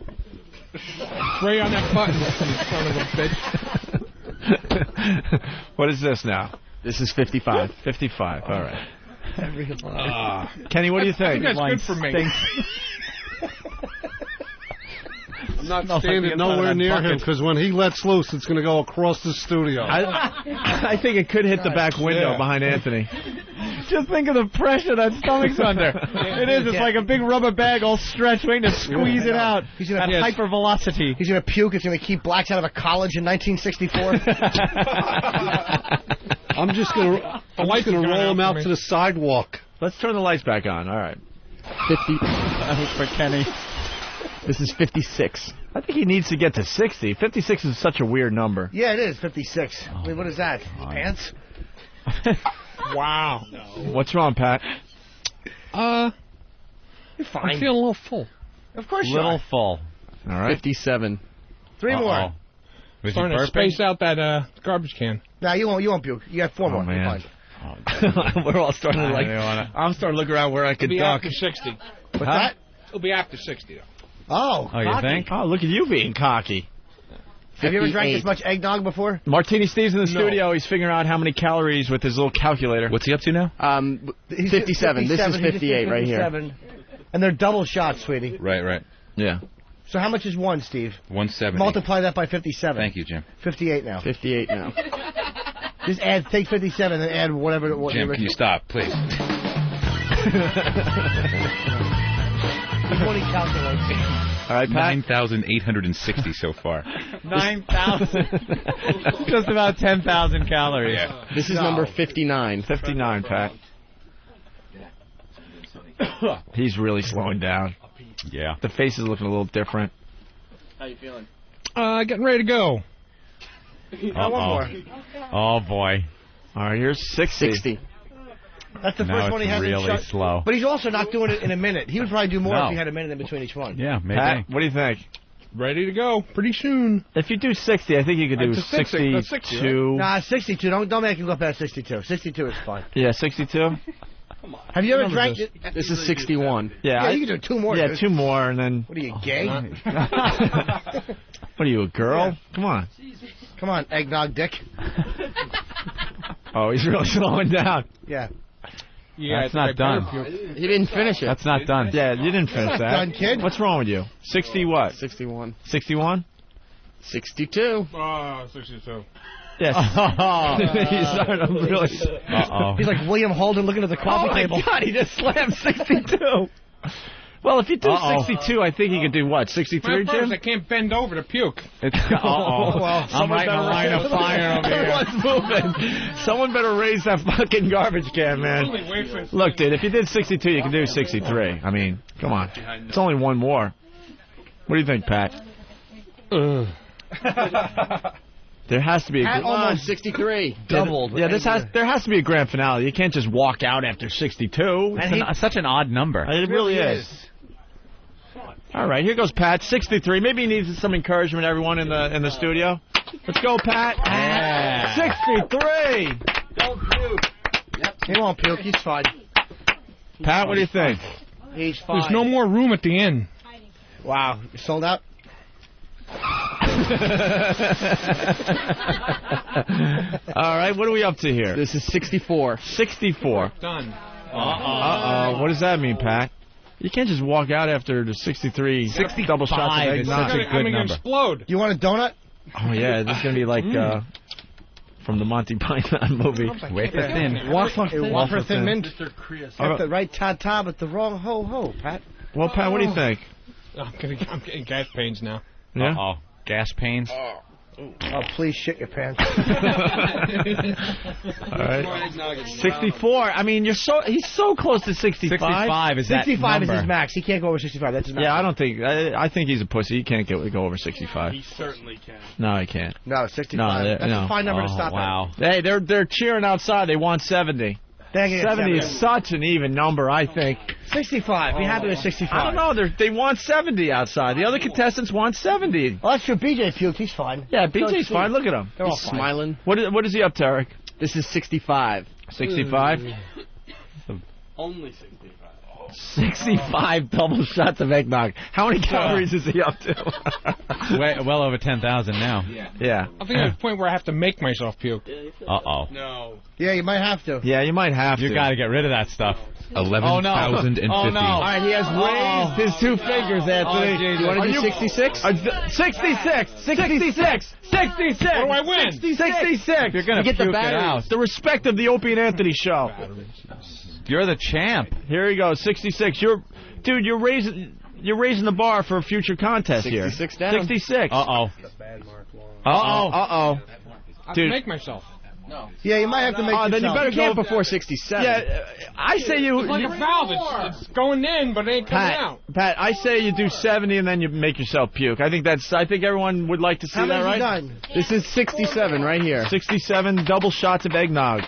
Spray on that button, you son of a bitch. What is this now? This is 55. 55. All right. Kenny, what do you I think? think that's good for me. I'm not standing nowhere near him because when he lets loose, it's going to go across the studio. I think it could hit the back window behind Anthony. Just think of the pressure that stomach's under. It is. It's like a big rubber bag all stretched, waiting to squeeze it out He's gonna at hyper velocity. He's going to puke. It's going to keep blacks out of a college in 1964. I'm just going to roll him out to the sidewalk. Let's turn the lights back on. All right. 50. For Kenny. This is 56. I think he needs to get to 60. 56 is such a weird number. Yeah, it is 56. I mean, what is that? Pants? Wow. What's wrong, Pat? You're fine. I'm feeling a little full. Of course you Little are. full. All right. 57. Three more. Was Starting to space out that garbage can. No, you won't puke. You got 4 more. You're man. fine. We're all starting to I'm starting to look around where I could It'll be duck. after 60. What's that? It'll be after 60, though. Oh, Oh, you cocky. think? Oh, look at you being cocky. Have you ever drank 58. this much eggnog before? Martini Steve's in the studio. He's figuring out how many calories with his little calculator. What's he up to now? 57. This is 58 right here. 57. And they're double shots, sweetie. Right. Yeah. So how much is one, Steve? 170. Multiply that by 57. Thank you, Jim. 58 now. 58 now. Just take 57 and add whatever. Jim, can you stop, please? 20 calculates. All right, Pat. 9,860 so far. 9,000. Just about 10,000 calories. Yeah. This is number 59. 59, Pat. He's really slowing down. Yeah. The face is looking a little different. How you feeling? Getting ready to go. One more. Oh, boy. All right, here's 60. That's the Now first one he it's hasn't really shot. slow. But he's also not doing it in a minute. He would probably do more No. if he had a minute in between each one. Yeah, maybe. Pat, what do you think? Ready to go pretty soon. If you do 60, I think you could do That's a 60, that's 60, 62. Nah, 62. Don't make him go past 62. 62 is fine. Yeah, 62. Have you ever What drank number it? This is 61. Yeah, you can do 2 more. Yeah, dude. 2 more, and then. What are you, gay? What are you, a girl? Come on. Come on, eggnog dick. Oh, he's really slowing down. Yeah. Yeah, That's not done. He didn't finish it. That's not done. Yeah, you didn't finish That's that. not done, kid. What's wrong with you? 60 what? 61. 61? 62. Oh, 62. Yes. He's starting to really. Uh-oh. He's like William Holden looking at the coffee table. Oh my God, he just slammed 62. Well, if you do 62, I think he could do what? 63, My Jim? first, I can't bend over to puke. It's, well, I'm right in a line of fire over here. Everyone's moving. Someone better raise that fucking garbage can, man. Look, dude, if you did 62, you can do 63. I mean, come on. It's only one more. What do you think, Pat? There has to be a Pat almost 63. doubled. Yeah, there has to be a grand finale. You can't just walk out after 62. It's such an odd number. It really is. All right, here goes Pat, 63. Maybe he needs some encouragement, everyone in the studio. Let's go, Pat. Yeah. 63. Don't puke. He won't puke. He's fine. Pat, what do you think? He's fine. There's no more room at the end. Wow. You sold out? All right, what are we up to here? This is 64. 64. Done. Uh-oh. What does that mean, Pat? You can't just walk out after the 63 double shots of is eggnog. such a good I'm going to number. explode. You want a donut? Oh, yeah, this is going to be like from the Monty Python movie. Wafer thin. Wafer thin mint. All Got the right ta-ta, but the wrong ho-ho, Pat. Well, Pat, what do you think? I'm getting gas pains now. Yeah? Uh-oh. Gas pains. Oh, please shit your pants. All right. 64. I mean, he's so close to 65. 65 is that 65 is number. his max. He can't go over 65. That's his max. Yeah, I don't think. I think he's a pussy. He can't go over 65. He certainly can. No, he can't. No, 65. No, That's no. a fine number to Oh, stop wow. Hey, they're cheering outside. They want 70. 70 is such an even number, I think. 65. Be happy with 65. I don't know. They want 70 outside. The other contestants want 70. Well, that's true. BJ puked. He's fine. Yeah, BJ's fine. Look at him. They're all He's fine. smiling. What is he up to, Eric? This is 65. 65? Only 65. 65 double shots of eggnog. How many calories is he up to? Well over 10,000 now. Yeah. I think at the point where I have to make myself puke. Uh-oh. No. Yeah, you might have to. Yeah, you might have to. You got to get rid of that stuff. 11,050. Oh, no. All right, he has raised his 2 fingers, Anthony. You want to do 66? 66! 66! 66! What do I win? 66! You're going to get the puke it batteries. out. The respect of the Opie and Anthony show. You're the champ. Here he goes, 66. You're raising the bar for a future contest here. 66 down. 66. Uh-oh. Uh-oh. I have Dude. to make myself. Yeah, you might have to make yourself. Then you better Can't go before 67. Yeah, I say you. It's like a valve. It's going in, but it ain't coming out. Pat, I say you do 70 and then you make yourself puke. I think everyone would like to see How that, many's right? he done? This is 67 right here. 67 double shots of eggnog.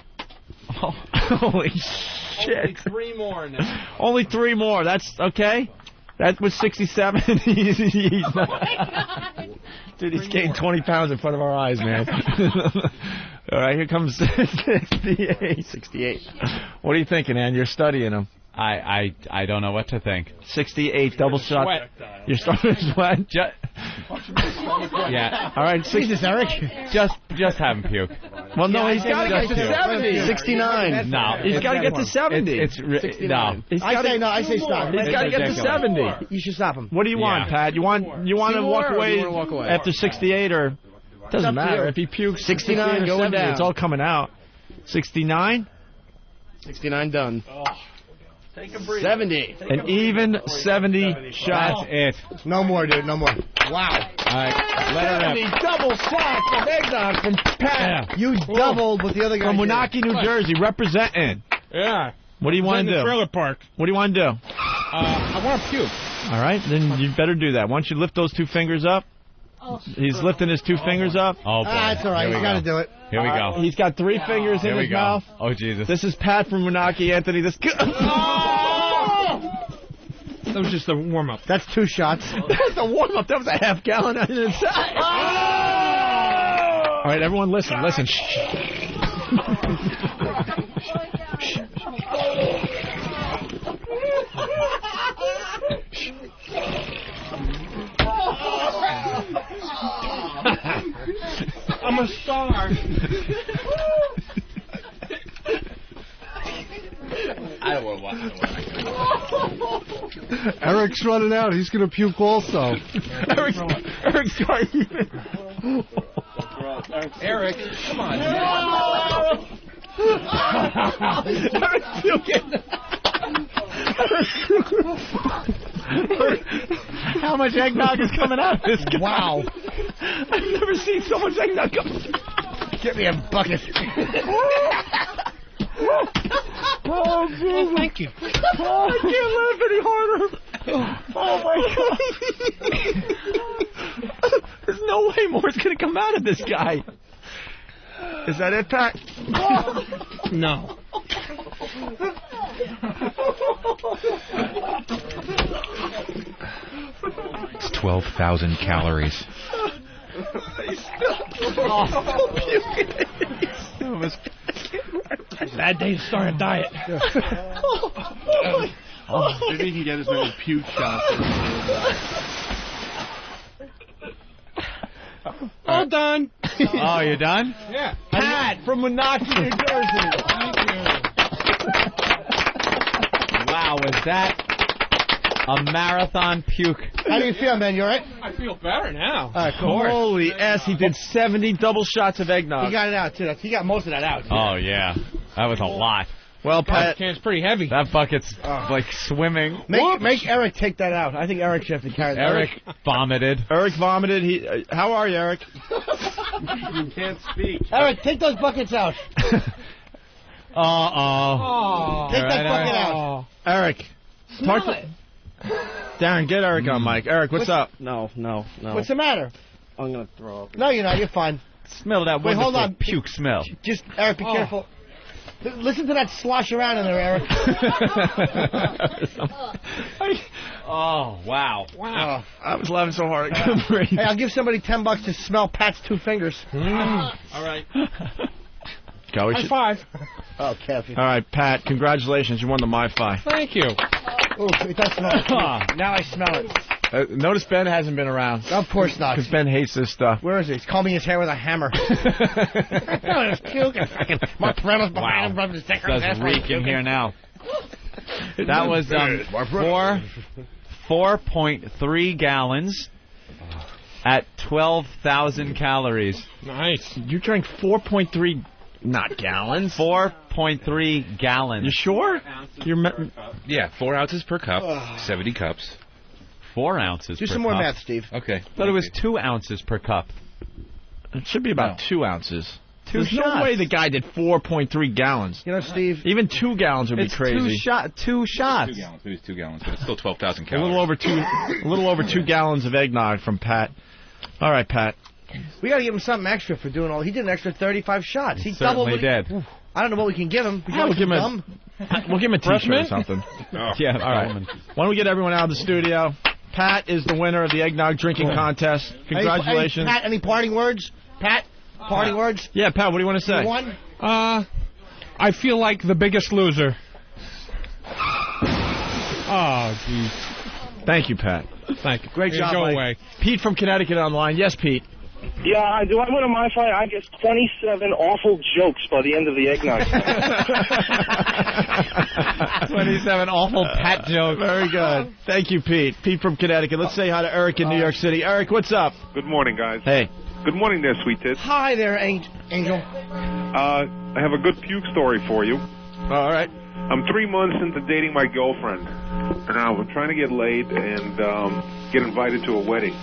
Oh, holy shit. Only 3 more now. Only 3 more. That's okay? That was 67. He's not. Dude, he's gained 20 pounds in front of our eyes, man. All right, here comes 68. 68. What are you thinking, Ann? You're studying him. I don't know what to think. 68 double shot. Sweat. You're starting to sweat? Yeah. All right, Jesus, Eric. Just have him puke. Well, no, Yeah, he's got to get to 70. 69. No. He's got to get to 70. No. I say stop. He's got to get to ridiculous. 70. You should stop him. What do you want, Yeah. Pat? You want to walk away, you wanna walk away? after 68 or doesn't up to matter you. if he pukes 69 68 or going 70, down. it's all coming out. 69, 69 done. Take a breather. 70. An even 70 shots. That's it. No more, dude. No more. Wow. All right. Let her 70 rip. double shots of eggnog from Pat You doubled what the other guy from did. Wenatchee, New Jersey, representing. Yeah. What do you want In to the do? trailer park. What do you want to do? I want to puke. All right, then you better do that. Why don't you lift those 2 fingers up? He's lifting his 2 fingers up. Oh, boy. That's all right. You got to do it. Here we go. He's got 3 fingers Here in we his go. mouth. Oh, Jesus. This is Pat from Menaki, Anthony. This. That was just a warm up. That's 2 shots. That was a warm up. That was a half gallon on the inside. All right, everyone, listen. Shh. I'm a star. I don't want Eric's running out. He's going to puke also. Eric's going. Eric, come on. Eric's puking. How much eggnog is coming out of this guy? Wow. I've never seen so much eggnog come. Get me a bucket. Oh, Jesus. Thank you. Oh, I can't laugh any harder. Oh, my God. There's no way more's going to come out of this guy. Is that it, Pat? No. It's 12,000 calories. Bad day to start a diet. Maybe he can get as many puke shots. All done. Oh, you're done? Yeah. Pat from Menaki, New Jersey. Thank you. Wow, was that a marathon puke? How do you feel, man? You all right? I feel better now. All right, cool. Holy S, he did 70 double shots of eggnog. He got it out, too. He got most of that out. Oh, yeah. That was a lot. Well, Pat, It's pretty heavy. That bucket's like swimming. Make Eric take that out. I think Eric should have to carry that. Eric vomited. Eric vomited. How are you, Eric? You can't speak. Eric, take those buckets out. Uh-oh. Take that Right, bucket out. Eric. Smell it. Darren, get Eric on mic. Eric, what's up? No. What's the matter? I'm going to throw up. No, you're not. You're fine. Smell that Wait, hold wonderful on. puke smell. Just, Eric, be careful. Listen to that slosh around in there, Eric. Oh, wow. Wow. I was laughing so hard I couldn't breathe. Hey, I'll give somebody $10 to smell Pat's 2 fingers. All right. Go, High five. Oh, Kathy. All right, Pat, congratulations. You won the MiFi. Thank you. Oh, it does smell it. Now I smell it. Notice Ben hasn't been around. Of course not. Because Ben hates this stuff. Where is he? He's combing his hair with a hammer. Oh, it's puke. Mark Parella's behind him, rubbing his dick on his ass. Does reek in here now. That was 4.3 gallons at 12,000 calories. Nice. You drank 4.3, not gallons. 4.3 gallons. You sure? Yeah, 4 ounces per cup, 70 cups. 4 ounces Do per some more cup. math, Steve. Okay. I thought it was 2 ounces per cup. It should be about 2 ounces. There's shots. no way the guy did 4.3 gallons. You know, Steve. Even 2 gallons would be It's crazy. 2 shots. 2 gallons. Maybe it's 2 gallons, but it's still 12,000 A calories. little over 2 gallons of eggnog from Pat. All right, Pat. We got to give him something extra for doing all. He did an extra 35 shots. He doubled. Certainly did. I don't know what we can give him. We'll give him a T-shirt or something. Yeah, all right. Why don't we get everyone out of the studio? Pat is the winner of the eggnog drinking contest. Congratulations. Pat, any parting words? Pat, parting words? Yeah, Pat, what do you want to say? You won? I feel like the biggest loser. Oh, jeez. Thank you, Pat. Thank you. Great job, Go Mike. away. Pete from Connecticut online. Yes, Pete. Yeah, do I win a MiFi? I get 27 awful jokes by the end of the eggnog. 27 awful Pat jokes. Very good. Thank you, Pete. Pete from Connecticut. Let's say hi to Eric in New York City. Eric, what's up? Good morning, guys. Hey. Good morning there, sweet tits. Hi there, Angel. I have a good puke story for you. All right. I'm 3 months into dating my girlfriend, and I'm trying to get laid and get invited to a wedding.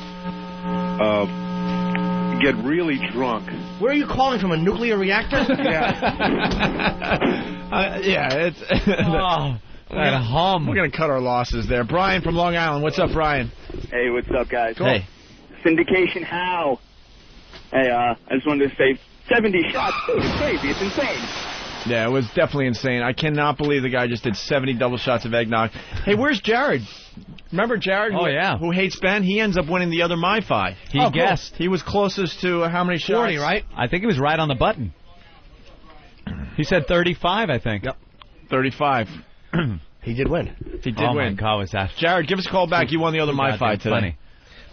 Get really drunk. Where are you calling from? A nuclear reactor? Yeah, it's... That hum. We're going to cut our losses there. Brian from Long Island. What's up, Brian? Hey, what's up, guys? Hey. Syndication how? Hey, I just wanted to say 70 shots, dude. It's crazy. It's insane. Yeah, it was definitely insane. I cannot believe the guy just did 70 double shots of eggnog. Hey, where's Jared? Remember Jared? Who hates Ben? He ends up winning the other MiFi. He guessed. He was closest to how many shots? 40, right? I think he was right on the button. He said 35, I think. Yep. 35. He did win. He did oh win. My God, was that? Jared, give us a call back. You won the other MiFi today. Funny.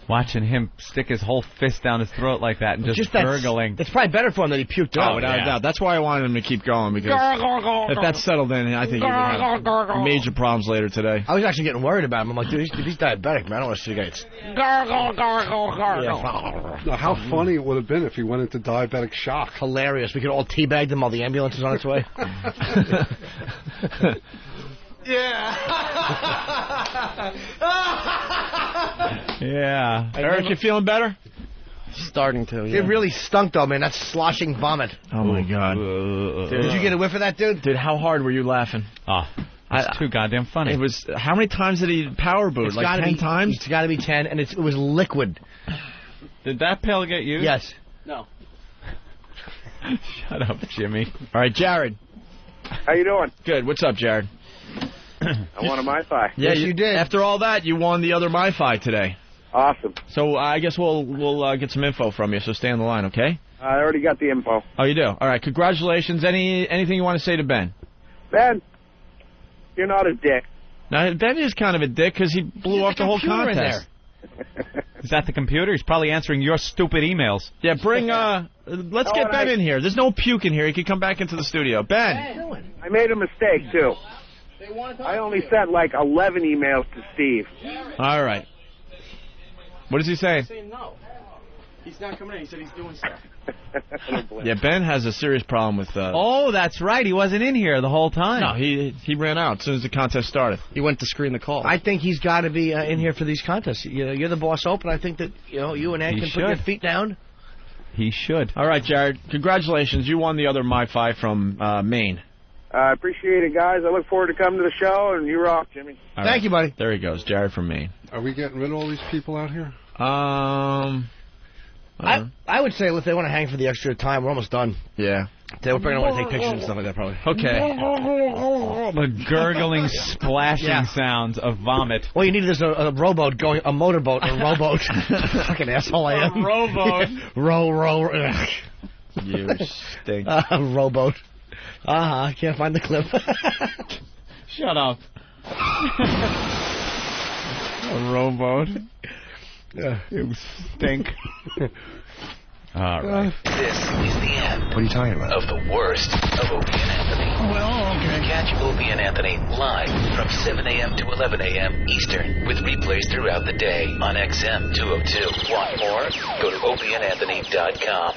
Watching him stick his whole fist down his throat like that and just gurgling. It's probably better for him that he puked Oh, out. without a doubt. That's why I wanted him to keep going, because if that's settled in, I think he would have major problems later today. I was actually getting worried about him. I'm like, dude, he's diabetic, man. I don't want to see guys. How funny it would have been if he went into diabetic shock. Hilarious. We could all teabag him while the ambulance is on its way. Yeah. Eric, you feeling better? Starting to, yeah. It really stunk, though, man. That's sloshing vomit. Oh, my God. Did you get a whiff of that, dude? Dude, how hard were you laughing? Oh, it's too goddamn funny. It was. How many times did he power boot? Like 10 times? It's got to be 10, and it was liquid. Did that pill get used? Yes. No. Shut up, Jimmy. All right, Jared. How you doing? Good. What's up, Jared? I won a MiFi. Yeah, you did. After all that, you won the other MiFi today. Awesome. So I guess we'll get some info from you. So stay on the line, okay? I already got the info. Oh, you do? All right. Congratulations. Anything you want to say to Ben? Ben, you're not a dick. Now Ben is kind of a dick because he blew off the whole contest. Is that the computer? He's probably answering your stupid emails. Yeah, let's get Ben in here. There's no puke in here. He can come back into the studio. Ben. I made a mistake, too. I only sent like 11 emails to Steve. All right. What is he saying? He's saying no. He's not coming in. He said he's doing stuff. Yeah, Ben has a serious problem with... Oh, that's right. He wasn't in here the whole time. No, he ran out as soon as the contest started. He went to screen the call. I think he's got to be in here for these contests. You're the boss open. I think that you and Ed can put your feet down. He should. All right, Jared. Congratulations. You won the other MiFi from Maine. I appreciate it, guys. I look forward to coming to the show, and you rock, Jimmy. Thank you, buddy. There he goes, Jared from Maine. Are we getting rid of all these people out here? I would say if they want to hang for the extra time, we're almost done. Yeah. They were probably going to want to take pictures and stuff like that, probably. Okay. The gurgling, splashing sounds of vomit. Well, you needed a rowboat going, a motorboat, a rowboat. Fucking asshole I am. A rowboat. Row. You stink. Rowboat. I can't find the clip. Shut up. A rowboat. You stink. All right. This is the end. What are you talking about? Of the worst of Opie and Anthony. Well, okay. Catch Opie and Anthony live from 7 a.m. to 11 a.m. Eastern with replays throughout the day on XM 202. Want more? Go to opieandanthony.com.